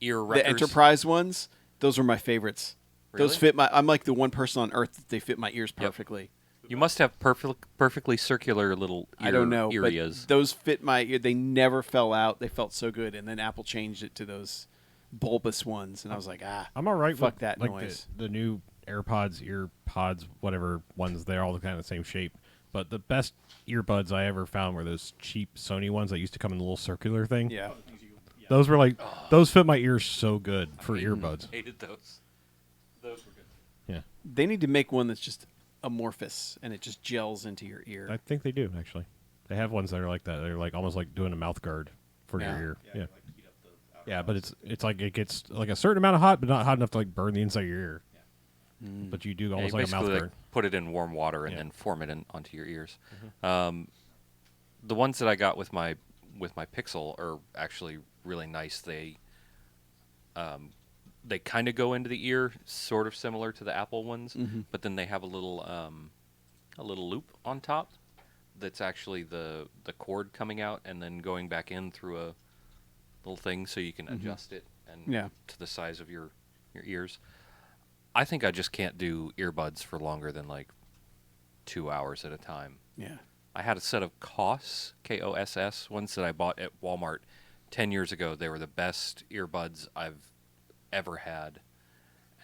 [SPEAKER 3] Ear
[SPEAKER 1] the
[SPEAKER 3] wreckers.
[SPEAKER 1] Enterprise ones. Those are my favorites. Those
[SPEAKER 3] Really?
[SPEAKER 1] fit my. I'm like the one person on earth that they fit my ears perfectly.
[SPEAKER 3] You must have perfectly circular little ear
[SPEAKER 1] I don't know,
[SPEAKER 3] areas.
[SPEAKER 1] but those fit my ear. They never fell out. They felt so good, and then Apple changed it to those bulbous ones, and I was like,
[SPEAKER 2] I'm all right
[SPEAKER 1] Fuck
[SPEAKER 2] with
[SPEAKER 1] that
[SPEAKER 2] like
[SPEAKER 1] noise.
[SPEAKER 2] The new AirPods, EarPods, whatever ones. They're all kind of the same shape. But the best earbuds I ever found were those cheap Sony ones that used to come in the little circular thing.
[SPEAKER 1] yeah.
[SPEAKER 2] Those were like those fit my ears so good for earbuds.
[SPEAKER 3] Hated those. Those were good.
[SPEAKER 2] Yeah,
[SPEAKER 1] They need to make one that's just amorphous and it just gels into your ear.
[SPEAKER 2] I think they do actually. They have ones that are like that. They're like almost like doing a mouth guard for
[SPEAKER 1] Yeah.
[SPEAKER 2] your ear. Yeah,
[SPEAKER 4] Like heat up the outer
[SPEAKER 2] yeah, but
[SPEAKER 4] parts.
[SPEAKER 2] it's like it gets like a certain amount of hot, but not hot enough to like burn the inside of your ear.
[SPEAKER 1] Mm.
[SPEAKER 2] But you do
[SPEAKER 3] Yeah,
[SPEAKER 2] almost
[SPEAKER 3] you
[SPEAKER 2] like a mouth
[SPEAKER 3] basically
[SPEAKER 2] guard.
[SPEAKER 3] put it in warm water and
[SPEAKER 2] Yeah.
[SPEAKER 3] then form it onto your ears. The ones that I got with my Pixel are actually really nice. They kind of go into the ear, sort of similar to the Apple ones,
[SPEAKER 1] Mhm.
[SPEAKER 3] but then they have a little loop on top that's actually the cord coming out and then going back in through a little thing so you can adjust it and
[SPEAKER 1] Yeah.
[SPEAKER 3] to the size of your ears. I think I just can't do earbuds for longer than like 2 hours at a time.
[SPEAKER 1] Yeah.
[SPEAKER 3] I had a set of KOSS ones that I bought at Walmart 10 years ago. They were the best earbuds I've ever had,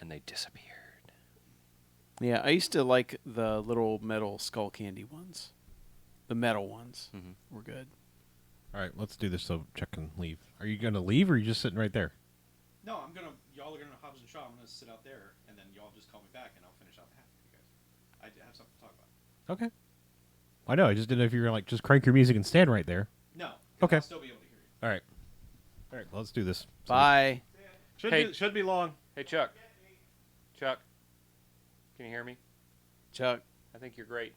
[SPEAKER 3] and they disappeared.
[SPEAKER 1] Yeah, I used to like the little metal skull candy ones. The metal ones
[SPEAKER 3] Mhm.
[SPEAKER 1] were good.
[SPEAKER 2] All right, let's do this so Chuck can leave. Are you going to leave or are you just sitting right there?
[SPEAKER 4] No, y'all are gonna Hobbs and Shaw. I'm gonna sit out there, and then y'all just call me back, and I'll finish out the half with you guys. I have something to talk about.
[SPEAKER 2] Okay. I know. I just didn't know if you were like just crank your music and stand right there.
[SPEAKER 4] No. 'cause
[SPEAKER 2] Okay.
[SPEAKER 4] I'll still be able to hear you.
[SPEAKER 2] All right. All right. Well, let's do this.
[SPEAKER 1] Bye.
[SPEAKER 2] Should be long.
[SPEAKER 3] Hey, Chuck. Chuck, can you hear me?
[SPEAKER 1] Chuck.
[SPEAKER 3] I think you're great.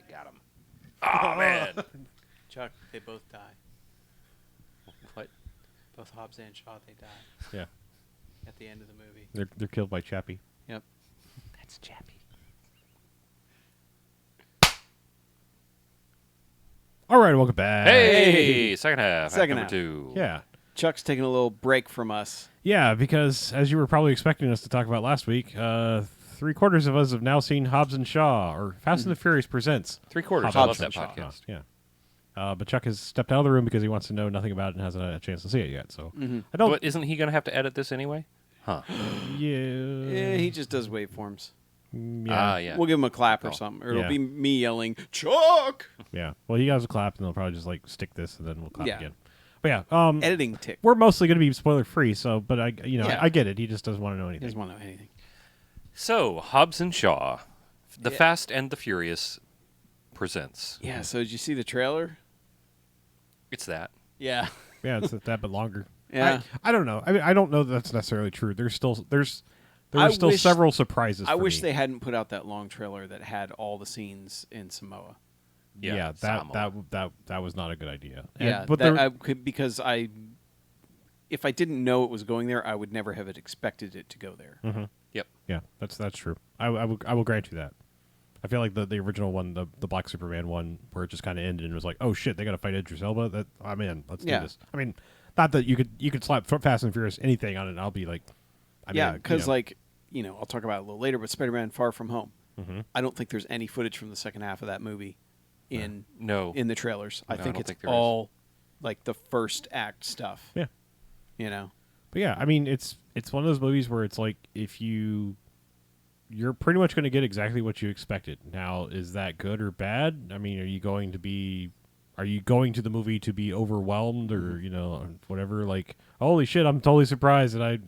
[SPEAKER 3] Got him. Oh, man.
[SPEAKER 1] Chuck, they both die.
[SPEAKER 3] What?
[SPEAKER 1] Both Hobbs and Shaw, they die
[SPEAKER 2] Yeah,
[SPEAKER 1] at the end of the movie.
[SPEAKER 2] they're killed by Chappie.
[SPEAKER 1] Yep.
[SPEAKER 4] That's Chappie.
[SPEAKER 2] All right, welcome back.
[SPEAKER 3] Hey, second half.
[SPEAKER 1] Second
[SPEAKER 3] act
[SPEAKER 1] half.
[SPEAKER 3] number 2.
[SPEAKER 2] Yeah.
[SPEAKER 1] Chuck's taking a little break from us.
[SPEAKER 2] Yeah, because as you were probably expecting us to talk about last week, 3/4 of us have now seen Hobbs and Shaw, or Fast and the Furious Presents.
[SPEAKER 3] 3/4. I
[SPEAKER 2] Hobbs
[SPEAKER 3] love
[SPEAKER 2] and
[SPEAKER 3] that
[SPEAKER 2] Shaw.
[SPEAKER 3] podcast.
[SPEAKER 2] Yeah. But Chuck has stepped out of the room because he wants to know nothing about it and hasn't had a chance to see it yet. So I don't.
[SPEAKER 3] But isn't he going to have to edit this anyway? Huh.
[SPEAKER 2] Yeah.
[SPEAKER 1] He just does waveforms.
[SPEAKER 2] Yeah.
[SPEAKER 3] Yeah.
[SPEAKER 1] We'll give him a clap or
[SPEAKER 3] Oh.
[SPEAKER 1] something. Or it'll
[SPEAKER 2] Yeah.
[SPEAKER 1] be me yelling, Chuck!
[SPEAKER 2] Yeah. Well, you guys will clap, and they'll probably just like stick this, and then we'll clap
[SPEAKER 1] Yeah.
[SPEAKER 2] again. But yeah,
[SPEAKER 1] Editing tick.
[SPEAKER 2] we're mostly going to be spoiler free. So, but
[SPEAKER 1] Yeah.
[SPEAKER 2] I get it. He just doesn't want to know
[SPEAKER 1] He
[SPEAKER 2] anything.
[SPEAKER 1] doesn't want to know anything.
[SPEAKER 3] So, Hobbs and Shaw, The
[SPEAKER 1] Yeah.
[SPEAKER 3] Fast and the Furious presents.
[SPEAKER 1] Yeah, so did you see the trailer?
[SPEAKER 3] It's that.
[SPEAKER 1] Yeah.
[SPEAKER 2] Yeah, it's that, but longer.
[SPEAKER 1] Yeah.
[SPEAKER 2] I don't know. I mean, I don't know that that's necessarily true. There's still
[SPEAKER 1] I
[SPEAKER 2] still
[SPEAKER 1] wish-
[SPEAKER 2] several surprises.
[SPEAKER 1] I
[SPEAKER 2] for
[SPEAKER 1] wish
[SPEAKER 2] me.
[SPEAKER 1] they hadn't put out that long trailer that had all the scenes in Samoa.
[SPEAKER 2] Yeah,
[SPEAKER 3] Samoa.
[SPEAKER 2] that was not a good idea.
[SPEAKER 1] Yeah,
[SPEAKER 2] but
[SPEAKER 1] that
[SPEAKER 2] there-
[SPEAKER 1] I could, because if I didn't know it was going there, I would never have expected it to go there.
[SPEAKER 3] Yep.
[SPEAKER 2] yeah, that's true. I will grant you that. I feel like the original one, the Black Superman one, where it just kind of ended and was like, oh shit, they got to fight Idris Elba. That I'm in. Let's
[SPEAKER 1] Yeah.
[SPEAKER 2] do this. I mean, not that you could slap Fast and Furious anything on it, and I'll be like,
[SPEAKER 1] Yeah, because I'll talk about it a little later, but Spider-Man: Far From Home.
[SPEAKER 2] Mhm.
[SPEAKER 1] I don't think there's any footage from the second half of that movie in
[SPEAKER 3] No.
[SPEAKER 1] in the trailers. I
[SPEAKER 3] No, I
[SPEAKER 1] think
[SPEAKER 3] don't
[SPEAKER 1] it's
[SPEAKER 3] think there is.
[SPEAKER 1] all like the first act stuff.
[SPEAKER 2] yeah.
[SPEAKER 1] You know.
[SPEAKER 2] But yeah, I mean, it's one of those movies where it's like if you're pretty much going to get exactly what you expected. Now, is that good or bad? I mean, are you going to the movie to be overwhelmed or whatever? Like, holy shit, I'm totally surprised that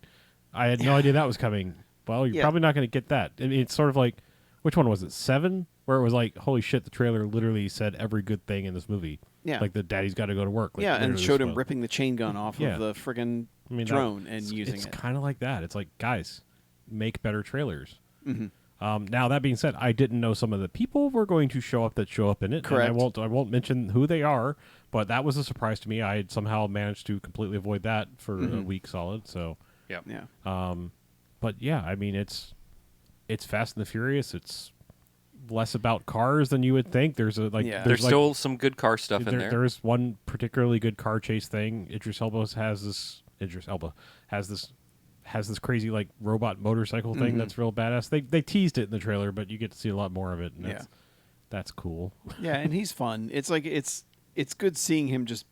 [SPEAKER 2] I had no idea that was coming. Well, you're
[SPEAKER 1] Yeah.
[SPEAKER 2] probably not going to get that. I mean, it's sort of like, which one was it? 7, where it was like, holy shit, the trailer literally said every good thing in this movie.
[SPEAKER 1] Yeah.
[SPEAKER 2] Like the daddy's got to go to work. Like,
[SPEAKER 1] Yeah, and
[SPEAKER 2] literally
[SPEAKER 1] showed him
[SPEAKER 2] spoiled.
[SPEAKER 1] ripping the chain gun off
[SPEAKER 2] Yeah.
[SPEAKER 1] of the friggin'
[SPEAKER 2] I mean,
[SPEAKER 1] drone and using
[SPEAKER 2] it's
[SPEAKER 1] it.
[SPEAKER 2] kind of like that. It's like, guys, make better trailers.
[SPEAKER 1] Mm-hmm.
[SPEAKER 2] Now that being said, I didn't know some of the people were going to show up in it.
[SPEAKER 1] Correct.
[SPEAKER 2] And I won't mention who they are, but that was a surprise to me. I had somehow managed to completely avoid that for a week solid. So,
[SPEAKER 3] Yep.
[SPEAKER 1] Yeah.
[SPEAKER 2] but yeah, I mean, it's Fast and the Furious. It's less about cars than you would think. There's
[SPEAKER 1] Yeah.
[SPEAKER 3] There's still some good car stuff in there.
[SPEAKER 2] There is one particularly good car chase thing. Idris Elba has this crazy like robot motorcycle thing that's real badass. They teased it in the trailer, but you get to see a lot more of it, and that's cool.
[SPEAKER 1] Yeah, and he's fun. It's like it's good seeing him just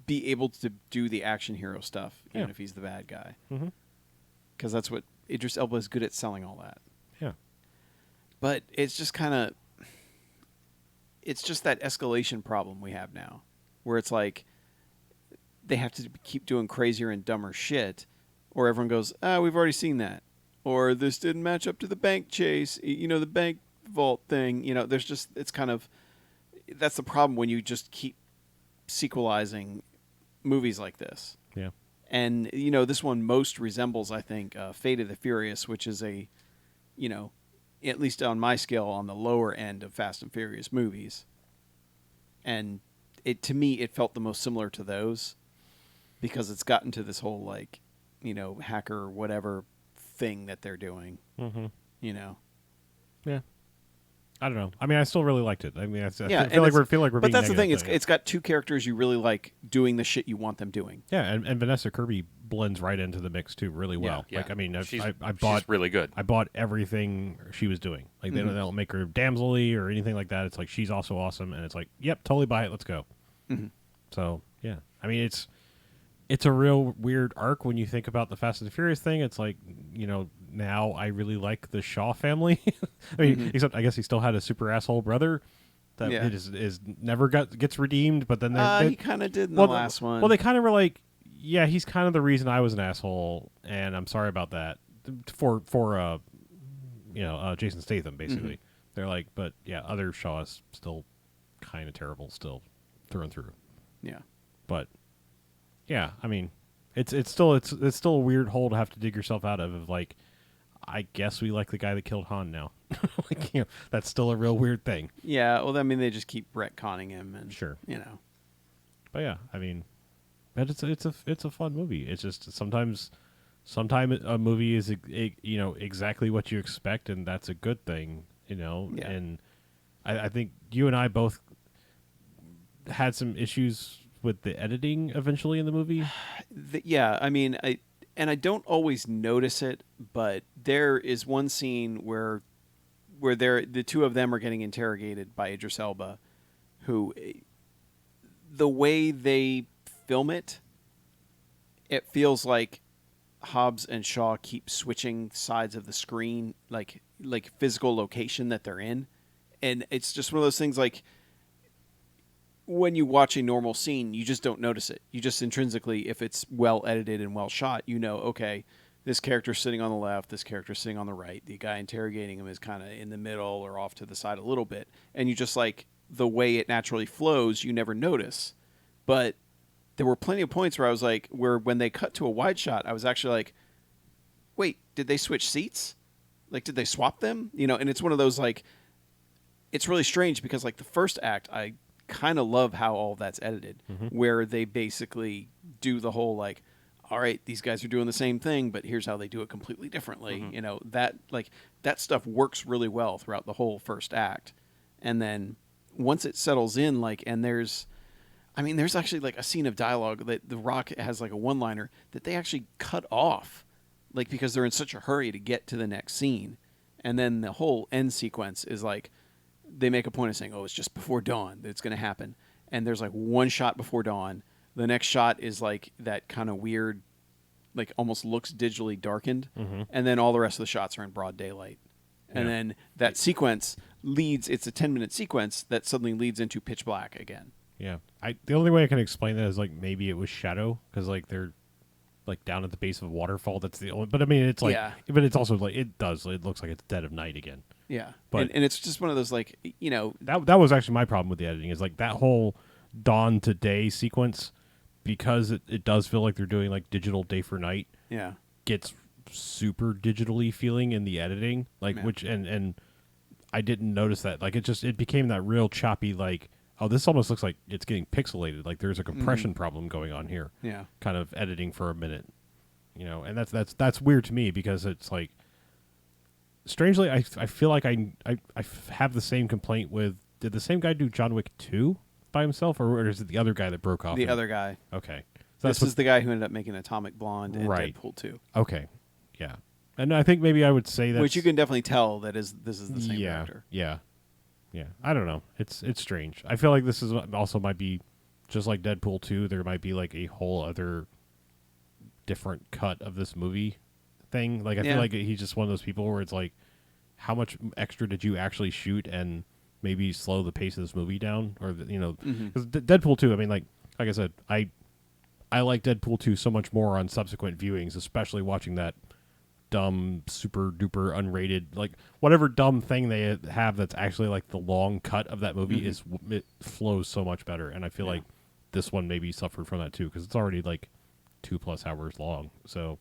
[SPEAKER 1] be able to do the action hero stuff, even
[SPEAKER 2] Yeah.
[SPEAKER 1] if he's the bad guy.
[SPEAKER 2] Mhm.
[SPEAKER 1] Because that's what Idris Elba is good at, selling all that.
[SPEAKER 2] Yeah.
[SPEAKER 1] But it's just that escalation problem we have now, where it's like they have to keep doing crazier and dumber shit, or everyone goes, we've already seen that, or this didn't match up to the bank chase, the bank vault thing. There's just that's the problem when you just keep sequelizing movies like this.
[SPEAKER 2] Yeah.
[SPEAKER 1] And this one most resembles, I think, Fate of the Furious, which is at least on my scale, on the lower end of Fast and Furious movies. And to me, it felt the most similar to those because it's gotten to this whole hacker whatever thing that they're doing.
[SPEAKER 2] Mm-hmm.
[SPEAKER 1] Yeah.
[SPEAKER 2] I don't know. I mean, I still really liked it. I mean, I feel
[SPEAKER 1] and
[SPEAKER 2] like
[SPEAKER 1] it's-
[SPEAKER 2] we're
[SPEAKER 1] But
[SPEAKER 2] being
[SPEAKER 1] that's the thing.
[SPEAKER 2] negative,
[SPEAKER 1] It's got two characters you really like doing the shit you want them doing.
[SPEAKER 2] yeah, and Vanessa Kirby blends right into the mix too, really well.
[SPEAKER 3] Yeah.
[SPEAKER 2] Like, I mean,
[SPEAKER 3] she's
[SPEAKER 2] I bought
[SPEAKER 3] really good.
[SPEAKER 2] I bought everything she was doing. Like they don't make her damselly or anything like that. It's like she's also awesome, and it's like, yep, totally buy it. Let's go.
[SPEAKER 1] Mm-hmm.
[SPEAKER 2] So yeah, I mean, it's a real weird arc when you think about the Fast and the Furious thing. It's like, now I really like the Shaw family. I mean, except I guess he still had a super asshole brother that
[SPEAKER 1] Yeah.
[SPEAKER 2] is never gets redeemed. But then
[SPEAKER 1] He kind of did in the last one.
[SPEAKER 2] Well, they kind of were like, yeah, he's kind of the reason I was an asshole, and I'm sorry about that. For Jason Statham, basically. They're like, but yeah, other Shaw is still kind of terrible, still through and through.
[SPEAKER 1] Yeah.
[SPEAKER 2] But yeah, I mean, it's still a weird hole to have to dig yourself out of like, I guess we like the guy that killed Han now. Like, that's still a real weird thing.
[SPEAKER 1] Yeah. Well, I mean, they just keep retconning him, and
[SPEAKER 2] Sure.
[SPEAKER 1] But
[SPEAKER 2] But yeah, I mean, But it's a fun movie. It's just sometimes a movie is exactly what you expect, and that's a good thing.
[SPEAKER 1] Yeah.
[SPEAKER 2] And I think you and I both had some issues with the editing eventually in the movie.
[SPEAKER 1] Yeah, I mean, I don't always notice it, but there is one scene where the two of them are getting interrogated by Idris Elba, who the way they film it, it feels like Hobbs and Shaw keep switching sides of the screen, like physical location that they're in, and it's just one of those things like. When you watch a normal scene, you just don't notice it. You just intrinsically, if it's well edited and well shot, okay, this character's sitting on the left, this character's sitting on the right. The guy interrogating him is kind of in the middle or off to the side a little bit. And you just the way it naturally flows, you never notice. But there were plenty of points where I was when they cut to a wide shot, I was actually like, wait, did they switch seats? Did they swap them? And it's one of those it's really strange because the first act, I kind of love how all that's edited, where they basically do the whole all right, these guys are doing the same thing, but here's how they do it completely differently. That stuff works really well throughout the whole first act, and then once it settles in, and there's actually a scene of dialogue that The Rock has a one-liner that they actually cut off, because they're in such a hurry to get to the next scene, and then the whole end sequence is they make a point of saying, oh, it's just before dawn that it's going to happen. And there's one shot before dawn. The next shot is that kind of weird, almost looks digitally darkened. And then all the rest of the shots are in broad daylight. And then that sequence it's a 10-minute sequence that suddenly leads into pitch black again.
[SPEAKER 2] Yeah. The only way I can explain that is maybe it was shadow because they're down at the base of a waterfall. That's the only, but I mean, it's but it's also it looks like it's dead of night again.
[SPEAKER 1] Yeah,
[SPEAKER 2] but
[SPEAKER 1] and it's just one of those
[SPEAKER 2] that was actually my problem with the editing is that whole dawn to day sequence, because it does feel like they're doing digital day for night.
[SPEAKER 1] Yeah,
[SPEAKER 2] gets super digitally feeling in the editing, which and I didn't notice that. It became that real choppy oh, this almost looks like it's getting pixelated. There's a compression problem going on here.
[SPEAKER 1] Yeah,
[SPEAKER 2] kind of editing for a minute, and that's weird to me because it's strangely, I feel like I have the same complaint with. Did the same guy do John Wick 2 by himself, or is it the other guy that broke off?
[SPEAKER 1] The other guy.
[SPEAKER 2] Okay, so
[SPEAKER 1] this is the guy who ended up making Atomic Blonde and
[SPEAKER 2] Right.
[SPEAKER 1] Deadpool 2.
[SPEAKER 2] Okay, yeah, and I think maybe I would say that
[SPEAKER 1] Which you can definitely tell this is the same actor.
[SPEAKER 2] Yeah. I don't know. It's strange. I feel like this is also might be just like Deadpool 2. There might be a whole other different cut of this movie thing. I feel like he's just one of those people where it's how much extra did you actually shoot and maybe slow the pace of this movie down, or because Deadpool 2. I mean, like I said, I like Deadpool 2 so much more on subsequent viewings, especially watching that dumb, super duper unrated, whatever dumb thing they have that's actually the long cut of that movie it flows so much better, and I feel like this one maybe suffered from that too because it's already 2+ hours long. So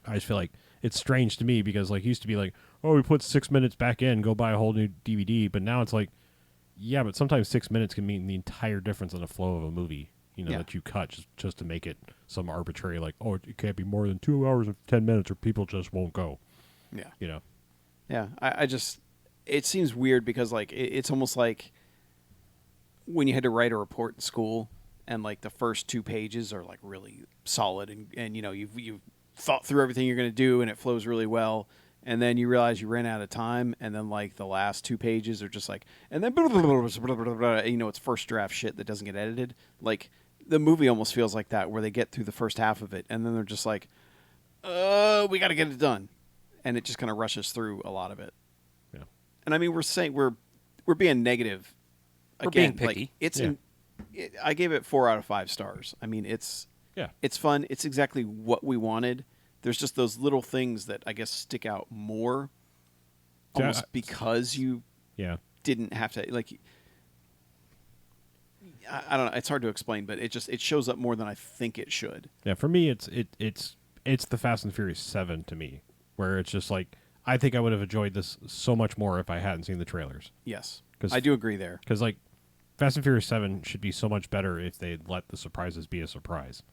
[SPEAKER 2] I just feel like it's strange to me because it used to be oh, we put 6 minutes back in, go buy a whole new DVD, but now it's yeah, but sometimes 6 minutes can mean the entire difference in the flow of a movie. That you cut just to make it some arbitrary, oh, it can't be more than 2 hours and 10 minutes or people just won't go.
[SPEAKER 1] Yeah. Yeah. I just, it seems weird because it's almost like when you had to write a report in school and the first 2 pages are really solid and you've thought through everything you're going to do and it flows really well. And then you realize you ran out of time, and then the last 2 pages are just and then it's first draft shit that doesn't get edited. The movie almost feels like that, where they get through the first half of it, and then they're just we got to get it done, and it just kind of rushes through a lot of it.
[SPEAKER 2] Yeah,
[SPEAKER 1] and I mean we're being negative.
[SPEAKER 3] We're
[SPEAKER 1] Again,
[SPEAKER 3] being picky.
[SPEAKER 1] I gave it 4 out of 5 stars. I mean it's fun. It's exactly what we wanted. There's just those little things that I guess stick out more, almost because you didn't have to I don't know. It's hard to explain, but it shows up more than I think it should.
[SPEAKER 2] Yeah, for me, it's the Fast and Furious 7 to me, where it's just I think I would have enjoyed this so much more if I hadn't seen the trailers.
[SPEAKER 1] Yes, I do agree there.
[SPEAKER 2] Because Fast and Furious 7 should be so much better if they let the surprises be a surprise.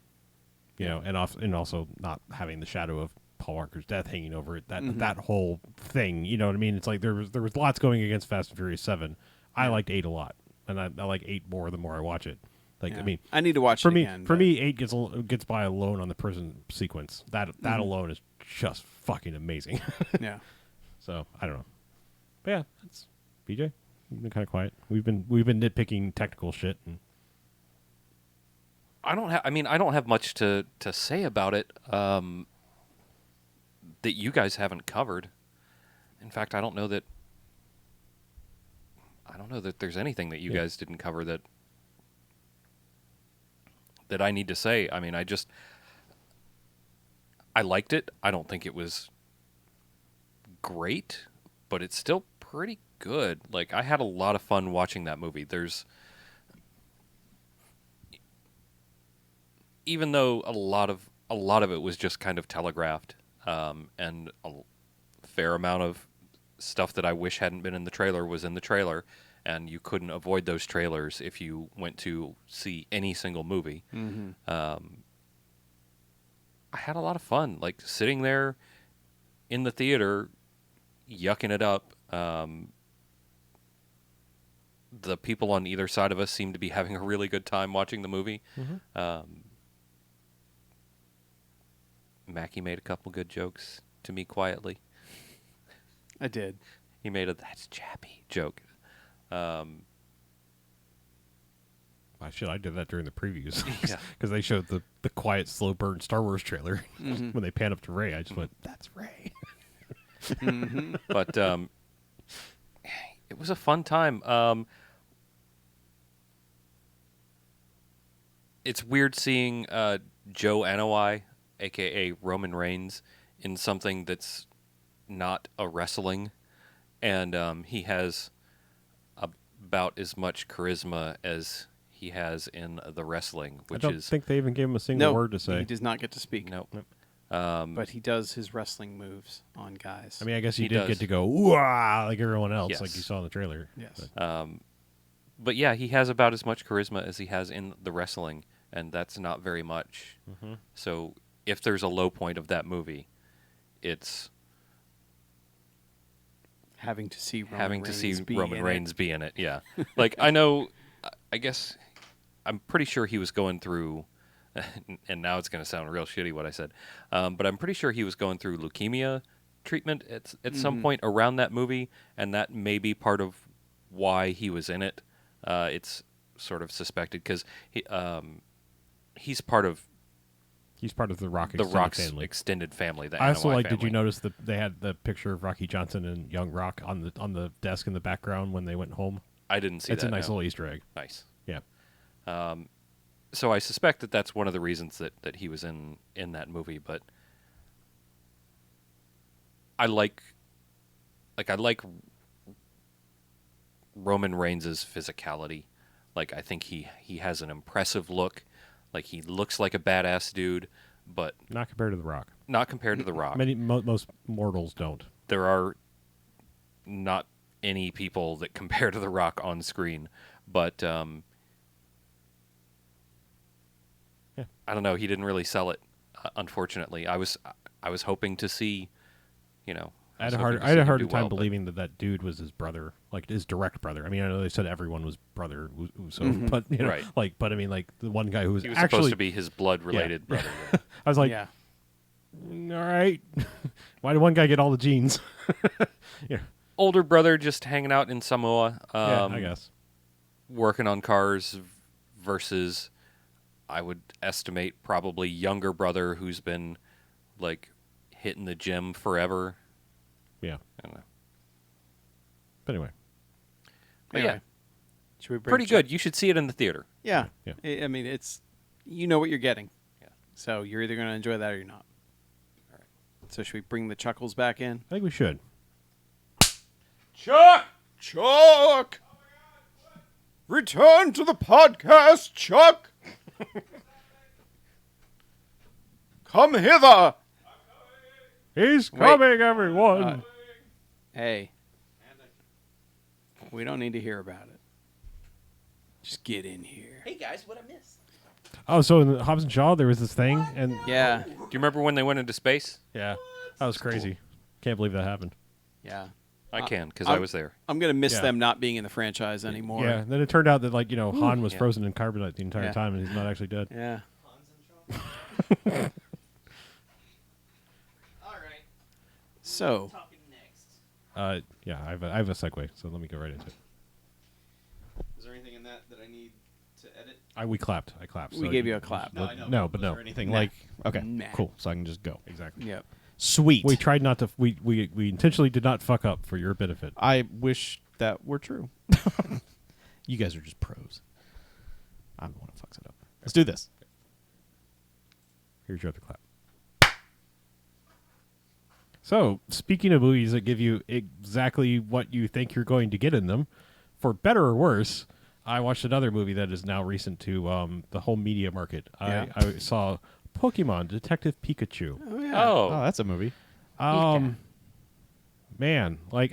[SPEAKER 2] You know, and also not having the shadow of Paul Walker's death hanging over it. That whole thing, you know what I mean? It's like there was lots going against Fast and Furious 7. I liked 8 a lot, and I like 8 more the more I watch it. Like I mean,
[SPEAKER 1] I need to watch it again.
[SPEAKER 2] For me, 8 gets by alone on the prison sequence. That alone is just fucking amazing.
[SPEAKER 1] Yeah.
[SPEAKER 2] So I don't know, but yeah, that's BJ. You've been kind of quiet. We've been nitpicking technical shit. And
[SPEAKER 3] I don't have much to say about it that you guys haven't covered. In fact, I don't know that there's anything that you guys didn't cover that I need to say. I mean, I liked it. I don't think it was great, but it's still pretty good. Like, I had a lot of fun watching that movie. Even though a lot of it was just kind of telegraphed, and a fair amount of stuff that I wish hadn't been in the trailer was in the trailer, and you couldn't avoid those trailers if you went to see any single movie.
[SPEAKER 1] Mm-hmm.
[SPEAKER 3] I had a lot of fun, like sitting there in the theater, yucking it up. The people on either side of us seemed to be having a really good time watching the movie. Mackie made a couple good jokes to me quietly.
[SPEAKER 1] I did.
[SPEAKER 3] He made a "that's Chappie" joke.
[SPEAKER 2] Shit, I did that during the previews.
[SPEAKER 3] Yeah.
[SPEAKER 2] Because they showed the quiet, slow burn Star Wars trailer.
[SPEAKER 1] Mm-hmm.
[SPEAKER 2] When they pan up to Rey, I just went, "That's Rey."
[SPEAKER 1] Mm-hmm.
[SPEAKER 3] But it was a fun time. It's weird seeing Joe Anoa'i, a.k.a. Roman Reigns, in something that's not a wrestling. And he has about as much charisma as he has in the wrestling, which
[SPEAKER 2] I don't think they even gave him a single word to say.
[SPEAKER 1] He does not get to speak.
[SPEAKER 3] Nope.
[SPEAKER 1] But he does his wrestling moves on guys.
[SPEAKER 2] I mean, I guess he
[SPEAKER 3] He
[SPEAKER 2] did
[SPEAKER 3] does.
[SPEAKER 2] get to go "Wah!" like everyone else,
[SPEAKER 3] Yes.
[SPEAKER 2] like you saw in the trailer.
[SPEAKER 1] Yes.
[SPEAKER 3] But yeah, he has about as much charisma as he has in the wrestling, and that's not very much. So if there's a low point of that movie, it's
[SPEAKER 1] having to see
[SPEAKER 3] Roman Reigns be in it. Yeah. Like, I know, I guess, I'm pretty sure he was going through, and now it's going to sound real shitty what I said, but I'm pretty sure he was going through leukemia treatment at some point around that movie, and that may be part of why he was in it. It's sort of suspected because he's part of
[SPEAKER 2] the Rock
[SPEAKER 3] the Rock's
[SPEAKER 2] family.
[SPEAKER 3] extended family. The
[SPEAKER 2] I also
[SPEAKER 3] Anoa'i
[SPEAKER 2] like. Did
[SPEAKER 3] family.
[SPEAKER 2] you notice that they had the picture of Rocky Johnson and young Rock on the desk in the background when they went home?
[SPEAKER 3] I didn't see
[SPEAKER 2] It's
[SPEAKER 3] that.
[SPEAKER 2] a nice
[SPEAKER 3] no.
[SPEAKER 2] little Easter egg.
[SPEAKER 3] Nice.
[SPEAKER 2] Yeah.
[SPEAKER 3] So I suspect that that's one of the reasons that he was in that movie. But I like Roman Reigns' physicality. Like, I think he has an impressive look. Like, he looks like a badass dude, but
[SPEAKER 2] Not compared to the Rock.
[SPEAKER 3] not compared to The Rock.
[SPEAKER 2] Most mortals don't.
[SPEAKER 3] There are not any people that compare to The Rock on screen, but I don't know. He didn't really sell it, unfortunately. I was hoping to see,
[SPEAKER 2] I had a
[SPEAKER 3] hoping
[SPEAKER 2] hard
[SPEAKER 3] to see him
[SPEAKER 2] harder
[SPEAKER 3] do
[SPEAKER 2] time
[SPEAKER 3] well, but
[SPEAKER 2] believing that dude was his brother, like his direct brother. I mean, I know they said everyone was brother, so but
[SPEAKER 3] Right.
[SPEAKER 2] but I mean, like the one guy who was
[SPEAKER 3] he was
[SPEAKER 2] actually
[SPEAKER 3] supposed to be his blood-related brother. Yeah.
[SPEAKER 2] I was like,
[SPEAKER 1] yeah.
[SPEAKER 2] all right, why did one guy get all the genes? Yeah,
[SPEAKER 3] Older brother just hanging out in Samoa,
[SPEAKER 2] I guess.
[SPEAKER 3] working on cars versus, I would estimate, probably younger brother who's been, like, hitting the gym forever.
[SPEAKER 2] Yeah,
[SPEAKER 3] I don't know.
[SPEAKER 2] but anyway,
[SPEAKER 3] But
[SPEAKER 1] Anyway,
[SPEAKER 3] yeah,
[SPEAKER 1] should we bring
[SPEAKER 3] pretty good. You should see it in the theater.
[SPEAKER 1] Yeah.
[SPEAKER 2] Yeah.
[SPEAKER 1] I mean, it's, you know what you're getting.
[SPEAKER 3] Yeah.
[SPEAKER 1] So you're either going to enjoy that or you're not.
[SPEAKER 3] All right.
[SPEAKER 1] So should we bring the chuckles back in?
[SPEAKER 2] I think we should.
[SPEAKER 1] Chuck! Chuck! Return to the podcast, Chuck! Come hither!
[SPEAKER 2] He's
[SPEAKER 1] Wait.
[SPEAKER 2] coming, everyone.
[SPEAKER 1] Hey. We don't need to hear about it. Just get in here.
[SPEAKER 4] Hey guys, what I missed?
[SPEAKER 2] Oh, so in Hobbs and Shaw, there was this thing, and
[SPEAKER 1] Yeah.
[SPEAKER 3] Do you remember when they went into space?
[SPEAKER 2] yeah, that was crazy. Can't believe that happened.
[SPEAKER 1] Yeah.
[SPEAKER 3] I can, because I
[SPEAKER 1] I'm-
[SPEAKER 3] was there.
[SPEAKER 1] I'm going to miss
[SPEAKER 2] Yeah.
[SPEAKER 1] them not being in the franchise anymore.
[SPEAKER 2] Yeah. Then it turned out that Han was
[SPEAKER 3] Yeah.
[SPEAKER 2] frozen in carbonite the entire
[SPEAKER 1] Yeah.
[SPEAKER 2] time, and he's not actually dead.
[SPEAKER 1] Yeah.
[SPEAKER 4] All right,
[SPEAKER 1] So,
[SPEAKER 4] talking next.
[SPEAKER 2] Yeah, I have a segue, so let me go right into it.
[SPEAKER 4] Is there anything in that I need to edit?
[SPEAKER 2] We clapped. I clapped.
[SPEAKER 1] We
[SPEAKER 2] so
[SPEAKER 1] gave you a clap.
[SPEAKER 4] No, I know.
[SPEAKER 2] No, but
[SPEAKER 4] Was
[SPEAKER 2] no.
[SPEAKER 4] there anything
[SPEAKER 1] Nah.
[SPEAKER 4] like okay,
[SPEAKER 1] Nah.
[SPEAKER 4] cool. So I can just go.
[SPEAKER 2] Exactly.
[SPEAKER 1] yep.
[SPEAKER 4] Sweet.
[SPEAKER 2] We tried not to. We intentionally did not fuck up for your benefit.
[SPEAKER 4] I wish that were true. You guys are just pros. I'm the one who fucks it up. Let's do this.
[SPEAKER 2] Here's your other clap. So, speaking of movies that give you exactly what you think you're going to get in them, for better or worse, I watched another movie that is now recent to the whole media market.
[SPEAKER 1] Yeah.
[SPEAKER 2] I saw Pokemon Detective Pikachu.
[SPEAKER 1] Oh, yeah.
[SPEAKER 4] Oh,
[SPEAKER 3] Oh,
[SPEAKER 4] that's a movie.
[SPEAKER 2] Man, like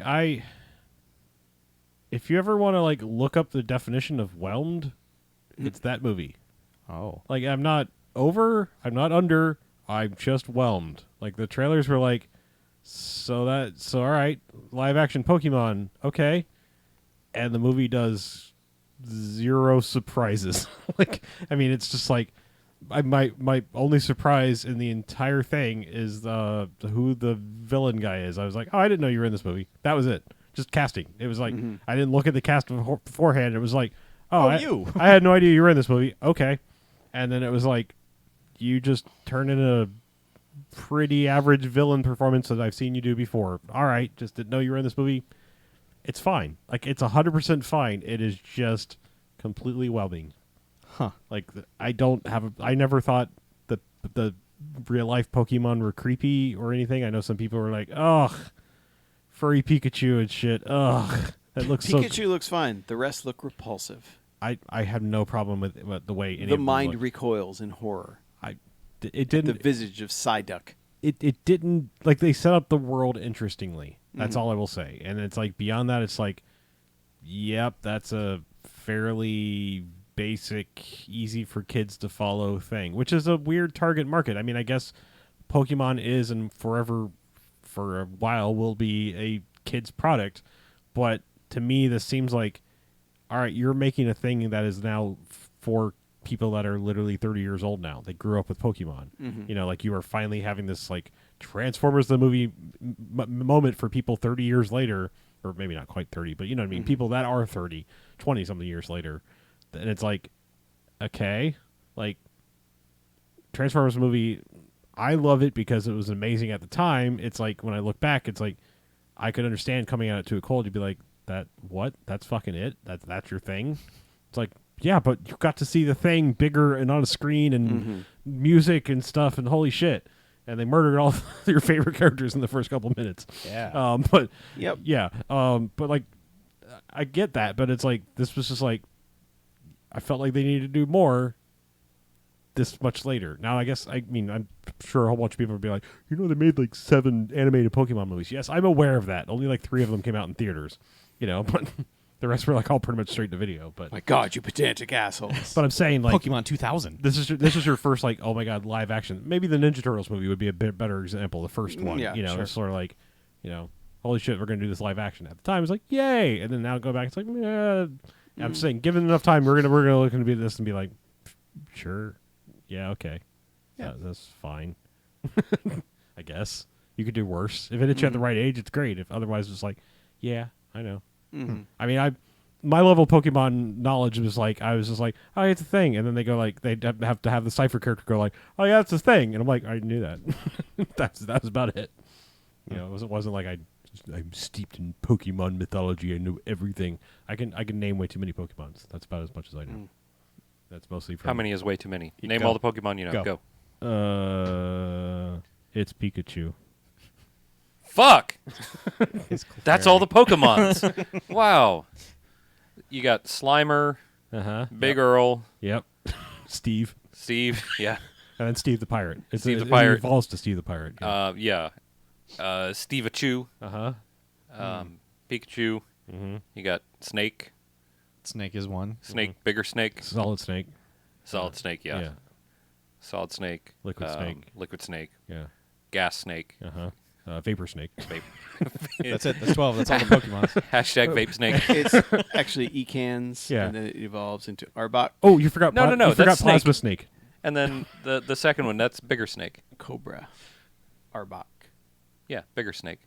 [SPEAKER 2] if you ever want to like look up the definition of whelmed, it's that movie.
[SPEAKER 4] Oh.
[SPEAKER 2] Like I'm not over, I'm not under, I'm just whelmed. Like the trailers were like, so all right, live action Pokemon, okay, and the movie does zero surprises. Like I mean, it's just like my only surprise in the entire thing is who the villain guy is. I was like, oh, I didn't know you were in this movie. That was it. Just casting. It was like I didn't look at the cast beforehand. It was like,
[SPEAKER 4] you.
[SPEAKER 2] I had no idea you were in this movie. Okay, and then it was like, you just turn in a pretty average villain performance that I've seen you do before. All right, just didn't know you were in this movie. It's fine. Like it's 100% fine. It is just completely whelming.
[SPEAKER 4] Huh.
[SPEAKER 2] Like I never thought the real life Pokemon were creepy or anything. I know some people were like, ugh, furry Pikachu and shit. Ugh, that looks so.
[SPEAKER 1] Pikachu looks fine. The rest look repulsive.
[SPEAKER 2] I have no problem with the way any
[SPEAKER 1] The
[SPEAKER 2] of them
[SPEAKER 1] mind
[SPEAKER 2] look.
[SPEAKER 1] recoils in horror.
[SPEAKER 2] It
[SPEAKER 1] The
[SPEAKER 2] didn't.
[SPEAKER 1] visage of Psyduck.
[SPEAKER 2] It didn't, like, they set up the world interestingly. That's
[SPEAKER 1] Mhm.
[SPEAKER 2] all I will say. And it's like beyond that, it's like, yep, that's a fairly basic, easy for kids to follow thing, which is a weird target market. I mean, I guess Pokemon is and forever for a while will be a kid's product, but to me this seems like, all right, you're making a thing that is now for people that are literally 30 years old now. They grew up with Pokemon.
[SPEAKER 1] Mhm.
[SPEAKER 2] You know, like you are finally having this like Transformers the movie moment for people 30 years later, or maybe not quite 30, but you know what I mean? People that are 30, 20 something years later. And it's like, okay, like Transformers movie, I love it because it was amazing at the time. It's like when I look back, it's like I could understand coming at it to a cold. You'd be like, that what? That's fucking it? That's your thing? It's like, yeah, but you got to see the thing bigger and on a screen and music and stuff and holy shit. And they murdered all your favorite characters in the first couple minutes.
[SPEAKER 4] Yeah.
[SPEAKER 2] But
[SPEAKER 1] Yep.
[SPEAKER 2] yeah. But like, I get that, but it's like this was just like I felt like they needed to do more this much later. Now, I mean, I'm sure a whole bunch of people would be like, you know, they made like 7 animated Pokemon movies. Yes, I'm aware of that. Only like 3 of them came out in theaters, you know, but the rest were like all pretty much straight to video. But
[SPEAKER 1] My God, you pedantic assholes.
[SPEAKER 2] but I'm saying like
[SPEAKER 4] Pokemon 2000.
[SPEAKER 2] this is your first like, oh my God, live action. Maybe the Ninja Turtles movie would be a bit better example. The first one,
[SPEAKER 1] Yeah,
[SPEAKER 2] you know,
[SPEAKER 1] sure.
[SPEAKER 2] it's sort of like, you know, holy shit, we're gonna do this live action. At the time, it's like, yay, and then now go back, it's like, yeah. I'm saying, given enough time, we're gonna look into this and be like, sure, yeah, okay,
[SPEAKER 4] Yeah.
[SPEAKER 2] that's fine. I guess you could do worse if it hits you at the right age. It's great. If otherwise, it's like, yeah, I know.
[SPEAKER 1] Mhm.
[SPEAKER 2] I mean, my level of Pokemon knowledge was like, I was just like, oh, it's a thing, and then they go like, they have to have the Cypher character go like, oh yeah, it's a thing, and I'm like, I knew that. that was about it. You know, it wasn't like I'm steeped in Pokemon mythology. I knew everything. I can name way too many Pokemons. That's about as much as I know. That's mostly from
[SPEAKER 3] How many is way too many? Name
[SPEAKER 4] Go.
[SPEAKER 3] all the Pokemon you know.
[SPEAKER 4] Go.
[SPEAKER 3] Go.
[SPEAKER 2] It's Pikachu.
[SPEAKER 3] Fuck!
[SPEAKER 4] His
[SPEAKER 3] That's all the Pokemons. Wow. You got Slimer, Big Earl,
[SPEAKER 2] Yep. Steve.
[SPEAKER 3] Steve. Yeah.
[SPEAKER 2] And then Steve the Pirate.
[SPEAKER 3] Steve the
[SPEAKER 2] It
[SPEAKER 3] Pirate.
[SPEAKER 2] evolves to Steve the Pirate. Yeah.
[SPEAKER 3] Yeah. Steveachu,
[SPEAKER 2] Uh-huh.
[SPEAKER 3] Pikachu.
[SPEAKER 2] Mm-hmm.
[SPEAKER 3] You got Snake,
[SPEAKER 4] Snake is one.
[SPEAKER 3] Snake, bigger snake,
[SPEAKER 2] Solid Snake.
[SPEAKER 3] solid snake, yeah.
[SPEAKER 2] Yeah.
[SPEAKER 3] Solid snake,
[SPEAKER 2] Liquid snake.
[SPEAKER 3] liquid snake,
[SPEAKER 2] Yeah.
[SPEAKER 3] gas snake,
[SPEAKER 2] Vapor Snake.
[SPEAKER 3] vape.
[SPEAKER 4] That's it. That's 12. That's all the Pokemons.
[SPEAKER 3] Hashtag vape snake.
[SPEAKER 1] It's actually Ecans,
[SPEAKER 2] Yeah.
[SPEAKER 1] and then it evolves into Arbok,
[SPEAKER 2] Oh, you forgot.
[SPEAKER 3] No,
[SPEAKER 2] You forgot
[SPEAKER 3] that's Snake.
[SPEAKER 2] Plasma Snake.
[SPEAKER 3] And then the second one, that's bigger snake.
[SPEAKER 1] Cobra, Arbok.
[SPEAKER 3] Yeah, bigger snake.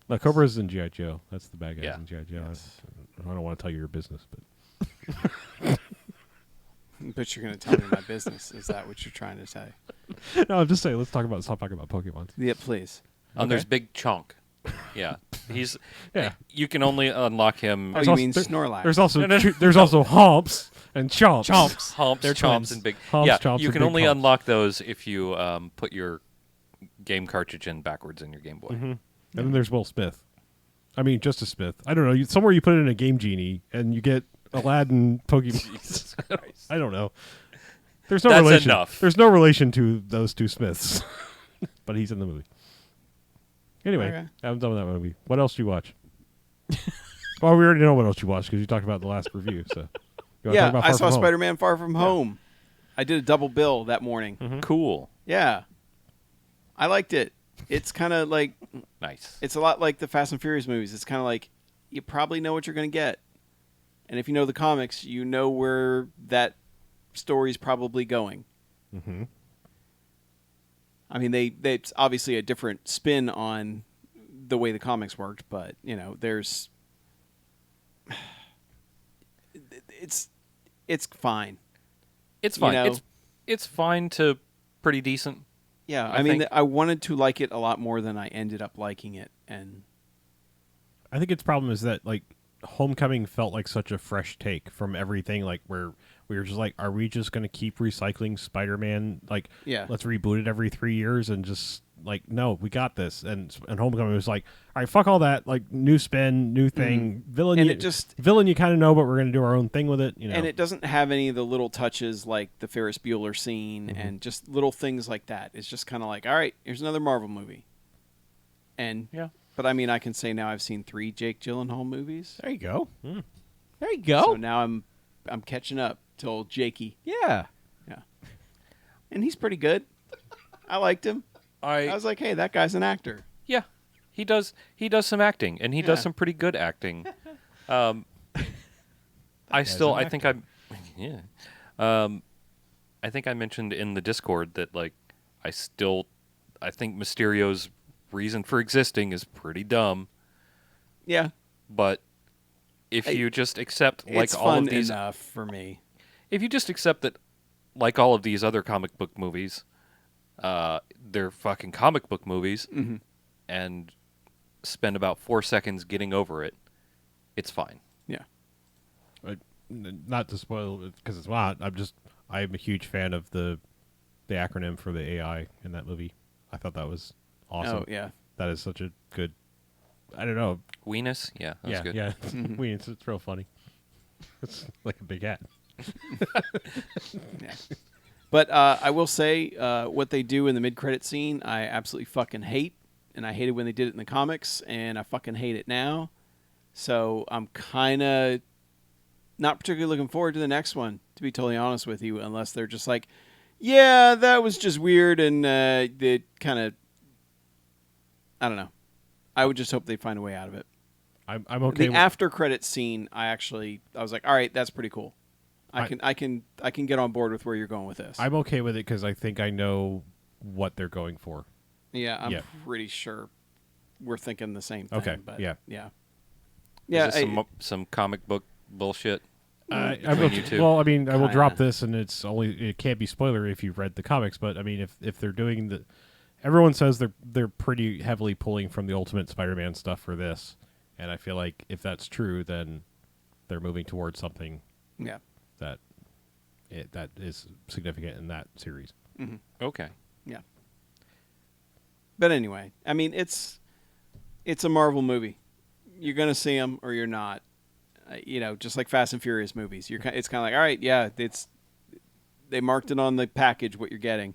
[SPEAKER 2] No, Cobra's in G.I. Joe. That's the bad guys
[SPEAKER 3] Yeah.
[SPEAKER 2] in G.I. Joe.
[SPEAKER 1] Yes.
[SPEAKER 2] I don't want to tell you your business, but
[SPEAKER 1] But you're going to tell me my business. Is that what you're trying to say?
[SPEAKER 2] no, I'm just saying. Let's stop talking about Pokemon.
[SPEAKER 1] Yeah, please.
[SPEAKER 3] There's Big Chonk. Yeah, he's.
[SPEAKER 2] Yeah.
[SPEAKER 3] You can only unlock him.
[SPEAKER 1] Oh, you mean Snorlax?
[SPEAKER 2] There's also
[SPEAKER 3] No.
[SPEAKER 2] there's also Humps and Chomps.
[SPEAKER 3] Humps,
[SPEAKER 4] They're
[SPEAKER 3] chomps,
[SPEAKER 4] twins.
[SPEAKER 3] and big.
[SPEAKER 2] Humps,
[SPEAKER 3] yeah,
[SPEAKER 2] chomps,
[SPEAKER 3] you
[SPEAKER 2] and
[SPEAKER 3] can
[SPEAKER 2] big
[SPEAKER 3] only
[SPEAKER 2] humps.
[SPEAKER 3] unlock those if you put your game cartridge in backwards in your Game Boy.
[SPEAKER 2] And then there's Will Smith. I mean, Justice Smith. I don't know. Somewhere you put in a Game Genie and you get Aladdin Pokemon.
[SPEAKER 3] Jesus Christ.
[SPEAKER 2] I don't know. There's no
[SPEAKER 3] That's
[SPEAKER 2] relation.
[SPEAKER 3] enough.
[SPEAKER 2] There's no relation to those two Smiths, but he's in the movie. Anyway,
[SPEAKER 1] Okay.
[SPEAKER 2] I'm done with that movie. What else do you watch? Well, we already know what else you watched because you talked about the last review. So, you wanna
[SPEAKER 1] Yeah,
[SPEAKER 2] talk about
[SPEAKER 1] I
[SPEAKER 2] Far
[SPEAKER 1] saw
[SPEAKER 2] From Home?
[SPEAKER 1] Spider-Man Far From Home. I did a double bill that morning.
[SPEAKER 3] Cool.
[SPEAKER 1] Yeah. I liked it. It's kind of like,
[SPEAKER 3] Nice.
[SPEAKER 1] it's a lot like the Fast and Furious movies. It's kind of like, you probably know what you're going to get. And if you know the comics, you know where that story's probably going.
[SPEAKER 2] Mhm.
[SPEAKER 1] I mean, it's obviously a different spin on the way the comics worked, but, you know, there's... It's fine.
[SPEAKER 3] It's fine.
[SPEAKER 1] know-
[SPEAKER 3] It's fine to pretty decent.
[SPEAKER 1] Yeah,
[SPEAKER 3] I
[SPEAKER 1] I mean,
[SPEAKER 3] think-
[SPEAKER 1] I wanted to like it a lot more than I ended up liking it, and
[SPEAKER 2] I think its problem is that like Homecoming felt like such a fresh take from everything. Like where we were just like, are we just going to keep recycling Spider-Man? Like,
[SPEAKER 1] Yeah.
[SPEAKER 2] let's reboot it every 3 years and just like, no, we got this. And Homecoming was like, all right, fuck all that. Like new spin, new thing, villain.
[SPEAKER 1] And
[SPEAKER 2] you,
[SPEAKER 1] it just-
[SPEAKER 2] villain. You kind of know, but we're going to do our own thing with it. You know,
[SPEAKER 1] and it doesn't have any of the little touches like the Ferris Bueller scene and just little things like that. It's just kind of like, all right, here's another Marvel movie. And
[SPEAKER 3] Yeah.
[SPEAKER 1] but I mean, I can say now I've seen 3 Jake Gyllenhaal movies,
[SPEAKER 4] There you go.
[SPEAKER 2] Hmm.
[SPEAKER 4] There you go.
[SPEAKER 1] so now I'm catching up to old Jakey.
[SPEAKER 4] Yeah.
[SPEAKER 1] Yeah, and he's pretty good. I liked him. I was like, hey, that guy's an actor.
[SPEAKER 3] Yeah, he does some acting, and he
[SPEAKER 1] Yeah.
[SPEAKER 3] does some pretty good acting. I think I mentioned in the Discord that like I think Mysterio's reason for existing is pretty dumb,
[SPEAKER 1] Yeah,
[SPEAKER 3] but if you just accept like
[SPEAKER 1] it's
[SPEAKER 3] all
[SPEAKER 1] fun
[SPEAKER 3] of these,
[SPEAKER 1] enough for me.
[SPEAKER 3] if you just accept that like all of these other comic book movies, they're fucking comic book movies, and spend about 4 seconds getting over it, it's fine.
[SPEAKER 1] Yeah,
[SPEAKER 2] not to spoil it because it's not. I'm a huge fan of the acronym for the AI in that movie. I thought that was awesome.
[SPEAKER 1] Oh yeah.
[SPEAKER 2] That is such a good. I don't know.
[SPEAKER 3] Weenus, yeah, that's good.
[SPEAKER 2] Yeah. It's real funny. It's like a big hat.
[SPEAKER 1] Yeah. But I will say what they do in the mid-credit scene, I absolutely fucking hate. And I hated when they did it in the comics, and I fucking hate it now. So I'm kind of not particularly looking forward to the next one, to be totally honest with you, unless they're just like, yeah, that was just weird, and they kind of, I don't know. I would just hope they find a way out of it.
[SPEAKER 2] I'm okay.
[SPEAKER 1] The after credit scene, I was like, all right, that's pretty cool. I can get on board with where you're going with this.
[SPEAKER 2] I'm okay with it because I think I know what they're going for.
[SPEAKER 1] Yeah, I'm
[SPEAKER 2] Yeah.
[SPEAKER 1] pretty sure we're thinking the same thing.
[SPEAKER 2] Okay,
[SPEAKER 1] But
[SPEAKER 2] yeah.
[SPEAKER 1] Yeah.
[SPEAKER 3] Is this some comic book bullshit?
[SPEAKER 2] I
[SPEAKER 3] between
[SPEAKER 2] will,
[SPEAKER 3] you two?
[SPEAKER 2] well, I mean, I will drop
[SPEAKER 1] Kinda.
[SPEAKER 2] this, and it can't be spoiler if you've read the comics. But I mean, if they're doing everyone says they're pretty heavily pulling from the Ultimate Spider-Man stuff for this, and I feel like if that's true, then they're moving towards something
[SPEAKER 1] Yeah.
[SPEAKER 2] that is significant in that series.
[SPEAKER 3] Okay.
[SPEAKER 1] Yeah. But anyway, I mean, it's a Marvel movie. You're gonna see them or you're not. Just like Fast and Furious movies. It's kind of like, all right, yeah, they marked it on the package what you're getting,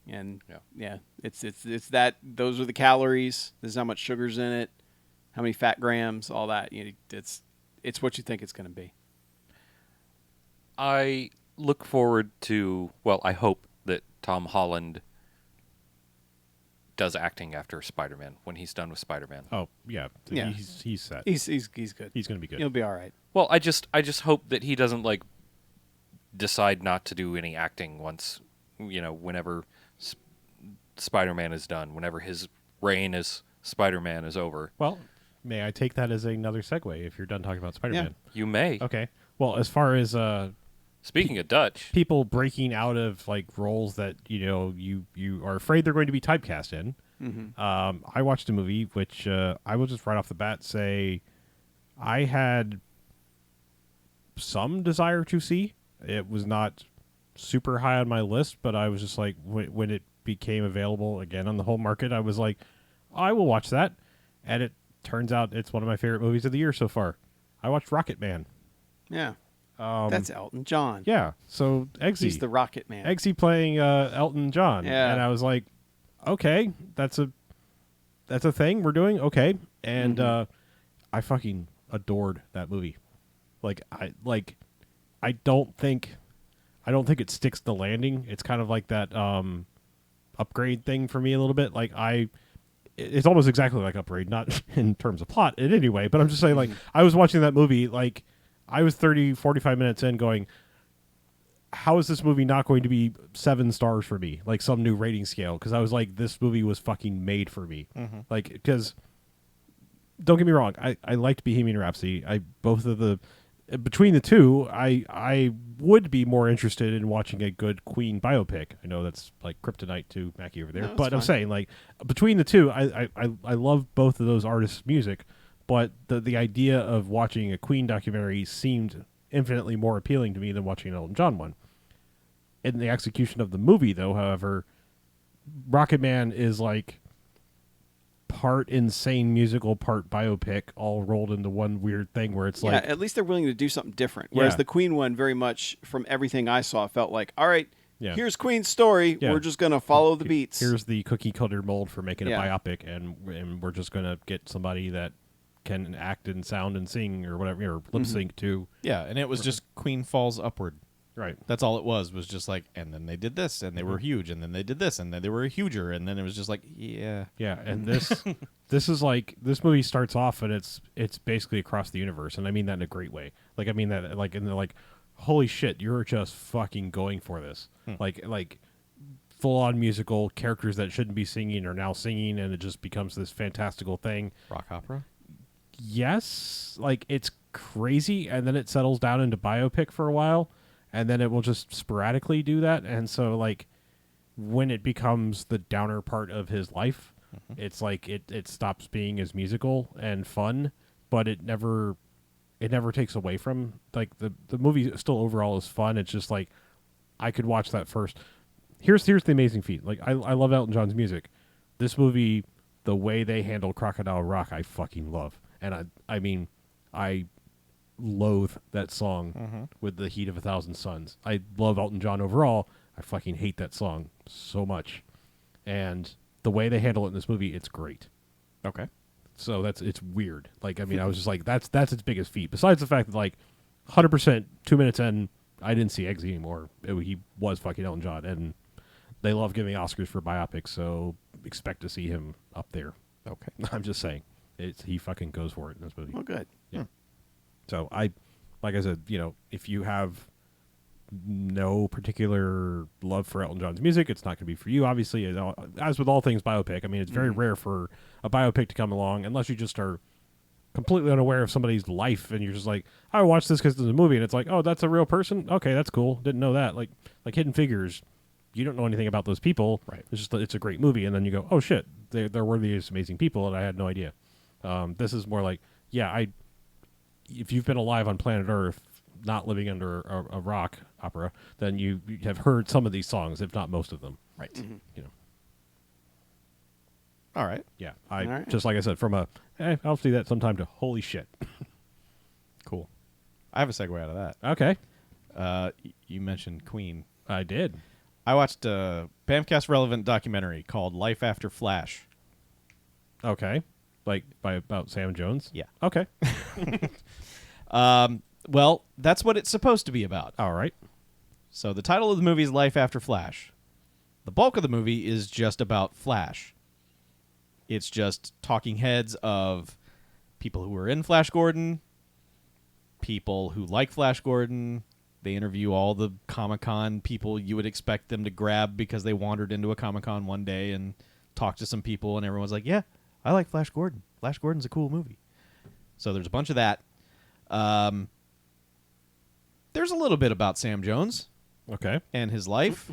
[SPEAKER 1] and it's that those are the calories. This is how much sugar's in it, how many fat grams, all that. It's what you think it's gonna be.
[SPEAKER 3] I look forward to, well, I hope that Tom Holland does acting after Spider-Man when he's done with Spider-Man.
[SPEAKER 2] Oh yeah,
[SPEAKER 1] Yeah.
[SPEAKER 2] He's set.
[SPEAKER 1] He's good.
[SPEAKER 2] He's gonna be good.
[SPEAKER 1] He'll be all right.
[SPEAKER 3] Well, I just hope that he doesn't like decide not to do any acting once, whenever Spider-Man is done, whenever his reign as Spider-Man is over.
[SPEAKER 2] Well, may I take that as another segue if you're done talking about Spider-Man?
[SPEAKER 3] You may.
[SPEAKER 2] Okay. Well, as far as
[SPEAKER 3] Speaking of Dutch,
[SPEAKER 2] people breaking out of like roles that you are afraid they're going to be typecast in, I watched a movie which I will just right off the bat say I had some desire to see. It was not super high on my list, but I was just like when it became available again on the whole market, I was like, I will watch that, and it turns out it's one of my favorite movies of the year so far. I watched Rocket Man.
[SPEAKER 1] Yeah. That's Elton John.
[SPEAKER 2] Yeah, so Eggsy.
[SPEAKER 1] He's the Rocket Man.
[SPEAKER 2] Eggsy playing Elton John.
[SPEAKER 1] Yeah.
[SPEAKER 2] And I was like, okay, that's a thing we're doing. Okay. And I fucking adored that movie. I don't think it sticks the landing. It's kind of like that Upgrade thing for me a little bit. Like it's almost exactly like Upgrade, not in terms of plot in any way, but I'm just saying like I was watching that movie like I was 45 minutes in going, how is this movie not going to be 7 stars for me? Like some new rating scale. Because I was like, this movie was fucking made for me. Like, because, don't get me wrong, I liked Bohemian Rhapsody. Between the two, I would be more interested in watching a good Queen biopic. I know that's like kryptonite to Mackie over there.
[SPEAKER 1] No, it's
[SPEAKER 2] but I'm
[SPEAKER 1] fine.
[SPEAKER 2] saying, like, between the two, I love both of those artists' music. But the idea of watching a Queen documentary seemed infinitely more appealing to me than watching an Elton John one. In the execution of the movie, though, however, Rocket Man is like part insane musical, part biopic, all rolled into one weird thing where it's like...
[SPEAKER 1] at least they're willing to do something different. Whereas
[SPEAKER 2] Yeah.
[SPEAKER 1] the Queen one, very much, from everything I saw, felt like, all right,
[SPEAKER 2] Yeah.
[SPEAKER 1] here's Queen's story.
[SPEAKER 2] Yeah.
[SPEAKER 1] We're just going to follow the beats.
[SPEAKER 2] Here's the cookie-cutter mold for making
[SPEAKER 1] Yeah.
[SPEAKER 2] a biopic, and we're just going to get somebody that can act and sound and sing or whatever, or lip sync to...
[SPEAKER 4] Yeah, and it was just Queen falls upward.
[SPEAKER 2] Right.
[SPEAKER 4] That's all it was just like, and then they did this, and they were huge, and then they did this, and then they were huger, and then it was just like, yeah.
[SPEAKER 2] Yeah, and this is like, this movie starts off and it's basically across the universe, and I mean that in a great way. Like I mean that like, and they're like, holy shit, you're just fucking going for this. Like full on musical characters that shouldn't be singing are now singing, and it just becomes this fantastical thing.
[SPEAKER 4] Rock opera?
[SPEAKER 2] Yes, like it's crazy, and then it settles down into biopic for a while, and then it will just sporadically do that. And so like when it becomes the downer part of his life, it's like it stops being as musical and fun, but it never takes away from like the movie still overall is fun. It's just like I could watch that first. Here's the amazing feat. Like I love Elton John's music. This movie, the way they handle Crocodile Rock, I fucking love. And I mean, I loathe that song with the heat of 1,000 suns. I love Elton John overall. I fucking hate that song so much. And the way they handle it in this movie, it's great.
[SPEAKER 4] Okay.
[SPEAKER 2] So it's weird. Like, I mean, I was just like, that's its biggest feat. Besides the fact that like 100% 2 minutes in, I didn't see Eggsy anymore. He was fucking Elton John, and they love giving Oscars for biopics, so expect to see him up there.
[SPEAKER 4] Okay.
[SPEAKER 2] I'm just saying, he fucking goes for it in this movie.
[SPEAKER 1] Oh, good.
[SPEAKER 2] Yeah. So like I said, if you have no particular love for Elton John's music, it's not going to be for you. Obviously, as with all things biopic, I mean, it's very rare for a biopic to come along unless you just are completely unaware of somebody's life and you're just like, I watched this because it's a movie, and it's like, oh, that's a real person. Okay, that's cool. Didn't know that. Like Hidden Figures, you don't know anything about those people.
[SPEAKER 4] Right.
[SPEAKER 2] It's just it's a great movie, and then you go, oh shit, they're worthy of amazing people, and I had no idea. This is more like, yeah, if you've been alive on planet Earth, not living under a rock opera, then you have heard some of these songs, if not most of them.
[SPEAKER 4] Right. All right.
[SPEAKER 2] Yeah,
[SPEAKER 1] All right.
[SPEAKER 2] just like I said, from I'll see that sometime to holy shit.
[SPEAKER 4] Cool. I have a segue out of that.
[SPEAKER 2] Okay,
[SPEAKER 4] You mentioned Queen.
[SPEAKER 2] I did.
[SPEAKER 4] I watched a BMFcast relevant documentary called Life After Flash.
[SPEAKER 2] Okay, like about Sam Jones.
[SPEAKER 4] Yeah.
[SPEAKER 2] Okay.
[SPEAKER 4] Well, that's what it's supposed to be about.
[SPEAKER 2] All right.
[SPEAKER 4] So the title of the movie is Life After Flash. The bulk of the movie is just about Flash. It's just talking heads of people who were in Flash Gordon, people who like Flash Gordon. They interview all the Comic-Con people you would expect them to grab because they wandered into a Comic-Con one day and talked to some people, and everyone's like, yeah, I like Flash Gordon. Flash Gordon's a cool movie. So there's a bunch of that. There's a little bit about Sam Jones
[SPEAKER 2] Okay.
[SPEAKER 4] and his life.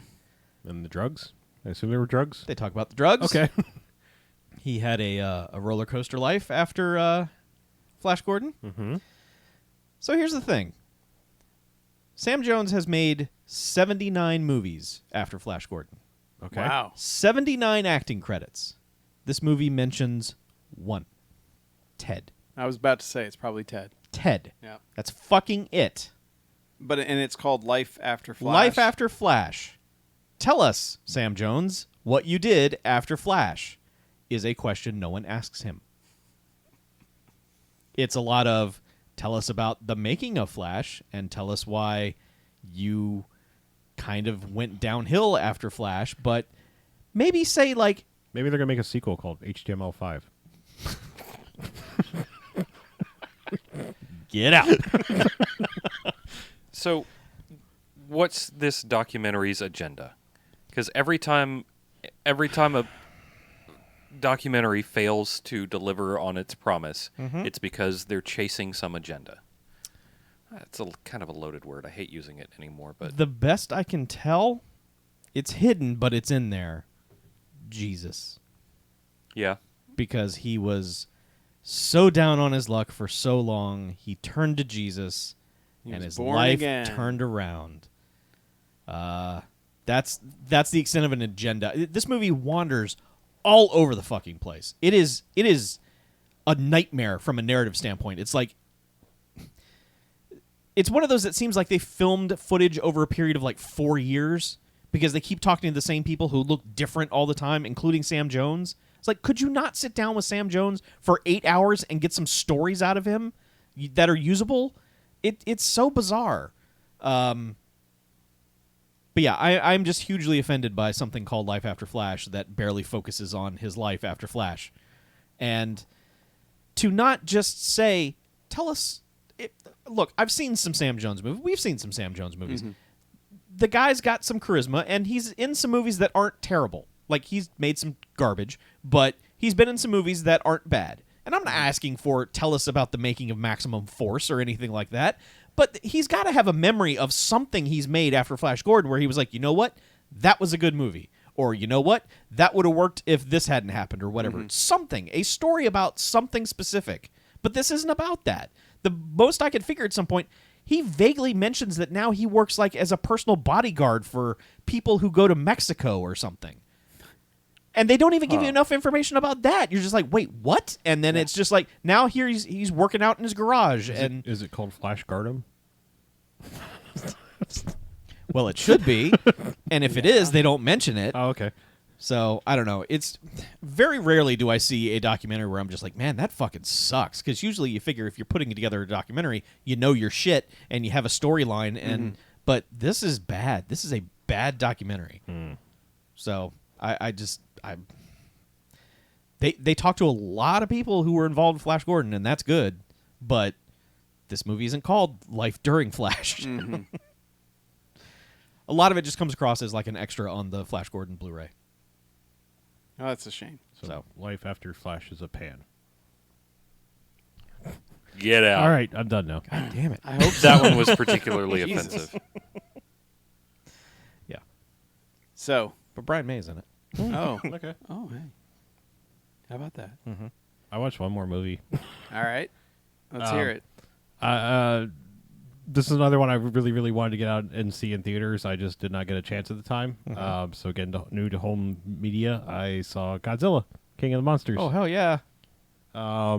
[SPEAKER 2] And the drugs? I assume they were drugs?
[SPEAKER 4] They talk about the drugs.
[SPEAKER 2] Okay.
[SPEAKER 4] He had a roller coaster life after Flash Gordon.
[SPEAKER 2] Mm-hmm.
[SPEAKER 4] So here's the thing. Sam Jones has made 79 movies after Flash Gordon.
[SPEAKER 2] Okay.
[SPEAKER 1] Wow.
[SPEAKER 4] 79 acting credits. This movie mentions one. Ted.
[SPEAKER 1] I was about to say it's probably Ted.
[SPEAKER 4] Ted.
[SPEAKER 1] Yeah.
[SPEAKER 4] That's fucking it.
[SPEAKER 1] And it's called Life After Flash.
[SPEAKER 4] Life After Flash. Tell us, Sam Jones, what you did after Flash is a question no one asks him. It's a lot of, tell us about the making of Flash and tell us why you kind of went downhill after Flash, but maybe say, like...
[SPEAKER 2] Maybe they're going to make a sequel called HTML5.
[SPEAKER 3] Get out. So, what's this documentary's agenda? Because every time a documentary fails to deliver on its promise, it's because they're chasing some agenda. It's kind of a loaded word. I hate using it anymore. But
[SPEAKER 4] The best I can tell, it's hidden, but it's in there. Jesus.
[SPEAKER 3] yeah,
[SPEAKER 4] Because he was so down on his luck for so long, he turned to Jesus, and
[SPEAKER 1] was
[SPEAKER 4] his
[SPEAKER 1] born
[SPEAKER 4] life
[SPEAKER 1] again.
[SPEAKER 4] turned around. That's the extent of an agenda. This movie wanders all over the fucking place. It is a nightmare from a narrative standpoint. It's like it's one of those that seems like they filmed footage over a period of like 4 years because they keep talking to the same people who look different all the time, including Sam Jones. It's like, could you not sit down with Sam Jones for 8 hours and get some stories out of him that are usable? It's so bizarre. But yeah, I'm just hugely offended by something called Life After Flash that barely focuses on his life after Flash. And to not just say, tell us... Look, I've seen some Sam Jones movies. We've seen some Sam Jones movies.
[SPEAKER 1] Mm-hmm.
[SPEAKER 4] The guy's got some charisma, and he's in some movies that aren't terrible. Like, he's made some garbage, but he's been in some movies that aren't bad. And I'm not asking for tell us about the making of Maximum Force or anything like that, but he's got to have a memory of something he's made after Flash Gordon where he was like, you know what? That was a good movie. Or, you know what? That would have worked if this hadn't happened or whatever. Something. A story about something specific. But this isn't about that. The most I could figure at some point, he vaguely mentions that now he works like as a personal bodyguard for people who go to Mexico or something. And they don't even give you enough information about that. You're just like, wait, what? And then it's just like, now here he's working out in his garage.
[SPEAKER 2] Is it called Flash Gardem?
[SPEAKER 4] Well, it should be. And if it is, they don't mention it.
[SPEAKER 2] Oh, okay.
[SPEAKER 4] So, I don't know. It's very rarely do I see a documentary where I'm just like, man, that fucking sucks. Because usually you figure if you're putting together a documentary, you know your shit and you have a storyline. And but this is bad. This is a bad documentary. So, They talked to a lot of people who were involved with Flash Gordon, and that's good. But this movie isn't called Life During Flash. A lot of it just comes across as like an extra on the Flash Gordon Blu-ray.
[SPEAKER 1] Oh, that's a shame.
[SPEAKER 2] So Life After Flash is a pan.
[SPEAKER 3] get out.
[SPEAKER 2] All right, I'm done now.
[SPEAKER 4] God damn it.
[SPEAKER 1] I hope
[SPEAKER 3] That one was particularly
[SPEAKER 1] Jesus.
[SPEAKER 3] offensive.
[SPEAKER 4] Yeah.
[SPEAKER 1] so.
[SPEAKER 4] But Brian May's in it.
[SPEAKER 1] Oh,
[SPEAKER 2] Okay.
[SPEAKER 1] oh, hey. How about that?
[SPEAKER 2] I watched one more movie.
[SPEAKER 1] All right, let's hear it.
[SPEAKER 2] This is another one I really, really wanted to get out and see in theaters. I just did not get a chance at the time. So again, new to home media, I saw Godzilla, King of the Monsters.
[SPEAKER 4] Oh, hell yeah.
[SPEAKER 2] I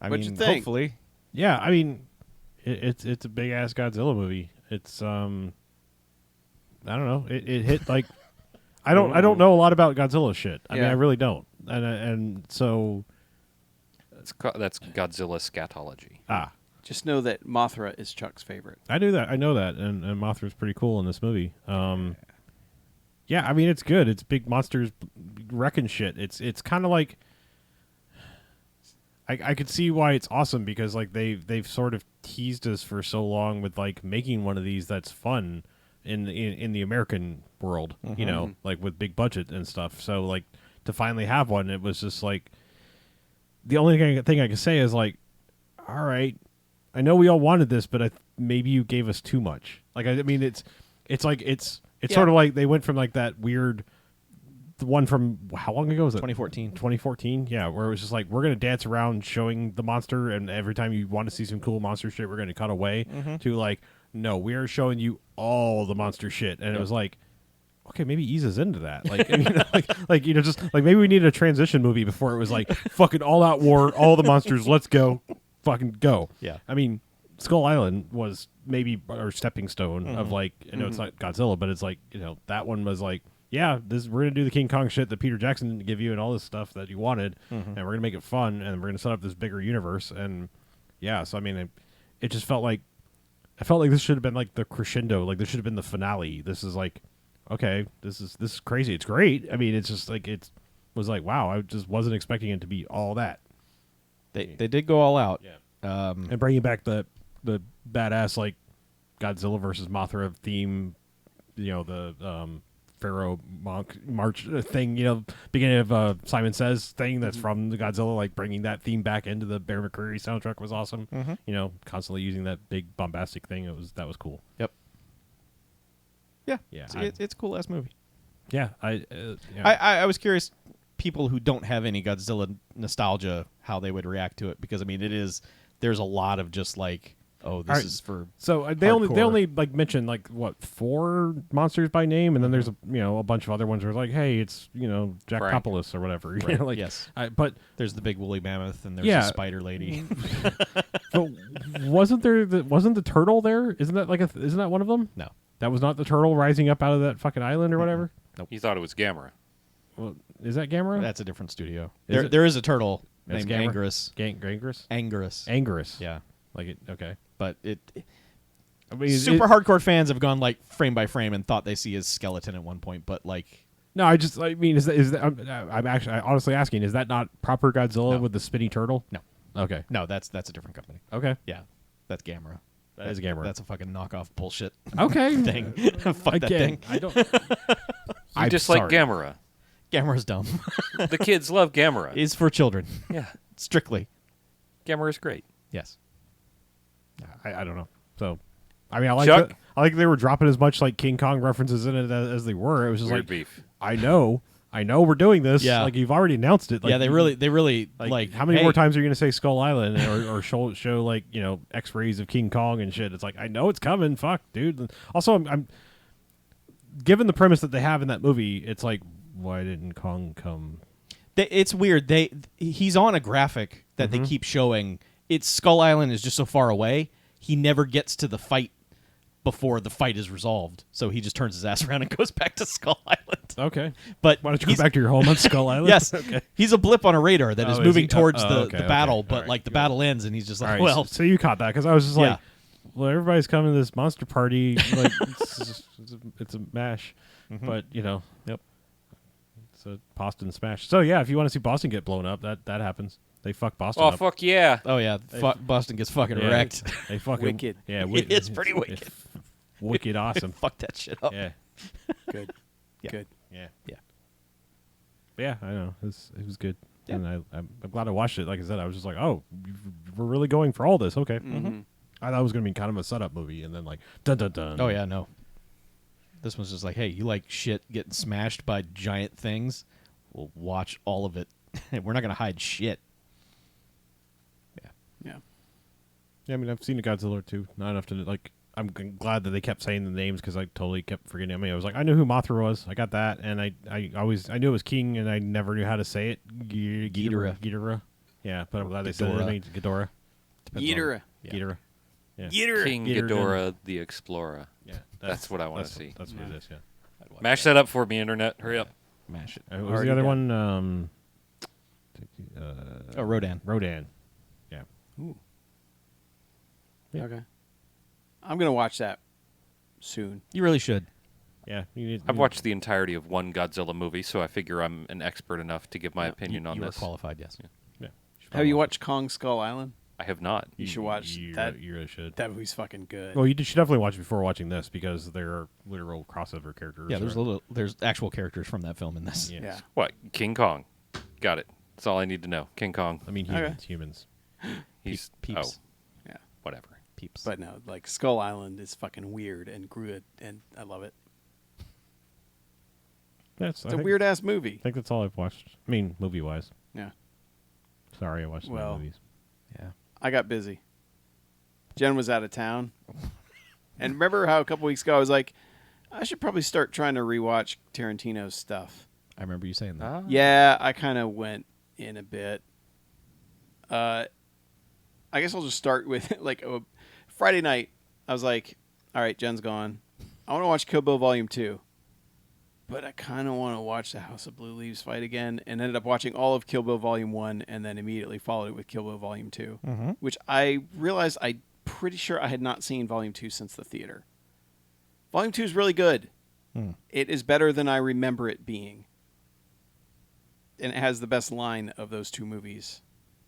[SPEAKER 1] What'd you
[SPEAKER 2] mean,
[SPEAKER 1] think?
[SPEAKER 4] Hopefully.
[SPEAKER 2] yeah, I mean, it's a big ass Godzilla movie. It's I don't know. It hit like I don't know a lot about Godzilla shit. I mean,
[SPEAKER 1] Yeah.
[SPEAKER 2] I really don't. And so
[SPEAKER 3] That's Godzilla scatology.
[SPEAKER 1] Just know that Mothra is Chuck's favorite.
[SPEAKER 2] I knew that. I know that, and Mothra's pretty cool in this movie. Yeah, I mean it's good. It's big monsters wrecking shit. It's kind of like I could see why it's awesome because like they've sort of teased us for so long with like making one of these that's fun in the American world, you know, like with big budget and stuff. So like to finally have one, it was just like the only thing I can say is like, all right, I know we all wanted this, but maybe you gave us too much. Like I mean, it's sort of like they went from like that weird. The one from how long ago was it?
[SPEAKER 4] 2014.
[SPEAKER 2] 2014, yeah, where it was just like we're gonna dance around showing the monster, and every time you want to see some cool monster shit, we're gonna cut away to like, no, we are showing you all the monster shit, and it was like, okay, maybe ease us into that, like, and, you know, like you know, just like maybe we needed a transition movie before it was like fucking all out war, all the monsters, let's go, fucking go.
[SPEAKER 4] Yeah,
[SPEAKER 2] I mean, Skull Island was maybe our stepping stone of like, you know, it's not Godzilla, but it's like, you know, that one was like. Yeah, we're gonna do the King Kong shit that Peter Jackson didn't give you, and all this stuff that you wanted, and we're gonna make it fun, and we're gonna set up this bigger universe, and yeah. So I mean, it just felt like this should have been like the crescendo, like this should have been the finale. This is like, okay, this is crazy. It's great. I mean, it's just like it was like wow. I just wasn't expecting it to be all that.
[SPEAKER 4] they did go all out.
[SPEAKER 2] Yeah, and bringing back the badass like Godzilla versus Mothra theme, you know the Pharaoh Monk March thing, you know, beginning of Simon Says thing that's from the Godzilla, like bringing that theme back into the Bear McCreary soundtrack was awesome. You know, constantly using that big bombastic thing. That was cool.
[SPEAKER 4] Yep. Yeah.
[SPEAKER 2] Yeah.
[SPEAKER 4] It's a cool ass movie.
[SPEAKER 2] Yeah.
[SPEAKER 4] I was curious, people who don't have any Godzilla nostalgia, how they would react to it, because I mean, there's a lot of just like, oh, this is for
[SPEAKER 2] so they only like mention like what 4 monsters by name, and then there's a bunch of other ones where it's like, hey, it's Jack Populus or whatever. You know, like,
[SPEAKER 4] yes,
[SPEAKER 2] but
[SPEAKER 4] there's the big woolly mammoth and there's the spider lady.
[SPEAKER 2] But wasn't the turtle there? Isn't that one of them?
[SPEAKER 4] No,
[SPEAKER 2] that was not the turtle rising up out of that fucking island or whatever.
[SPEAKER 4] Nope.
[SPEAKER 3] You thought it was Gamera.
[SPEAKER 2] Well, is that Gamera?
[SPEAKER 4] That's a different studio.
[SPEAKER 2] Is
[SPEAKER 4] there is a turtle
[SPEAKER 2] That's
[SPEAKER 4] named
[SPEAKER 2] Gamera?
[SPEAKER 4] Anguirus.
[SPEAKER 2] Anguirus.
[SPEAKER 4] Yeah,
[SPEAKER 2] like it. Okay.
[SPEAKER 4] But
[SPEAKER 2] I mean,
[SPEAKER 4] super hardcore fans have gone like frame by frame and thought they see his skeleton at one point, but like
[SPEAKER 2] no, I mean, is that I'm honestly asking, is that not proper Godzilla with the spinny turtle?
[SPEAKER 4] No.
[SPEAKER 2] Okay.
[SPEAKER 4] No, that's a different company.
[SPEAKER 2] Okay.
[SPEAKER 4] Yeah, that's Gamera.
[SPEAKER 2] That is Gamera.
[SPEAKER 4] That's a fucking knockoff bullshit.
[SPEAKER 2] Okay.
[SPEAKER 4] thing. Fuck that thing.
[SPEAKER 2] I don't.
[SPEAKER 3] You dislike Gamera.
[SPEAKER 4] Gamera's dumb.
[SPEAKER 3] The kids love Gamera.
[SPEAKER 4] It's for children.
[SPEAKER 3] Yeah.
[SPEAKER 4] Strictly.
[SPEAKER 3] Gamera's great.
[SPEAKER 4] Yes.
[SPEAKER 2] I don't know. So, I mean, I like they were dropping as much like King Kong references in it as they were. It was just
[SPEAKER 3] Weird
[SPEAKER 2] like
[SPEAKER 3] beef.
[SPEAKER 2] I know we're doing this.
[SPEAKER 4] Yeah.
[SPEAKER 2] Like you've already announced it. Like,
[SPEAKER 4] Yeah, they really
[SPEAKER 2] like how many more times are you going to say Skull Island or show like X-rays of King Kong and shit? It's like I know it's coming. Fuck, dude. Also, I'm given the premise that they have in that movie. It's like why didn't Kong come?
[SPEAKER 4] It's weird. He's on a graphic that they keep showing. It's Skull Island is just so far away. He never gets to the fight before the fight is resolved. So he just turns his ass around and goes back to Skull Island.
[SPEAKER 2] Okay.
[SPEAKER 4] But
[SPEAKER 2] why don't you go back to your home on Skull Island?
[SPEAKER 4] Yes.
[SPEAKER 2] Okay.
[SPEAKER 4] He's a blip on a radar that is moving towards the
[SPEAKER 2] okay,
[SPEAKER 4] battle,
[SPEAKER 2] okay.
[SPEAKER 4] but
[SPEAKER 2] Right.
[SPEAKER 4] like the battle ends and he's just like,
[SPEAKER 2] Right,
[SPEAKER 4] well,
[SPEAKER 2] so you caught that because I was just like, well, everybody's coming to this monster party. Like it's a mash, but
[SPEAKER 4] Yep.
[SPEAKER 2] it's a Boston smash. So yeah, if you want to see Boston get blown up, that happens. They fuck Boston
[SPEAKER 3] Oh,
[SPEAKER 2] up.
[SPEAKER 3] fuck yeah.
[SPEAKER 4] Oh yeah, Boston gets fucking
[SPEAKER 2] Yeah,
[SPEAKER 4] wrecked.
[SPEAKER 2] They fucking
[SPEAKER 1] Wicked.
[SPEAKER 2] Yeah,
[SPEAKER 4] It is pretty wicked.
[SPEAKER 2] it's wicked awesome.
[SPEAKER 4] Fuck that shit up.
[SPEAKER 2] Yeah,
[SPEAKER 1] Good.
[SPEAKER 4] Yeah.
[SPEAKER 1] Good.
[SPEAKER 2] yeah,
[SPEAKER 4] Yeah.
[SPEAKER 2] But yeah. I know it was good,
[SPEAKER 4] Yeah.
[SPEAKER 2] and I'm glad I watched it. Like I said, I was just like, oh, we're really going for all this. Okay, I thought it was gonna be kind of a setup movie, and then like dun dun dun.
[SPEAKER 4] Oh yeah, no. This one's just like, hey, you like shit getting smashed by giant things? We'll watch all of it. We're not gonna hide shit.
[SPEAKER 1] Yeah.
[SPEAKER 2] Yeah, I mean, I've seen a Godzilla too. Not enough to like. I'm glad that they kept saying the names because I totally kept forgetting. I mean, I was like, I knew who Mothra was. I got that, and I knew it was King, and I never knew how to say it. Ghidorah. Yeah, but I'm glad they said it. I mean, Ghidorah.
[SPEAKER 1] Ghidorah.
[SPEAKER 4] Yeah.
[SPEAKER 2] Ghidorah. Yeah.
[SPEAKER 1] Ghidorah.
[SPEAKER 3] King Ghidorah the Explorer.
[SPEAKER 2] Yeah,
[SPEAKER 3] That's what I want to see.
[SPEAKER 2] That's what it is. Yeah.
[SPEAKER 3] Mash that up for me, Internet. Hurry up.
[SPEAKER 4] Mash it.
[SPEAKER 2] What was the
[SPEAKER 1] Already
[SPEAKER 2] other
[SPEAKER 1] done.
[SPEAKER 2] one?
[SPEAKER 4] Oh, Rodan.
[SPEAKER 2] Rodan. Yeah.
[SPEAKER 1] Ooh.
[SPEAKER 2] Yeah.
[SPEAKER 1] Okay. I'm gonna watch that soon.
[SPEAKER 4] You really should.
[SPEAKER 2] Yeah, you need,
[SPEAKER 3] I've watched the entirety of one Godzilla movie, so I figure I'm an expert enough to give my opinion on
[SPEAKER 4] You are
[SPEAKER 3] this.
[SPEAKER 4] qualified, yes.
[SPEAKER 2] Yeah.
[SPEAKER 1] Have you watched Kong Skull Island?
[SPEAKER 3] I have not.
[SPEAKER 1] You should watch
[SPEAKER 2] You
[SPEAKER 1] that.
[SPEAKER 2] You really should.
[SPEAKER 1] That movie's fucking good.
[SPEAKER 2] Well, should definitely watch it before watching this because there are literal crossover characters.
[SPEAKER 4] Yeah, there's actual characters from that film in this.
[SPEAKER 2] Yes.
[SPEAKER 1] Yeah.
[SPEAKER 3] What? King Kong. Got it. That's all I need to know. King Kong.
[SPEAKER 2] I mean,
[SPEAKER 1] Okay.
[SPEAKER 2] humans.
[SPEAKER 3] He's
[SPEAKER 4] Peeps.
[SPEAKER 1] Yeah.
[SPEAKER 3] whatever.
[SPEAKER 4] Peeps.
[SPEAKER 1] But no, like Skull Island is fucking weird and good, and I love it.
[SPEAKER 2] It's
[SPEAKER 1] It's a weird ass movie.
[SPEAKER 2] I think that's all I've watched. I mean, movie wise.
[SPEAKER 1] Yeah.
[SPEAKER 2] Sorry, I watched some
[SPEAKER 1] Well,
[SPEAKER 2] movies.
[SPEAKER 4] Yeah.
[SPEAKER 1] I got busy. Jen was out of town. And remember how a couple weeks ago I was like, I should probably start trying to rewatch Tarantino's stuff.
[SPEAKER 4] I remember you saying that.
[SPEAKER 3] Ah.
[SPEAKER 1] Yeah, I kind of went in a bit. I guess I'll just start with like a Friday night. I was like, all right, Jen's gone. I want to watch Kill Bill Volume 2. But I kind of want to watch the House of Blue Leaves fight again, and ended up watching all of Kill Bill Volume 1 and then immediately followed it with Kill Bill Volume 2, which I realized I'm pretty sure I had not seen Volume 2 since the theater. Volume 2 is really good. It is better than I remember it being. And it has the best line of those two movies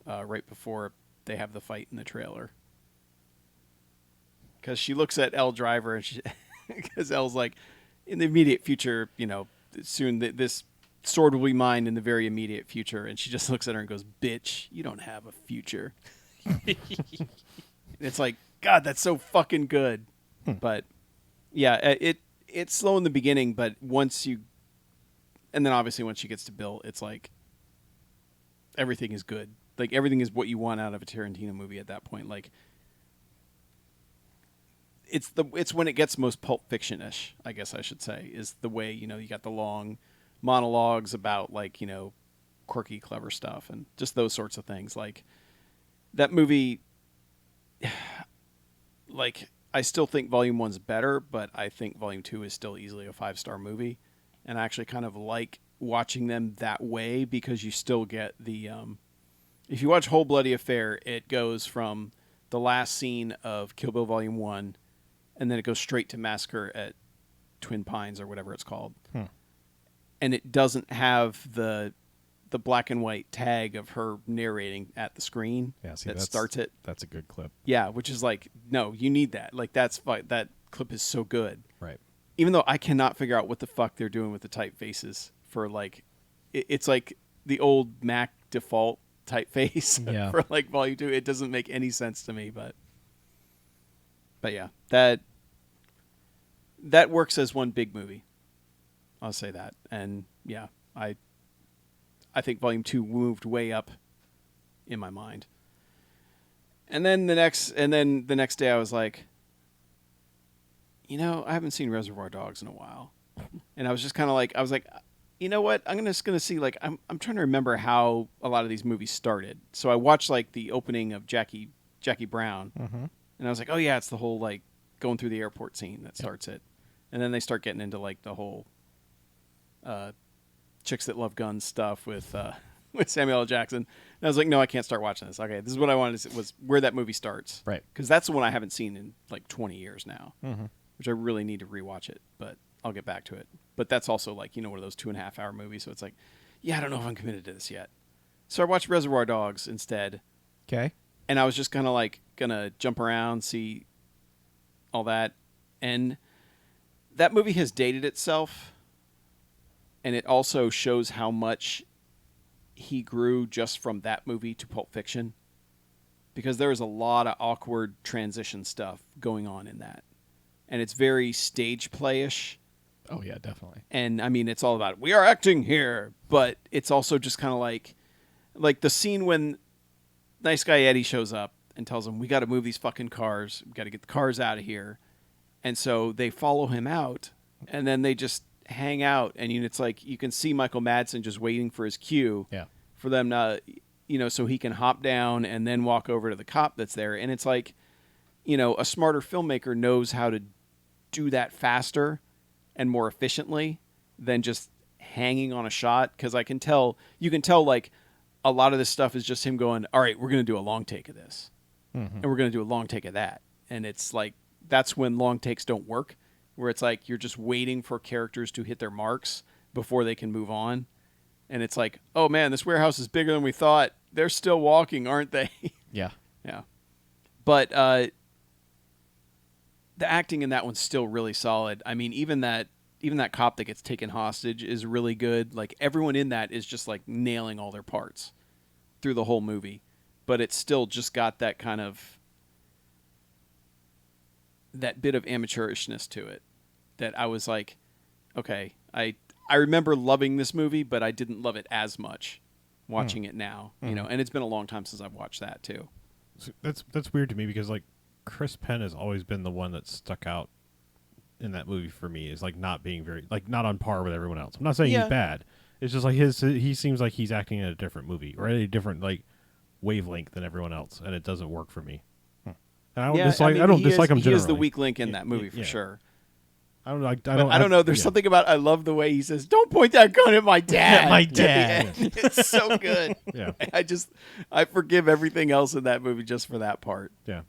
[SPEAKER 1] right before they have the fight in the trailer. Because she looks at Elle Driver, and because Elle's like, in the immediate future, you know, soon this sword will be mine in the very immediate future. And she just looks at her and goes, bitch, you don't have a future. And it's like, God, that's so fucking good. But yeah, it's slow in the beginning, but and then obviously once she gets to Bill, it's like everything is good. Like everything is what you want out of a Tarantino movie at that point. Like it's when it gets most Pulp Fiction-ish, I guess I should say, is the way, you know, you got the long monologues about like, you know, quirky, clever stuff and just those sorts of things. Like that movie, like I still think Volume 1's better, but I think Volume 2 is still easily a 5-star movie. And I actually kind of like watching them that way because you still get the, if you watch Whole Bloody Affair, it goes from the last scene of Kill Bill Volume 1 and then it goes straight to Massacre at Twin Pines or whatever it's called. And it doesn't have the black and white tag of her narrating at the screen that starts it.
[SPEAKER 4] That's a good clip.
[SPEAKER 1] Yeah, which is like, no, you need that. Like that clip is so good.
[SPEAKER 4] Right.
[SPEAKER 1] Even though I cannot figure out what the fuck they're doing with the typefaces for like, it's like the old Mac default typeface for like Volume 2. It doesn't make any sense to me, but yeah, that works as one big movie. I'll say that. And yeah, I think Volume 2 moved way up in my mind. And then the next day I was like, you know, I haven't seen Reservoir Dogs in a while. And I was just kind of like, you know what? I'm just going to see, like, I'm trying to remember how a lot of these movies started. So I watched like the opening of Jackie Brown. And I was like, oh yeah, it's the whole like going through the airport scene that starts it. And then they start getting into like the whole Chicks That Love Guns stuff with Samuel L. Jackson. And I was like, no, I can't start watching this. Okay, this is what I wanted to see, was where that movie starts.
[SPEAKER 4] Right.
[SPEAKER 1] Because that's the one I haven't seen in like 20 years now, which I really need to rewatch it, but I'll get back to it. But that's also like, you know, one of those 2.5-hour movies. So it's like, yeah, I don't know if I'm committed to this yet. So I watched Reservoir Dogs instead.
[SPEAKER 4] Okay.
[SPEAKER 1] And I was just kind of like going to jump around, see all that. And that movie has dated itself. And it also shows how much he grew just from that movie to Pulp Fiction. Because there is a lot of awkward transition stuff going on in that. And it's very stage play-ish.
[SPEAKER 4] Oh, yeah, definitely.
[SPEAKER 1] And, I mean, it's all about, we are acting here. But it's also just kind of like the scene when Nice Guy Eddie shows up and tells him, we got to move these fucking cars. We got to get the cars out of here. And so they follow him out. And then they just hang out. And it's like you can see Michael Madsen just waiting for his cue.
[SPEAKER 4] Yeah.
[SPEAKER 1] For them to, you know, so he can hop down and then walk over to the cop that's there. And it's like, you know, a smarter filmmaker knows how to do that faster and more efficiently than just hanging on a shot. Because you can tell like a lot of this stuff is just him going, all right, we're going to do a long take of this. And we're going to do a long take of that. and it's like that's when long takes don't work, where it's like you're just waiting for characters to hit their marks before they can move on, and it's like, oh man, this warehouse is bigger than we thought. They're still walking, aren't they?
[SPEAKER 4] Yeah.
[SPEAKER 1] Yeah, but the acting in that one's still really solid. I mean, even that cop that gets taken hostage is really good. Like everyone in that is just like nailing all their parts through the whole movie, but it's still just got that kind of that bit of amateurishness to it that I was like, okay, I remember loving this movie, but I didn't love it as much watching it now, you know, and it's been a long time since I've watched that too.
[SPEAKER 2] So that's weird to me because like Chris Penn has always been the one that stuck out in that movie for me, is like not being very, like not on par with everyone else. I'm not saying
[SPEAKER 1] Yeah.
[SPEAKER 2] he's bad. It's just like he seems like he's acting in a different movie or a different like wavelength than everyone else, and it doesn't work for me. And I don't dislike. I don't dislike him
[SPEAKER 1] He
[SPEAKER 2] generally.
[SPEAKER 1] is the weak link in that movie for
[SPEAKER 2] yeah.
[SPEAKER 1] sure.
[SPEAKER 2] I don't like.
[SPEAKER 1] I don't know. There's something about, I love the way he says, "Don't point that gun at my dad."
[SPEAKER 4] My
[SPEAKER 1] at the
[SPEAKER 4] dad.
[SPEAKER 1] end. It's so good.
[SPEAKER 2] Yeah.
[SPEAKER 1] I forgive everything else in that movie just for that part.
[SPEAKER 2] Yeah.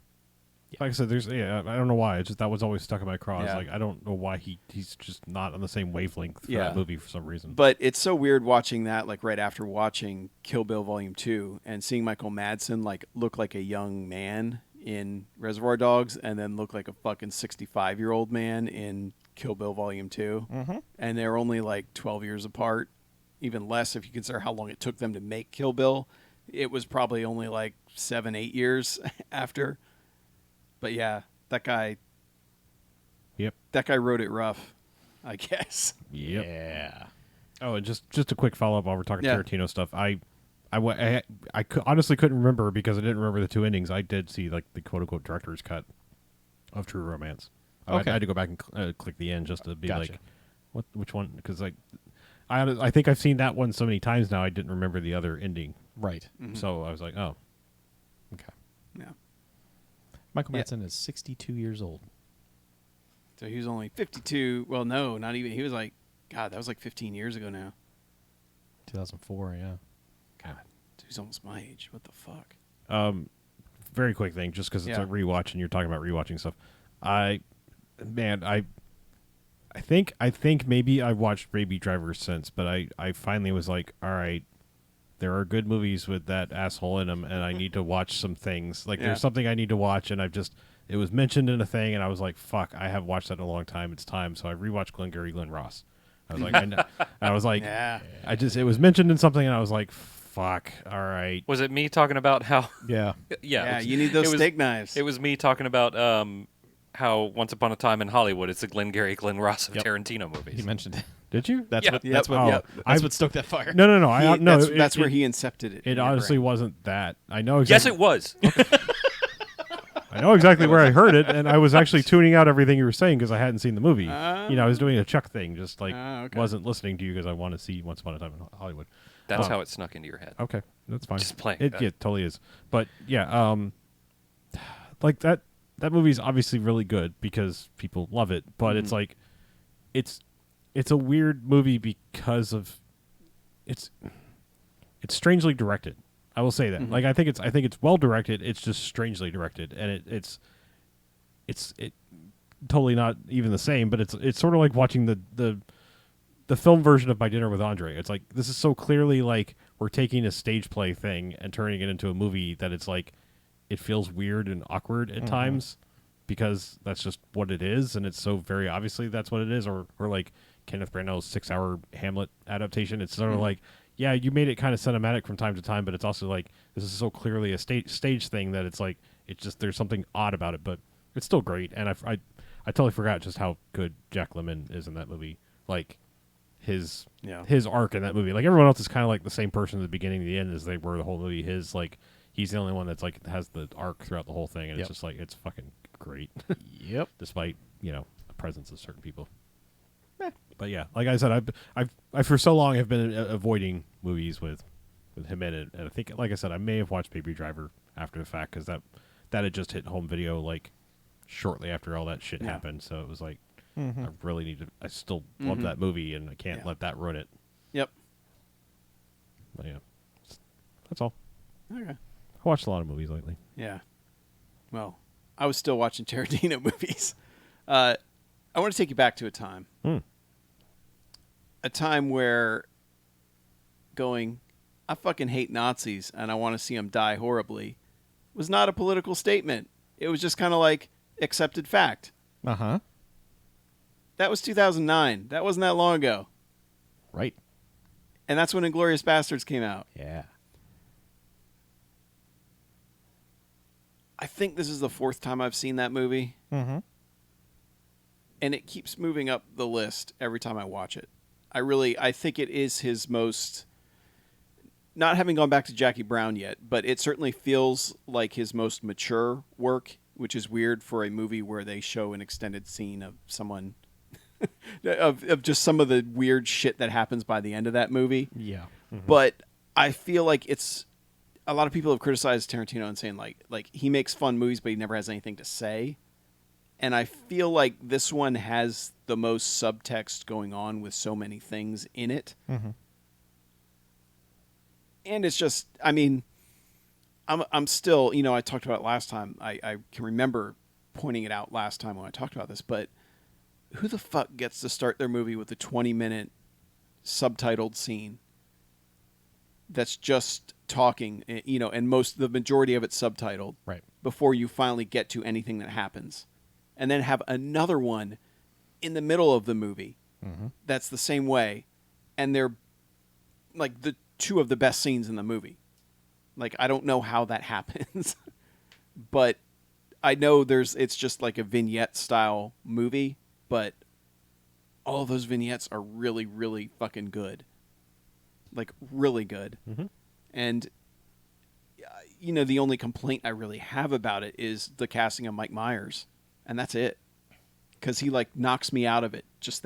[SPEAKER 2] Like I said, I don't know why. It's just that was always stuck in my craw.
[SPEAKER 1] Yeah.
[SPEAKER 2] Like I don't know why he's just not on the same wavelength for
[SPEAKER 1] Yeah.
[SPEAKER 2] that movie for some reason.
[SPEAKER 1] But it's so weird watching that, like right after watching Kill Bill Volume 2 and seeing Michael Madsen like look like a young man in Reservoir Dogs and then look like a fucking 65-year-old man in Kill Bill Volume 2.
[SPEAKER 4] Mm-hmm.
[SPEAKER 1] And they're only like 12 years apart, even less if you consider how long it took them to make Kill Bill. It was probably only like 7-8 years after. But yeah, that guy wrote it rough, I guess.
[SPEAKER 2] Yep.
[SPEAKER 4] Yeah.
[SPEAKER 2] Oh, and just a quick follow up while we're talking
[SPEAKER 1] Yeah.
[SPEAKER 2] Tarantino stuff. I honestly couldn't remember because I didn't remember the two endings. I did see like the quote unquote director's cut of True Romance.
[SPEAKER 4] Okay.
[SPEAKER 2] I had to go back and click the end just to be
[SPEAKER 4] Gotcha.
[SPEAKER 2] like, which one? Because like, I think I've seen that one so many times now. I didn't remember the other ending.
[SPEAKER 4] Right.
[SPEAKER 2] So I was like, oh, okay.
[SPEAKER 1] Yeah.
[SPEAKER 4] Michael
[SPEAKER 1] Yeah.
[SPEAKER 4] Madsen is 62 years old.
[SPEAKER 1] So he was only 52. Well, no, not even. He was like, God, that was like 15 years ago now.
[SPEAKER 4] 2004, yeah.
[SPEAKER 1] God, he's almost my age. What the fuck?
[SPEAKER 2] Very quick thing, just because it's
[SPEAKER 1] Yeah.
[SPEAKER 2] a rewatch and you're talking about rewatching stuff. I think maybe I watched Baby Driver since, but I finally was like, all right, there are good movies with that asshole in them, and I need to watch some things. Like
[SPEAKER 1] Yeah.
[SPEAKER 2] there's something I need to watch, and it was mentioned in a thing, and I was like, fuck, I have watched that in a long time. It's time. So I rewatched Glengarry Glen Ross. I was like, and I was like,
[SPEAKER 1] Yeah.
[SPEAKER 2] it was mentioned in something, and I was like, fuck, all right.
[SPEAKER 3] Was it me talking about how?
[SPEAKER 4] Yeah.
[SPEAKER 1] Yeah,
[SPEAKER 3] it
[SPEAKER 1] you need those
[SPEAKER 3] was-
[SPEAKER 1] steak knives.
[SPEAKER 3] It was me talking about how Once Upon a Time in Hollywood, it's the Glengarry Glen Ross of
[SPEAKER 4] Yep.
[SPEAKER 3] Tarantino movies.
[SPEAKER 4] He mentioned it.
[SPEAKER 2] Did you?
[SPEAKER 4] That's
[SPEAKER 3] Yeah.
[SPEAKER 4] what.
[SPEAKER 1] Yep.
[SPEAKER 4] That's what.
[SPEAKER 2] Oh,
[SPEAKER 1] Yep.
[SPEAKER 4] That's what stoked that fire.
[SPEAKER 2] No. No,
[SPEAKER 1] that's where he incepted it.
[SPEAKER 2] It
[SPEAKER 1] in your
[SPEAKER 2] honestly
[SPEAKER 1] brain.
[SPEAKER 2] wasn't that. I know
[SPEAKER 3] Yes,
[SPEAKER 2] exactly.
[SPEAKER 3] it was.
[SPEAKER 2] I know exactly where I heard it, and I was actually tuning out everything you were saying because I hadn't seen the movie. I was doing a Chuck thing, just like
[SPEAKER 1] Okay.
[SPEAKER 2] wasn't listening to you because I want to see Once Upon a Time in Hollywood.
[SPEAKER 3] That's
[SPEAKER 2] Oh.
[SPEAKER 3] how it snuck into your head.
[SPEAKER 2] Okay, that's fine.
[SPEAKER 3] Just playing
[SPEAKER 2] It
[SPEAKER 3] that.
[SPEAKER 2] yeah, totally is. But yeah, like that movie's obviously really good because people love it. But it's like, it's a weird movie because of it's strangely directed. I will say that. Like I think it's well directed. It's just strangely directed, and it's totally not even the same. But it's sort of like watching the film version of My Dinner with Andre. It's like this is so clearly like we're taking a stage play thing and turning it into a movie that it's like it feels weird and awkward at times because that's just what it is, and it's so very obviously that's what it is. Or like Kenneth Branagh's 6-hour Hamlet adaptation. It's sort of like, yeah, you made it kind of cinematic from time to time, but it's also like this is so clearly a stage thing that it's like it's just there's something odd about it, but it's still great. And I totally forgot just how good Jack Lemmon is in that movie. Like his arc in that movie. Like everyone else is kind of like the same person at the beginning and the end as they were the whole movie. His like he's the only one that's like has the arc throughout the whole thing, and it's just like it's fucking great.
[SPEAKER 4] Yep.
[SPEAKER 2] Despite the presence of certain people. But yeah, like I said, I for so long have been avoiding movies with him in it, and I think, like I said, I may have watched Baby Driver after the fact because that had just hit home video like shortly after all that shit happened. So it was like I really need to. I still love that movie, and I can't let that ruin it.
[SPEAKER 1] Yep.
[SPEAKER 2] But yeah, that's all.
[SPEAKER 1] Okay.
[SPEAKER 2] I watched a lot of movies lately.
[SPEAKER 1] Yeah. Well, I was still watching Tarantino movies. I want to take you back to a time. A time where going, I fucking hate Nazis and I want to see them die horribly, was not a political statement. It was just kind of like accepted fact.
[SPEAKER 4] Uh-huh.
[SPEAKER 1] That was 2009. That wasn't that long ago.
[SPEAKER 4] Right.
[SPEAKER 1] And that's when Inglourious Bastards came out.
[SPEAKER 4] Yeah.
[SPEAKER 1] I think this is the 4th time I've seen that movie.
[SPEAKER 4] Mm-hmm.
[SPEAKER 1] And it keeps moving up the list every time I watch it. I think it is his most, not having gone back to Jackie Brown yet, but it certainly feels like his most mature work, which is weird for a movie where they show an extended scene of someone, of just some of the weird shit that happens by the end of that movie.
[SPEAKER 4] Yeah. Mm-hmm.
[SPEAKER 1] But I feel like it's, a lot of people have criticized Tarantino and saying like he makes fun movies, but he never has anything to say. And I feel like this one has the most subtext going on with so many things in it.
[SPEAKER 4] Mm-hmm.
[SPEAKER 1] And it's just, I mean, I'm still, I talked about it last time. I can remember pointing it out last time when I talked about this, but who the fuck gets to start their movie with a 20-minute subtitled scene that's just talking, and the majority of it's subtitled,
[SPEAKER 4] Right.
[SPEAKER 1] before you finally get to anything that happens, and then have another one in the middle of the movie that's the same way, and they're like the two of the best scenes in the movie. Like, I don't know how that happens, but I know it's just like a vignette style movie, but all of those vignettes are really, really fucking good. Like, really good.
[SPEAKER 2] Mm-hmm.
[SPEAKER 1] And, the only complaint I really have about it is the casting of Mike Myers. And that's it. Because he, knocks me out of it. Just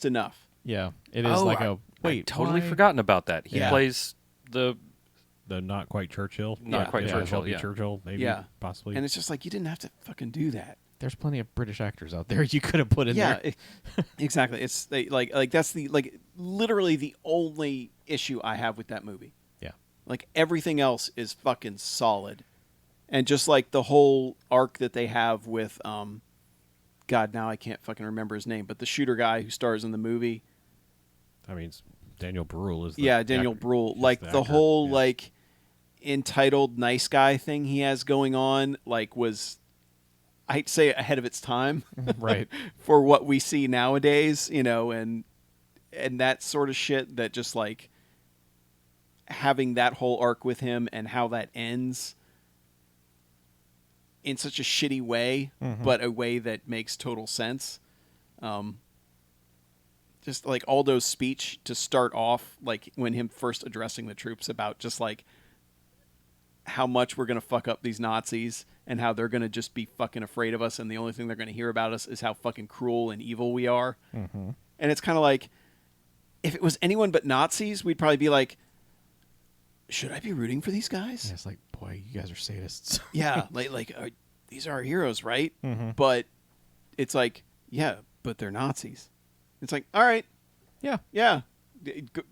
[SPEAKER 1] enough.
[SPEAKER 4] Yeah. It is
[SPEAKER 3] I'd totally
[SPEAKER 4] why?
[SPEAKER 3] forgotten about that. He
[SPEAKER 4] Yeah.
[SPEAKER 3] plays the
[SPEAKER 2] not quite Churchill.
[SPEAKER 3] Not quite Churchill,
[SPEAKER 2] Vulcan
[SPEAKER 3] yeah.
[SPEAKER 2] Churchill, maybe,
[SPEAKER 1] Yeah.
[SPEAKER 2] possibly.
[SPEAKER 1] And it's just like, you didn't have to fucking do that.
[SPEAKER 4] There's plenty of British actors out there you could have put in there.
[SPEAKER 1] Exactly. It's that's literally the only issue I have with that movie.
[SPEAKER 4] Yeah.
[SPEAKER 1] Like, everything else is fucking solid. And just like the whole arc that they have with God, now I can't fucking remember his name, but the shooter guy who stars in the movie.
[SPEAKER 2] I mean, Daniel Bruhl is
[SPEAKER 1] Daniel Bruhl. Like, the
[SPEAKER 2] actor.
[SPEAKER 1] whole
[SPEAKER 2] Yeah.
[SPEAKER 1] entitled nice guy thing he has going on was, I hate to say it, ahead of its time.
[SPEAKER 4] Right.
[SPEAKER 1] For what we see nowadays, and that sort of shit, that just having that whole arc with him and how that ends in such a shitty way, but a way that makes total sense. Just Aldo's speech to start off, when him first addressing the troops about just how much we're going to fuck up these Nazis and how they're going to just be fucking afraid of us, and the only thing they're going to hear about us is how fucking cruel and evil we are.
[SPEAKER 4] Mm-hmm.
[SPEAKER 1] And it's kind of like, if it was anyone but Nazis, we'd probably be like, should I be rooting for these guys?
[SPEAKER 4] Yeah, it's like, boy, you guys are sadists.
[SPEAKER 1] Yeah, these are our heroes, right?
[SPEAKER 4] Mm-hmm.
[SPEAKER 1] But it's like, yeah, but they're Nazis. It's like, all right,
[SPEAKER 4] Yeah.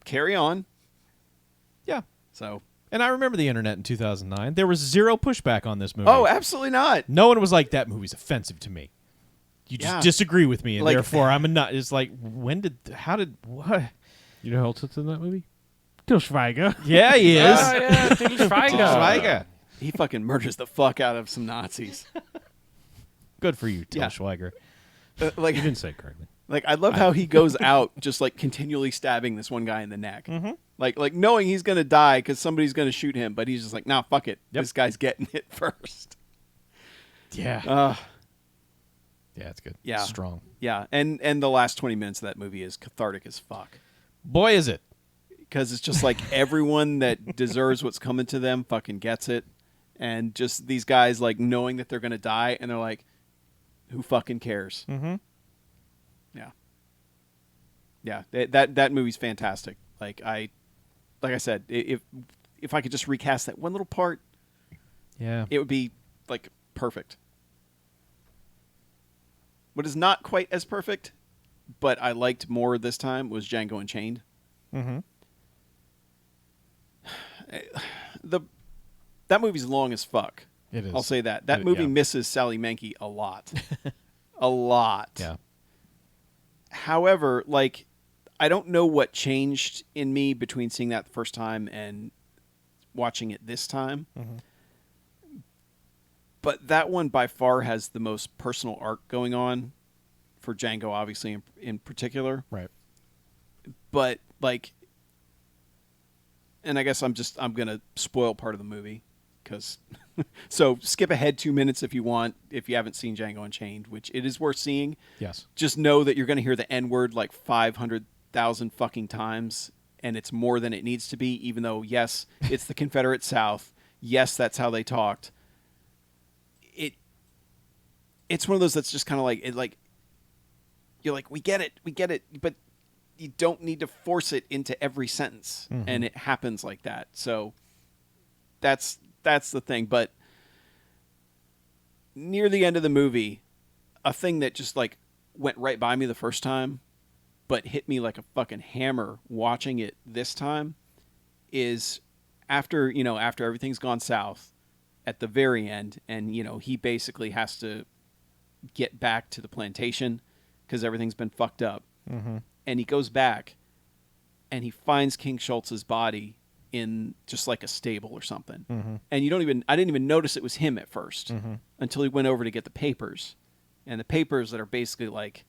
[SPEAKER 1] carry on.
[SPEAKER 4] Yeah.
[SPEAKER 1] So,
[SPEAKER 4] And I remember the internet in 2009. There was zero pushback on this movie.
[SPEAKER 1] oh, absolutely not.
[SPEAKER 4] No one was like, that movie's offensive to me. You just
[SPEAKER 1] Yeah.
[SPEAKER 4] disagree with me, and
[SPEAKER 1] Like-
[SPEAKER 4] therefore I'm a nut. It's like, what?
[SPEAKER 2] You know who else is in that movie? Til Schweiger.
[SPEAKER 4] Yeah, he is.
[SPEAKER 3] yeah, Til Schweiger.
[SPEAKER 4] Schweiger.
[SPEAKER 1] He fucking murders the fuck out of some Nazis.
[SPEAKER 4] Good for you, Til
[SPEAKER 1] Yeah.
[SPEAKER 4] Schweiger.
[SPEAKER 2] You didn't say it correctly.
[SPEAKER 1] I love how he goes out just continually stabbing this one guy in the neck.
[SPEAKER 4] Mm-hmm.
[SPEAKER 1] Like knowing he's going to die because somebody's going to shoot him, but he's just like, nah, fuck it.
[SPEAKER 4] Yep.
[SPEAKER 1] This guy's getting it first.
[SPEAKER 4] Yeah. Yeah, it's good.
[SPEAKER 1] Yeah.
[SPEAKER 4] Strong.
[SPEAKER 1] Yeah. And the last 20 minutes of that movie is cathartic as fuck.
[SPEAKER 4] Boy, is it.
[SPEAKER 1] Because it's just like everyone that deserves what's coming to them fucking gets it. And just these guys knowing that they're going to die, and they're like, who fucking cares?
[SPEAKER 4] Mm-hmm.
[SPEAKER 1] Yeah. Yeah. That movie's fantastic. Like I said, if I could just recast that one little part,
[SPEAKER 4] Yeah.
[SPEAKER 1] it would be perfect. What is not quite as perfect, but I liked more this time, was Django Unchained.
[SPEAKER 4] Mm-hmm.
[SPEAKER 1] That movie's long as fuck.
[SPEAKER 4] It is.
[SPEAKER 1] I'll say that. That movie misses Sally Menke a lot. A lot.
[SPEAKER 4] Yeah.
[SPEAKER 1] However, like, I don't know what changed in me between seeing that the first time and watching it this time.
[SPEAKER 4] Mm-hmm.
[SPEAKER 1] But that one by far has the most personal arc going on for Django, obviously, in particular.
[SPEAKER 4] Right.
[SPEAKER 1] But, like, and I guess I'm going to spoil part of the movie. So skip ahead 2 minutes if you want, if you haven't seen Django Unchained, which it is worth seeing.
[SPEAKER 4] Yes.
[SPEAKER 1] Just know that you're going to hear the N-word like 500,000 fucking times, and it's more than it needs to be, even though, yes, it's the Confederate South. Yes, that's how they talked. It's one of those that's just kind of like, you're like, we get it, but you don't need to force it into every sentence, and it happens like that. So that's the thing. But near the end of the movie, a thing that just like went right by me the first time, but hit me like a fucking hammer watching it this time, is after everything's gone south at the very end, and he basically has to get back to the plantation because everything's been fucked up.
[SPEAKER 4] Mm-hmm.
[SPEAKER 1] And he goes back and he finds King Schultz's body in just like a stable or something.
[SPEAKER 4] Mm-hmm.
[SPEAKER 1] And I didn't even notice it was him at first until he went over to get the papers. And the papers that are basically like,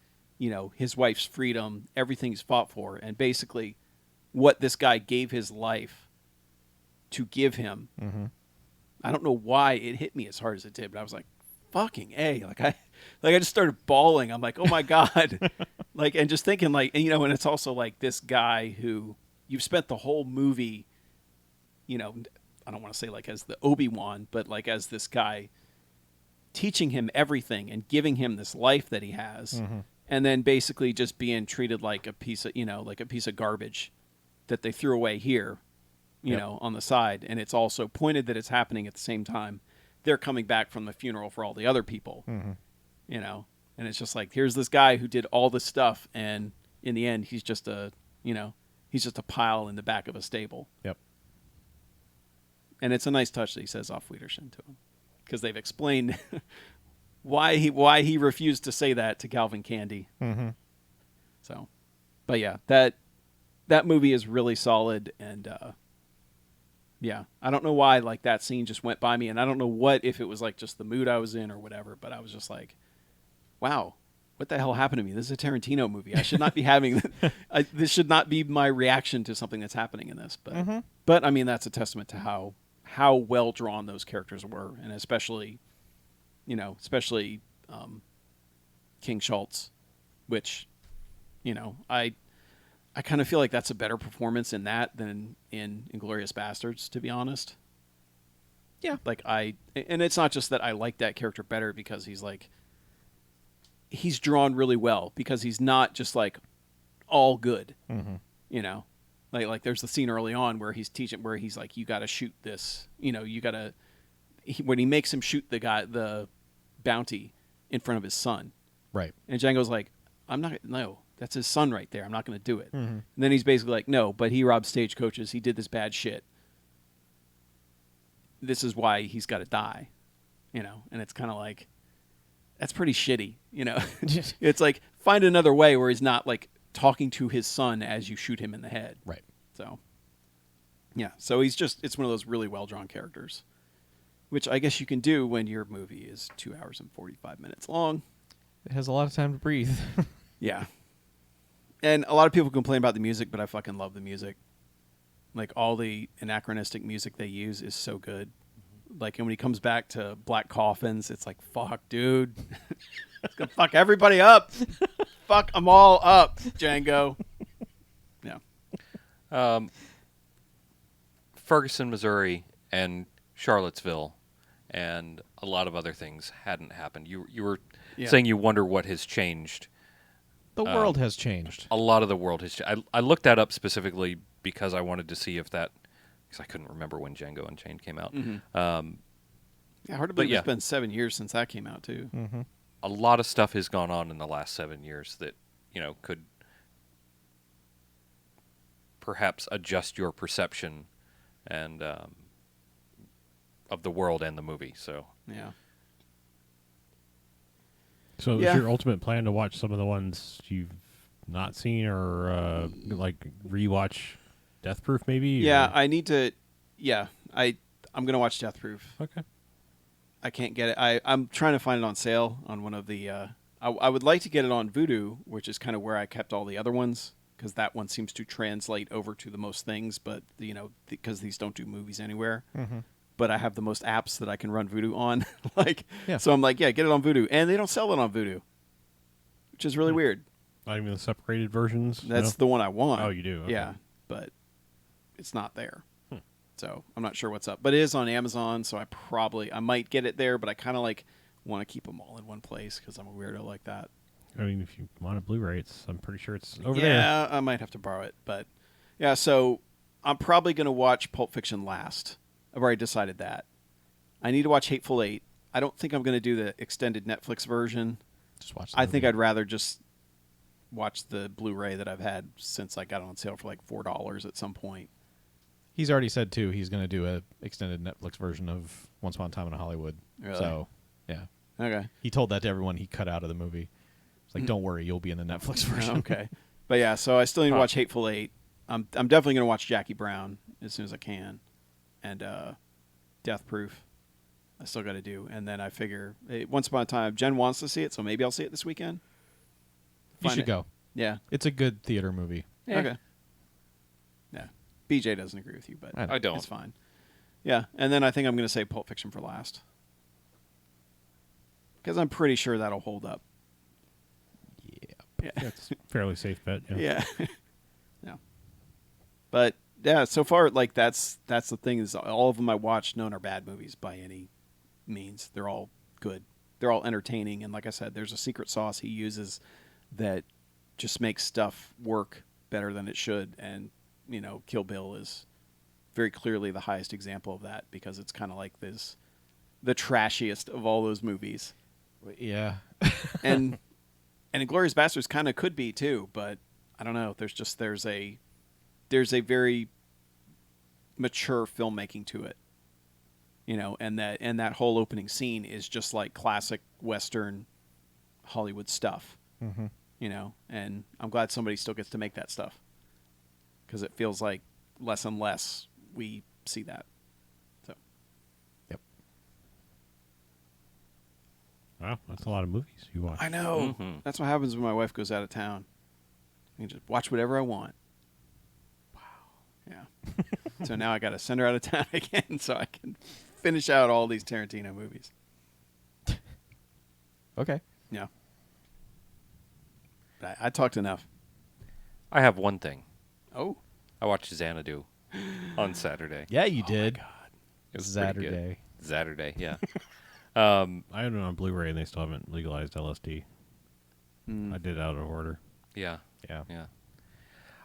[SPEAKER 1] his wife's freedom, everything he's fought for, and basically what this guy gave his life to give him.
[SPEAKER 4] Mm-hmm.
[SPEAKER 1] I don't know why it hit me as hard as it did, but I was like, fucking A. I just started bawling. I'm like, oh my God. And just thinking and it's also like this guy who you've spent the whole movie, I don't want to say like as the Obi-Wan, but like as this guy teaching him everything and giving him this life that he has. And then basically just being treated like a piece of garbage that they threw away here, on the side. And it's also pointed that it's happening at the same time they're coming back from the funeral for all the other people, and it's just like, here's this guy who did all this stuff, and in the end, he's just a pile in the back of a stable.
[SPEAKER 4] Yep.
[SPEAKER 1] And it's a nice touch that he says Auf Wiedersehen to him, because they've explained why he refused to say that to Calvin Candy.
[SPEAKER 4] Mm-hmm.
[SPEAKER 1] So, but yeah, that movie is really solid, and yeah, I don't know why like that scene just went by me, and I don't know if it was like just the mood I was in or whatever, but I was just like, wow, what the hell happened to me? This is a Tarantino movie. I should not be having this should not be my reaction to something that's happening in this. But I mean, that's a testament to how well drawn those characters were, and especially King Schultz, which I kind of feel like that's a better performance in that than in Inglourious Bastards, to be honest.
[SPEAKER 4] Yeah.
[SPEAKER 1] And it's not just that I like that character better because he's drawn really well, because he's not just like all good.
[SPEAKER 4] Mm-hmm.
[SPEAKER 1] Like there's the scene early on where he's teaching, where he's like, you got to shoot this, when he makes him shoot the bounty in front of his son.
[SPEAKER 4] Right.
[SPEAKER 1] And Django's like, no, that's his son right there. I'm not going to do it.
[SPEAKER 4] Mm-hmm.
[SPEAKER 1] And then he's basically like, no, but he robbed stagecoaches. He did this bad shit. This is why he's got to die. And it's kind of like, that's pretty shitty. It's like, find another way where he's not like talking to his son as you shoot him in the head.
[SPEAKER 4] Right.
[SPEAKER 1] So, yeah. So it's one of those really well-drawn characters, which I guess you can do when your movie is 2 hours and 45 minutes long.
[SPEAKER 4] It has a lot of time to breathe.
[SPEAKER 1] Yeah. And a lot of people complain about the music, but I fucking love the music. Like, all the anachronistic music they use is so good. Like, and when he comes back to Black Coffins, it's like, fuck, dude. It's going to fuck everybody up. Fuck them all up, Django. Yeah.
[SPEAKER 3] Ferguson, Missouri, and Charlottesville, and a lot of other things hadn't happened. You were saying you wonder what has changed.
[SPEAKER 4] The world has changed.
[SPEAKER 3] A lot of the world has changed. I looked that up specifically because I wanted to see if that, because I couldn't remember when Django Unchained came out.
[SPEAKER 1] Mm-hmm. Hard to believe it's been 7 years since that came out, too.
[SPEAKER 4] Mm-hmm.
[SPEAKER 3] A lot of stuff has gone on in the last 7 years that, could perhaps adjust your perception and of the world and the movie. So
[SPEAKER 1] Yeah.
[SPEAKER 2] So
[SPEAKER 1] Yeah.
[SPEAKER 2] is your ultimate plan to watch some of the ones you've not seen, or like rewatch Death Proof maybe?
[SPEAKER 1] Yeah,
[SPEAKER 2] or-
[SPEAKER 1] I need to. Yeah, I'm gonna watch Death Proof.
[SPEAKER 2] Okay.
[SPEAKER 1] I can't get it. I'm trying to find it on sale on one of the. I would like to get it on Vudu, which is kind of where I kept all the other ones, because that one seems to translate over to the most things. But because these don't do movies anywhere.
[SPEAKER 4] Mm-hmm.
[SPEAKER 1] But I have the most apps that I can run Vudu on. Like,
[SPEAKER 4] Yeah.
[SPEAKER 1] so I'm like, yeah, get it on Vudu, and they don't sell it on Vudu, which is really weird.
[SPEAKER 2] Not even the separated versions.
[SPEAKER 1] That's
[SPEAKER 2] no?
[SPEAKER 1] the one I want.
[SPEAKER 2] Oh, you do? Okay.
[SPEAKER 1] Yeah, but it's not there. So I'm not sure what's up. But it is on Amazon, so I might get it there, but I kind of like want to keep them all in one place because I'm a weirdo like that.
[SPEAKER 2] I mean, if you want a Blu-ray, I'm pretty sure it's over there.
[SPEAKER 1] Yeah, I might have to borrow it. But yeah, so I'm probably going to watch Pulp Fiction last. I've already decided that. I need to watch Hateful Eight. I don't think I'm going to do the extended Netflix version.
[SPEAKER 4] Just watch. The
[SPEAKER 1] I think
[SPEAKER 4] movie.
[SPEAKER 1] I'd rather just watch the Blu-ray that I've had since I got it on sale for like $4 at some point.
[SPEAKER 4] He's already said too. He's going to do a extended Netflix version of Once Upon a Time in Hollywood.
[SPEAKER 1] Really?
[SPEAKER 4] So, yeah,
[SPEAKER 1] Okay.
[SPEAKER 4] he told that to everyone he cut out of the movie. It's like, don't worry, you'll be in the Netflix version.
[SPEAKER 1] Okay. But yeah, so I still need to watch Hateful Eight. I'm definitely going to watch Jackie Brown as soon as I can. And Death Proof. I still got to do. And then I figure, Once Upon a Time, Jen wants to see it, so maybe I'll see it this weekend.
[SPEAKER 4] You
[SPEAKER 1] Find
[SPEAKER 4] should
[SPEAKER 1] it.
[SPEAKER 4] go.
[SPEAKER 1] Yeah.
[SPEAKER 4] It's a good theater movie.
[SPEAKER 1] Okay. Yeah. BJ doesn't agree with you, but
[SPEAKER 4] I know.
[SPEAKER 3] I don't.
[SPEAKER 1] it's fine. Yeah. And then I think I'm going to say Pulp Fiction for last. Because I'm pretty sure that'll hold up. Yeah.
[SPEAKER 2] That's a fairly safe bet. Yeah.
[SPEAKER 1] Yeah. Yeah. But yeah, so far like that's the thing is all of them I watched none are bad movies by any means. They're all good. They're all entertaining, and like I said, there's a secret sauce he uses that just makes stuff work better than it should, and Kill Bill is very clearly the highest example of that because it's kind of like the trashiest of all those movies.
[SPEAKER 4] Yeah.
[SPEAKER 1] and Inglourious Basterds kind of could be too, but I don't know. There's a very mature filmmaking to it, and that whole opening scene is just like classic Western Hollywood stuff,
[SPEAKER 4] Mm-hmm.
[SPEAKER 1] And I'm glad somebody still gets to make that stuff because it feels like less and less we see that. So
[SPEAKER 4] Yep.
[SPEAKER 2] Wow, that's a lot of movies you watch.
[SPEAKER 1] I know
[SPEAKER 3] Mhm.
[SPEAKER 1] that's what happens when my wife goes out of town. I can just watch whatever I want. Yeah. So now I got to send her out of town again so I can finish out all these Tarantino movies.
[SPEAKER 4] Okay.
[SPEAKER 1] Yeah. But I talked enough.
[SPEAKER 3] I have one thing.
[SPEAKER 1] Oh.
[SPEAKER 3] I watched Xanadu on Saturday.
[SPEAKER 4] Yeah, you did.
[SPEAKER 1] Oh, my God.
[SPEAKER 3] It was pretty good.
[SPEAKER 4] Saturday.
[SPEAKER 3] Saturday, yeah.
[SPEAKER 2] I own it on Blu-ray, and they still haven't legalized LSD.
[SPEAKER 1] Mm.
[SPEAKER 2] I did it out of order.
[SPEAKER 3] Yeah,
[SPEAKER 4] Yeah.
[SPEAKER 3] yeah.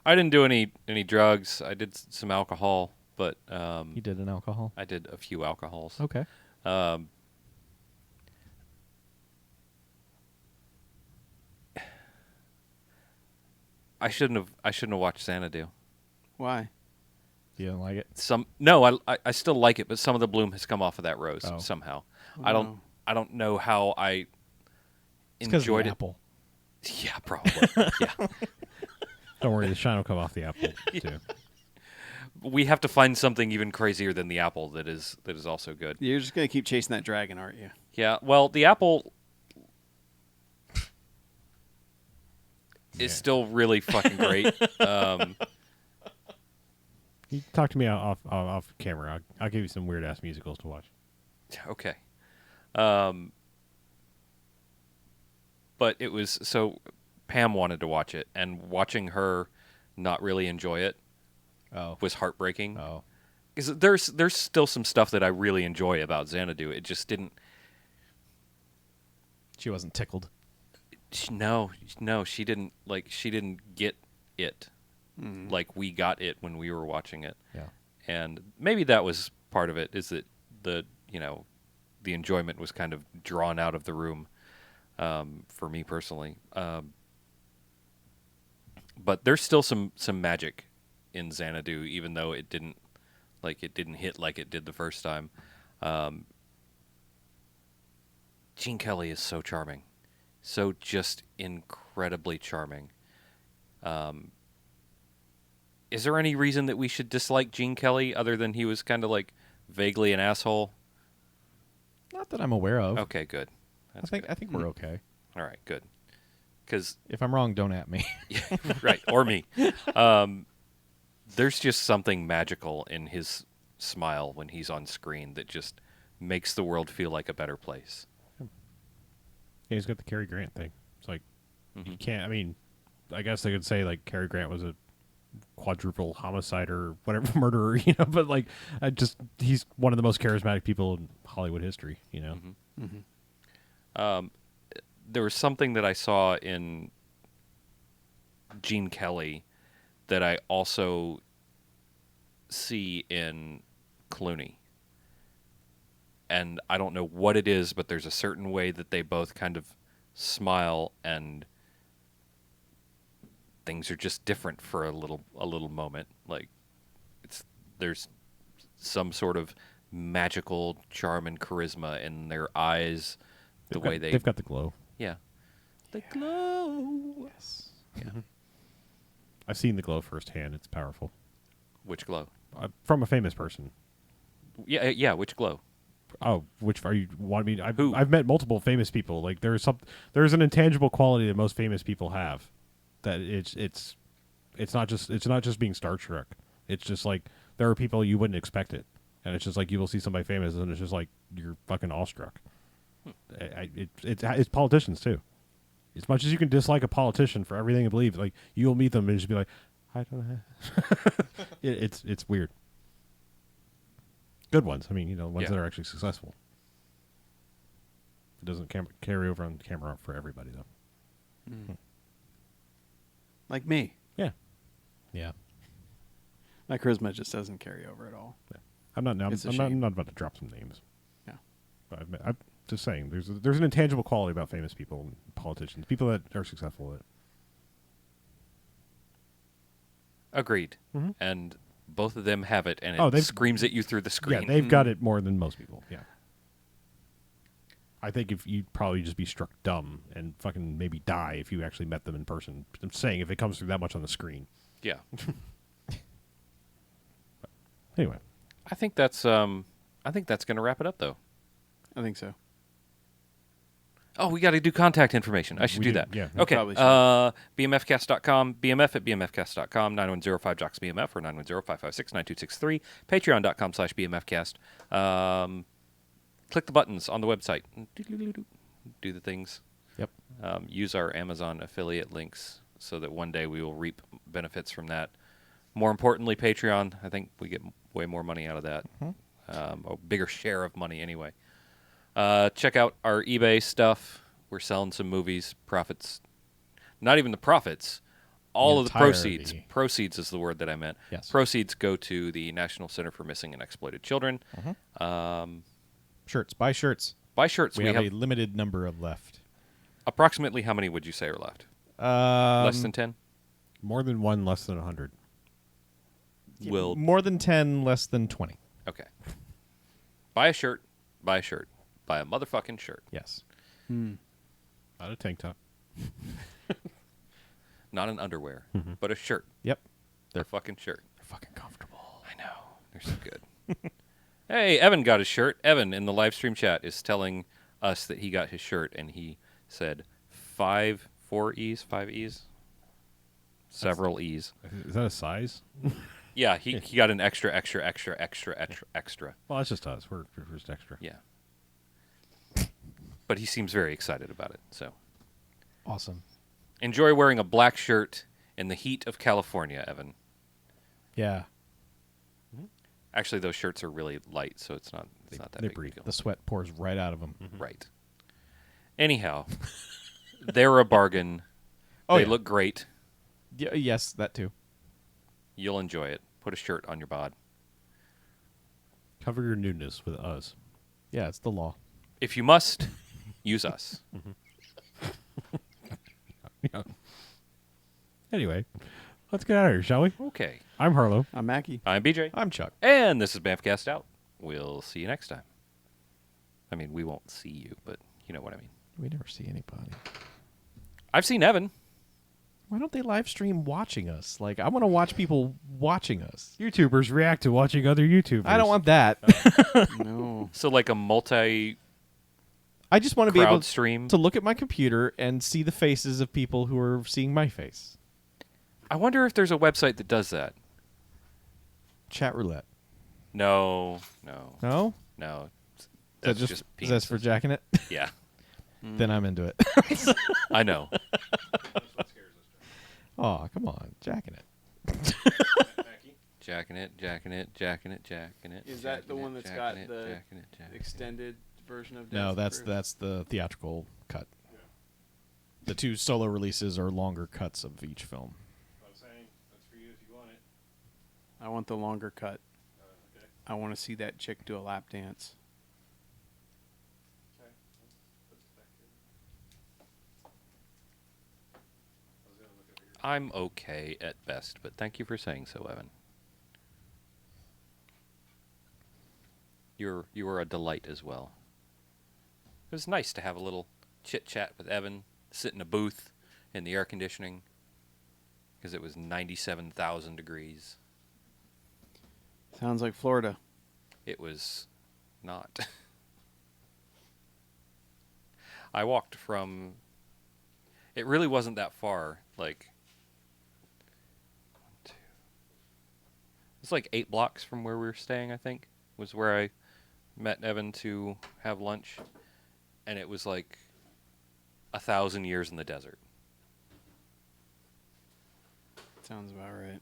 [SPEAKER 3] I didn't do any drugs. I did some alcohol, but
[SPEAKER 4] You did an alcohol.
[SPEAKER 3] I did a few alcohols.
[SPEAKER 4] Okay.
[SPEAKER 3] I shouldn't have watched Xanadu.
[SPEAKER 1] Why?
[SPEAKER 4] You didn't like it?
[SPEAKER 3] I still like it, but some of the bloom has come off of that rose
[SPEAKER 4] Oh.
[SPEAKER 3] somehow.
[SPEAKER 1] Oh.
[SPEAKER 3] I don't know how I
[SPEAKER 4] It's because
[SPEAKER 3] enjoyed it.
[SPEAKER 4] apple.
[SPEAKER 3] Yeah, probably. Yeah.
[SPEAKER 2] Don't worry, the shine will come off the apple too.
[SPEAKER 3] We have to find something even crazier than the apple that is also good.
[SPEAKER 1] You're just going to keep chasing that dragon, aren't you?
[SPEAKER 3] Yeah, well, the apple is still really fucking great.
[SPEAKER 2] You talk to me off camera. I'll give you some weird ass musicals to watch.
[SPEAKER 3] Okay. But it was so Pam wanted to watch it, and watching her not really enjoy it
[SPEAKER 4] Oh.
[SPEAKER 3] was heartbreaking.
[SPEAKER 4] Oh.
[SPEAKER 3] Because there's still some stuff that I really enjoy about Xanadu. It just didn't.
[SPEAKER 4] She wasn't tickled.
[SPEAKER 3] No, she didn't She didn't get it like we got it when we were watching it.
[SPEAKER 4] Yeah.
[SPEAKER 3] And maybe that was part of it. Is that the enjoyment was kind of drawn out of the room for me personally. But there's still some magic in Xanadu, even though it didn't hit like it did the first time. Gene Kelly is so charming. So just incredibly charming. Is there any reason that we should dislike Gene Kelly other than he was kind of like vaguely an asshole?
[SPEAKER 4] Not that I'm aware of.
[SPEAKER 3] Okay, good. That's good.
[SPEAKER 4] I think we're okay.
[SPEAKER 3] All right, good. Because
[SPEAKER 4] If I'm wrong, don't at me.
[SPEAKER 3] right, or me. There's just something magical in his smile when he's on screen that just makes the world feel like a better place.
[SPEAKER 2] Yeah, he's got the Cary Grant thing. It's like you can't. I mean, I guess they could say like Cary Grant was a quadruple homicide or whatever murderer, But like, he's one of the most charismatic people in Hollywood history,
[SPEAKER 3] There was something that I saw in Gene Kelly that I also see in Clooney. And I don't know what it is, but there's a certain way that they both kind of smile and things are just different for a little moment. Like there's some sort of magical charm and charisma in their eyes,
[SPEAKER 2] they've got the glow.
[SPEAKER 3] Yeah. The glow.
[SPEAKER 4] Yes.
[SPEAKER 3] Yeah.
[SPEAKER 2] I've seen the glow firsthand. It's powerful.
[SPEAKER 3] Which glow?
[SPEAKER 2] From a famous person.
[SPEAKER 3] Yeah, which glow?
[SPEAKER 2] Oh, which are you want me?
[SPEAKER 3] Who?
[SPEAKER 2] I've met multiple famous people. Like there's an intangible quality that most famous people have. That it's not just being starstruck. It's just like there are people you wouldn't expect it, and it's just like you will see somebody famous, and it's just like you're fucking awestruck. It's politicians too. As much as you can dislike a politician for everything they believe, like you'll meet them and just be like, I don't know. It's weird. Good ones. I mean, ones that are actually successful. It doesn't carry over on camera for everybody though.
[SPEAKER 1] Like me.
[SPEAKER 2] Yeah.
[SPEAKER 4] Yeah.
[SPEAKER 1] My charisma just doesn't carry over at all.
[SPEAKER 2] Yeah. I'm not about to drop some names.
[SPEAKER 1] Yeah.
[SPEAKER 2] But I'm just saying, there's an intangible quality about famous people and politicians, people that are successful at it.
[SPEAKER 3] Agreed.
[SPEAKER 2] Mm-hmm.
[SPEAKER 3] And both of them have it, and it
[SPEAKER 2] they've-
[SPEAKER 3] screams at you through the screen.
[SPEAKER 2] Yeah, they've got it more than most people. Yeah. I think if you'd probably just be struck dumb and fucking maybe die if you actually met them in person. I'm saying if it comes through that much on the screen.
[SPEAKER 3] Yeah.
[SPEAKER 2] Anyway,
[SPEAKER 3] I think that's going to wrap it up, though.
[SPEAKER 1] I think so.
[SPEAKER 3] Oh, we got to do contact information. I should
[SPEAKER 2] We
[SPEAKER 3] do
[SPEAKER 2] do,
[SPEAKER 3] that.
[SPEAKER 2] yeah.
[SPEAKER 3] Okay.
[SPEAKER 1] Probably should.
[SPEAKER 3] BMFcast.com, BMF at BMFcast.com, 910-5JOCKS-BMF or 910-556-9263, Patreon.com/BMFcast. Click the buttons on the website. Do the things.
[SPEAKER 4] Yep.
[SPEAKER 3] Use our Amazon affiliate links so that one day we will reap benefits from that. More importantly, Patreon. I think we get way more money out of that. A bigger share of money anyway. Check out our eBay stuff. We're selling some movies. Profits. Not even the profits. All of the proceeds.
[SPEAKER 4] entirety.
[SPEAKER 3] Proceeds is the word that I meant.
[SPEAKER 4] Yes.
[SPEAKER 3] Proceeds go to the National Center for Missing and Exploited Children.
[SPEAKER 4] Shirts. Buy shirts.
[SPEAKER 3] Buy shirts.
[SPEAKER 4] We have a limited number of left.
[SPEAKER 3] Approximately how many would you say are left? Less than 10?
[SPEAKER 2] more than one, less than 100.
[SPEAKER 3] Will
[SPEAKER 4] More than 10, less than 20.
[SPEAKER 3] Okay. Buy a shirt. Buy a shirt. Buy a motherfucking shirt.
[SPEAKER 4] Yes.
[SPEAKER 2] Not a tank top.
[SPEAKER 3] Not an underwear, but a shirt.
[SPEAKER 4] Yep.
[SPEAKER 3] They're fucking shirt.
[SPEAKER 4] They're fucking comfortable.
[SPEAKER 3] I know. They're so good. Hey, Evan got his shirt. Evan in the live stream chat is telling us that he got his shirt, and he said 4 E's, 5 E's? Several E's.
[SPEAKER 2] Is that a size?
[SPEAKER 3] Yeah, he got an extra.
[SPEAKER 2] Well, that's just us. We're just extra.
[SPEAKER 3] Yeah. But he seems very excited about it, so.
[SPEAKER 4] Awesome.
[SPEAKER 3] Enjoy wearing a black shirt in the heat of California, Evan.
[SPEAKER 4] Yeah.
[SPEAKER 3] Actually, those shirts are really light, so it's not that
[SPEAKER 2] they
[SPEAKER 3] big of a
[SPEAKER 2] breathe.
[SPEAKER 3] deal.
[SPEAKER 4] The sweat pours right out of them.
[SPEAKER 3] Right. Anyhow, they're a bargain.
[SPEAKER 4] Oh,
[SPEAKER 3] They
[SPEAKER 4] yeah.
[SPEAKER 3] look great.
[SPEAKER 4] Yes, that too.
[SPEAKER 3] You'll enjoy it. Put a shirt on your bod.
[SPEAKER 2] Cover your nudeness with us.
[SPEAKER 4] Yeah, it's the law.
[SPEAKER 3] If you must, use us.
[SPEAKER 2] Yeah. Anyway, let's get out of here, shall we?
[SPEAKER 3] Okay.
[SPEAKER 2] I'm Harlow.
[SPEAKER 1] I'm Mackie.
[SPEAKER 3] I'm BJ.
[SPEAKER 4] I'm Chuck.
[SPEAKER 3] And this is BMFcast out. We'll see you next time. I mean, we won't see you, but you know what I mean.
[SPEAKER 4] We never see anybody.
[SPEAKER 3] I've seen Evan.
[SPEAKER 4] Why don't they live stream watching us? Like, I want to watch people watching us.
[SPEAKER 2] YouTubers react to watching other YouTubers.
[SPEAKER 4] I don't want that.
[SPEAKER 1] No.
[SPEAKER 3] So like a multi
[SPEAKER 4] I just want to be able
[SPEAKER 3] crowd stream.
[SPEAKER 4] to look at my computer and see the faces of people who are seeing my face.
[SPEAKER 3] I wonder if there's a website that does that.
[SPEAKER 4] Chat roulette.
[SPEAKER 3] No.
[SPEAKER 4] No?
[SPEAKER 3] That's
[SPEAKER 4] Is
[SPEAKER 3] just
[SPEAKER 4] that for
[SPEAKER 3] penises.
[SPEAKER 4] jacking it?
[SPEAKER 3] Yeah,
[SPEAKER 4] Then I'm into it.
[SPEAKER 3] I know.
[SPEAKER 4] Oh, come on. Jacking it.
[SPEAKER 3] Jacking it.
[SPEAKER 1] Is that the one that's got the extended version of
[SPEAKER 4] No,
[SPEAKER 1] Dance of
[SPEAKER 4] that's the theatrical cut. The 2 solo releases are longer cuts of each film.
[SPEAKER 2] I'm saying that's for you if you want it.
[SPEAKER 1] I want the longer cut.
[SPEAKER 2] Okay.
[SPEAKER 1] I want to see that chick do a lap dance.
[SPEAKER 2] Okay. Put this back here. I was gonna look over here.
[SPEAKER 3] I'm okay at best, but thank you for saying so, Evan. You were a delight as well. It was nice to have a little chit chat with Evan, sit in a booth in the air conditioning because it was 97,000 degrees.
[SPEAKER 1] Sounds like Florida.
[SPEAKER 3] It was not. I walked from. It really wasn't that far. Like, it's like 8 blocks from where we were staying. I think was where I met Evan to have lunch, and it was like 1,000 years in the desert.
[SPEAKER 1] Sounds about right.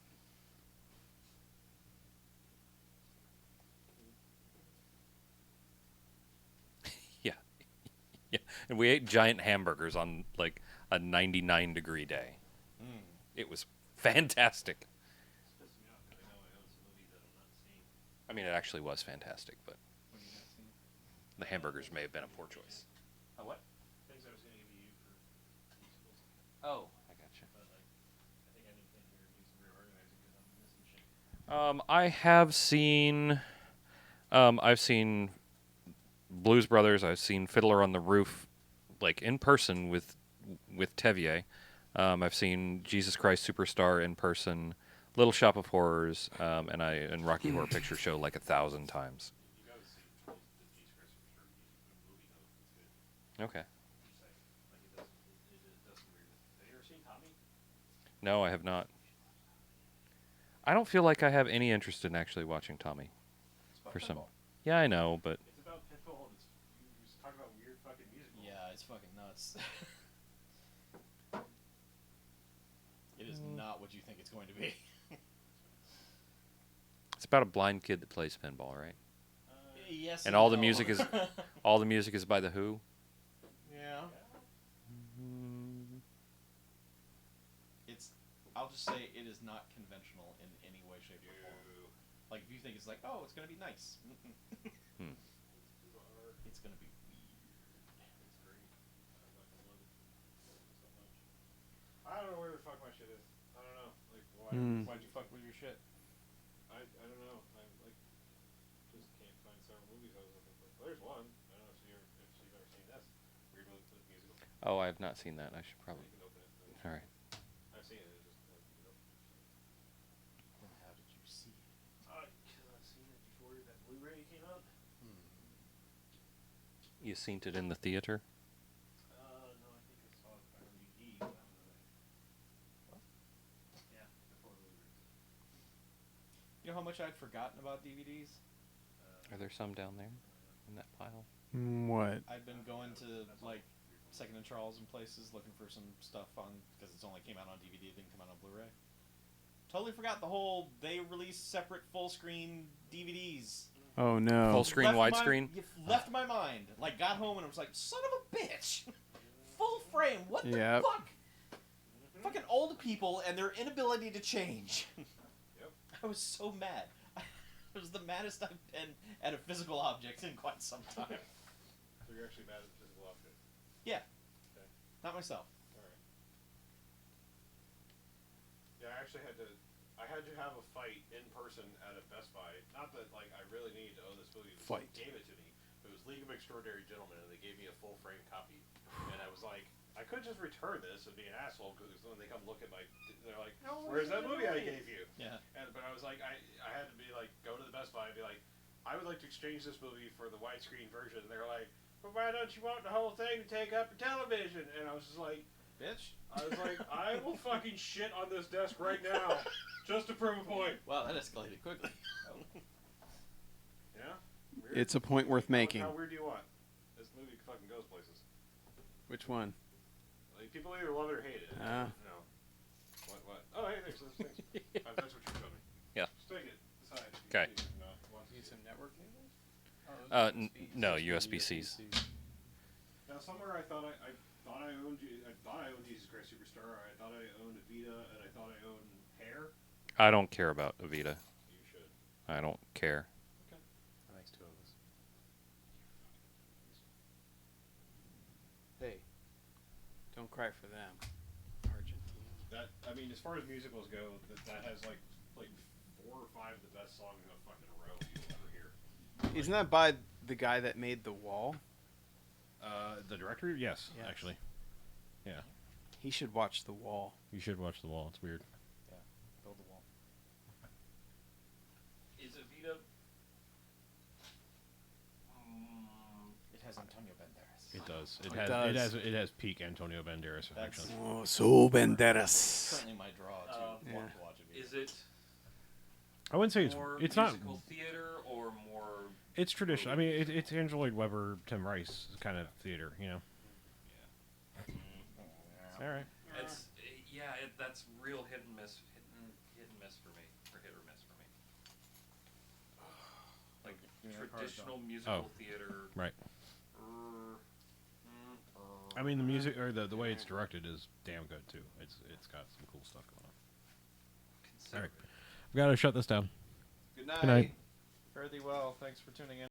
[SPEAKER 3] Yeah, and we ate giant hamburgers on like a 99-degree day. It was fantastic. I mean, it actually was fantastic, but the hamburgers may have been a poor choice. A what?
[SPEAKER 2] Things I was gonna give you for musicals,
[SPEAKER 3] Oh, I gotcha.
[SPEAKER 2] but like, I think I need to here do some reorganizing because I'm missing shit.
[SPEAKER 3] I have seen, I've seen Blues Brothers. I've seen Fiddler on the Roof, like in person with Tevier. I've seen Jesus Christ Superstar in person, Little Shop of Horrors, and Rocky Horror Picture Show like 1,000 times.
[SPEAKER 2] You gotta see the Jesus Christ for sure. The movie though, it's good.
[SPEAKER 3] Okay.
[SPEAKER 2] Just saying. Like it does some weird. Have you ever seen Tommy?
[SPEAKER 3] No, I have not. I don't feel like I have any interest in actually watching Tommy.
[SPEAKER 2] It's about
[SPEAKER 3] For some.
[SPEAKER 2] pinball.
[SPEAKER 3] Yeah, I know, but
[SPEAKER 2] It's about pinball. It's you just talk about weird fucking musicals.
[SPEAKER 4] Yeah, it's fucking nuts. It is not what you think it's going to be.
[SPEAKER 3] it's about a blind kid that plays pinball, right?
[SPEAKER 4] Yes.
[SPEAKER 3] And all the music is by The Who.
[SPEAKER 4] Yeah. I'll just say it is not conventional in any way, shape, or form. Like if you think it's like, oh, it's gonna be nice. It's gonna be weird.
[SPEAKER 2] It's great. I fucking love it so much. I don't know where the fuck my shit is. I don't know. Like, why'd you fuck with your shit? I don't know. I like just can't find several movies I was looking for. Well, there's one. I don't know if you've ever seen this. Weird musical.
[SPEAKER 3] Oh, I have not seen that. I should probably.
[SPEAKER 2] You can open it.
[SPEAKER 3] All right.
[SPEAKER 2] I've seen it. It's just like you know.
[SPEAKER 4] How did you see it?
[SPEAKER 2] Because I've seen it before that Blu-ray came out.
[SPEAKER 3] You seen it in the theater?
[SPEAKER 2] No, I think I saw it on DVD. But I don't know that. What? Yeah, before Blu-ray.
[SPEAKER 4] You know how much I'd forgotten about DVDs?
[SPEAKER 3] Are there some down there in that pile?
[SPEAKER 1] What?
[SPEAKER 4] I've been going to like Second and Charles and places looking for some stuff on because it's only came out on DVD, it didn't come out on Blu-ray. Totally forgot the whole they released separate full screen DVDs.
[SPEAKER 1] Oh no.
[SPEAKER 3] Full screen, widescreen?
[SPEAKER 4] You left my mind. Like got home and I was like, son of a bitch, full frame. What the
[SPEAKER 1] Yep.
[SPEAKER 4] fuck? Fucking old people and their inability to change.
[SPEAKER 2] Yep.
[SPEAKER 4] I was so mad. It was the maddest I've been at a physical object in quite some time.
[SPEAKER 2] So you're actually mad at the physical object.
[SPEAKER 4] Yeah.
[SPEAKER 2] Okay.
[SPEAKER 4] Not myself.
[SPEAKER 2] All right. Yeah, I actually had to have a fight in person at a Best Buy. Not that like I really needed to own this movie. Someone
[SPEAKER 1] Fight.
[SPEAKER 2] gave it to me. It was
[SPEAKER 5] League of Extraordinary Gentlemen, and they gave me a full frame copy. And I was like, I could just return this and be an asshole because when they come look at they're like, "Where's that movie I gave you?"
[SPEAKER 4] Yeah.
[SPEAKER 5] But I was like, I had to be like, go to the Best Buy and be like, I would like to exchange this movie for the widescreen version. And they're like, "But why don't you want the whole thing to take up your television?" And I was just like,
[SPEAKER 4] Bitch.
[SPEAKER 5] I was like, I will fucking shit on this desk right now, just to prove a point.
[SPEAKER 4] Wow, that escalated quickly.
[SPEAKER 5] Yeah. Weird.
[SPEAKER 1] It's a point worth making.
[SPEAKER 5] How weird do you want? This movie fucking goes places.
[SPEAKER 1] Which one?
[SPEAKER 5] Like, people either love it or hate it.
[SPEAKER 1] Ah.
[SPEAKER 5] No. What? Oh, hey, thanks. That's what you showed me.
[SPEAKER 3] Yeah.
[SPEAKER 5] Just take it. Decide.
[SPEAKER 3] Okay.
[SPEAKER 5] No.
[SPEAKER 6] Need some network cables?
[SPEAKER 3] No, USB-Cs.
[SPEAKER 5] Now, somewhere I thought I owned Jesus Christ Superstar. I thought I owned a Vita, and I thought I owned Hair.
[SPEAKER 3] I don't care about Avita.
[SPEAKER 5] You should.
[SPEAKER 3] I don't care.
[SPEAKER 5] Okay.
[SPEAKER 6] That makes two of us. Hey,
[SPEAKER 1] Don't cry for them.
[SPEAKER 6] Argentina.
[SPEAKER 5] That as far as musicals go, that has like 4 or 5 of the best songs in a fucking row you'll ever hear.
[SPEAKER 1] Isn't that by the guy that made The Wall?
[SPEAKER 2] The director? Yes,
[SPEAKER 1] Yes.
[SPEAKER 2] actually. Yeah.
[SPEAKER 1] He should watch The Wall.
[SPEAKER 2] You should watch The Wall. It's weird.
[SPEAKER 6] Yeah, build the wall.
[SPEAKER 3] Is Avita?
[SPEAKER 6] It has Antonio Banderas.
[SPEAKER 2] It does. It has peak Antonio Banderas.
[SPEAKER 6] That's-
[SPEAKER 2] Actually.
[SPEAKER 1] Oh, so Banderas.
[SPEAKER 6] Certainly my draw to
[SPEAKER 1] Yeah.
[SPEAKER 6] want to watch it.
[SPEAKER 3] Is it
[SPEAKER 2] I wouldn't say
[SPEAKER 3] more
[SPEAKER 2] it's not.
[SPEAKER 3] musical theater or more?
[SPEAKER 2] It's traditional. I mean, it's Andrew Lloyd Webber, Tim Rice kind of theater. You know. All right.
[SPEAKER 3] It's that's real hit and miss for me, or hit or miss for me. Like
[SPEAKER 6] Give me that card,
[SPEAKER 3] traditional
[SPEAKER 6] though.
[SPEAKER 3] musical theater.
[SPEAKER 2] Right. I mean, the music or the way it's directed is damn good too. It's got some cool stuff going on. All right. I've got to shut this down.
[SPEAKER 1] Good night.
[SPEAKER 2] Good night.
[SPEAKER 6] Fare thee well. Thanks for tuning in.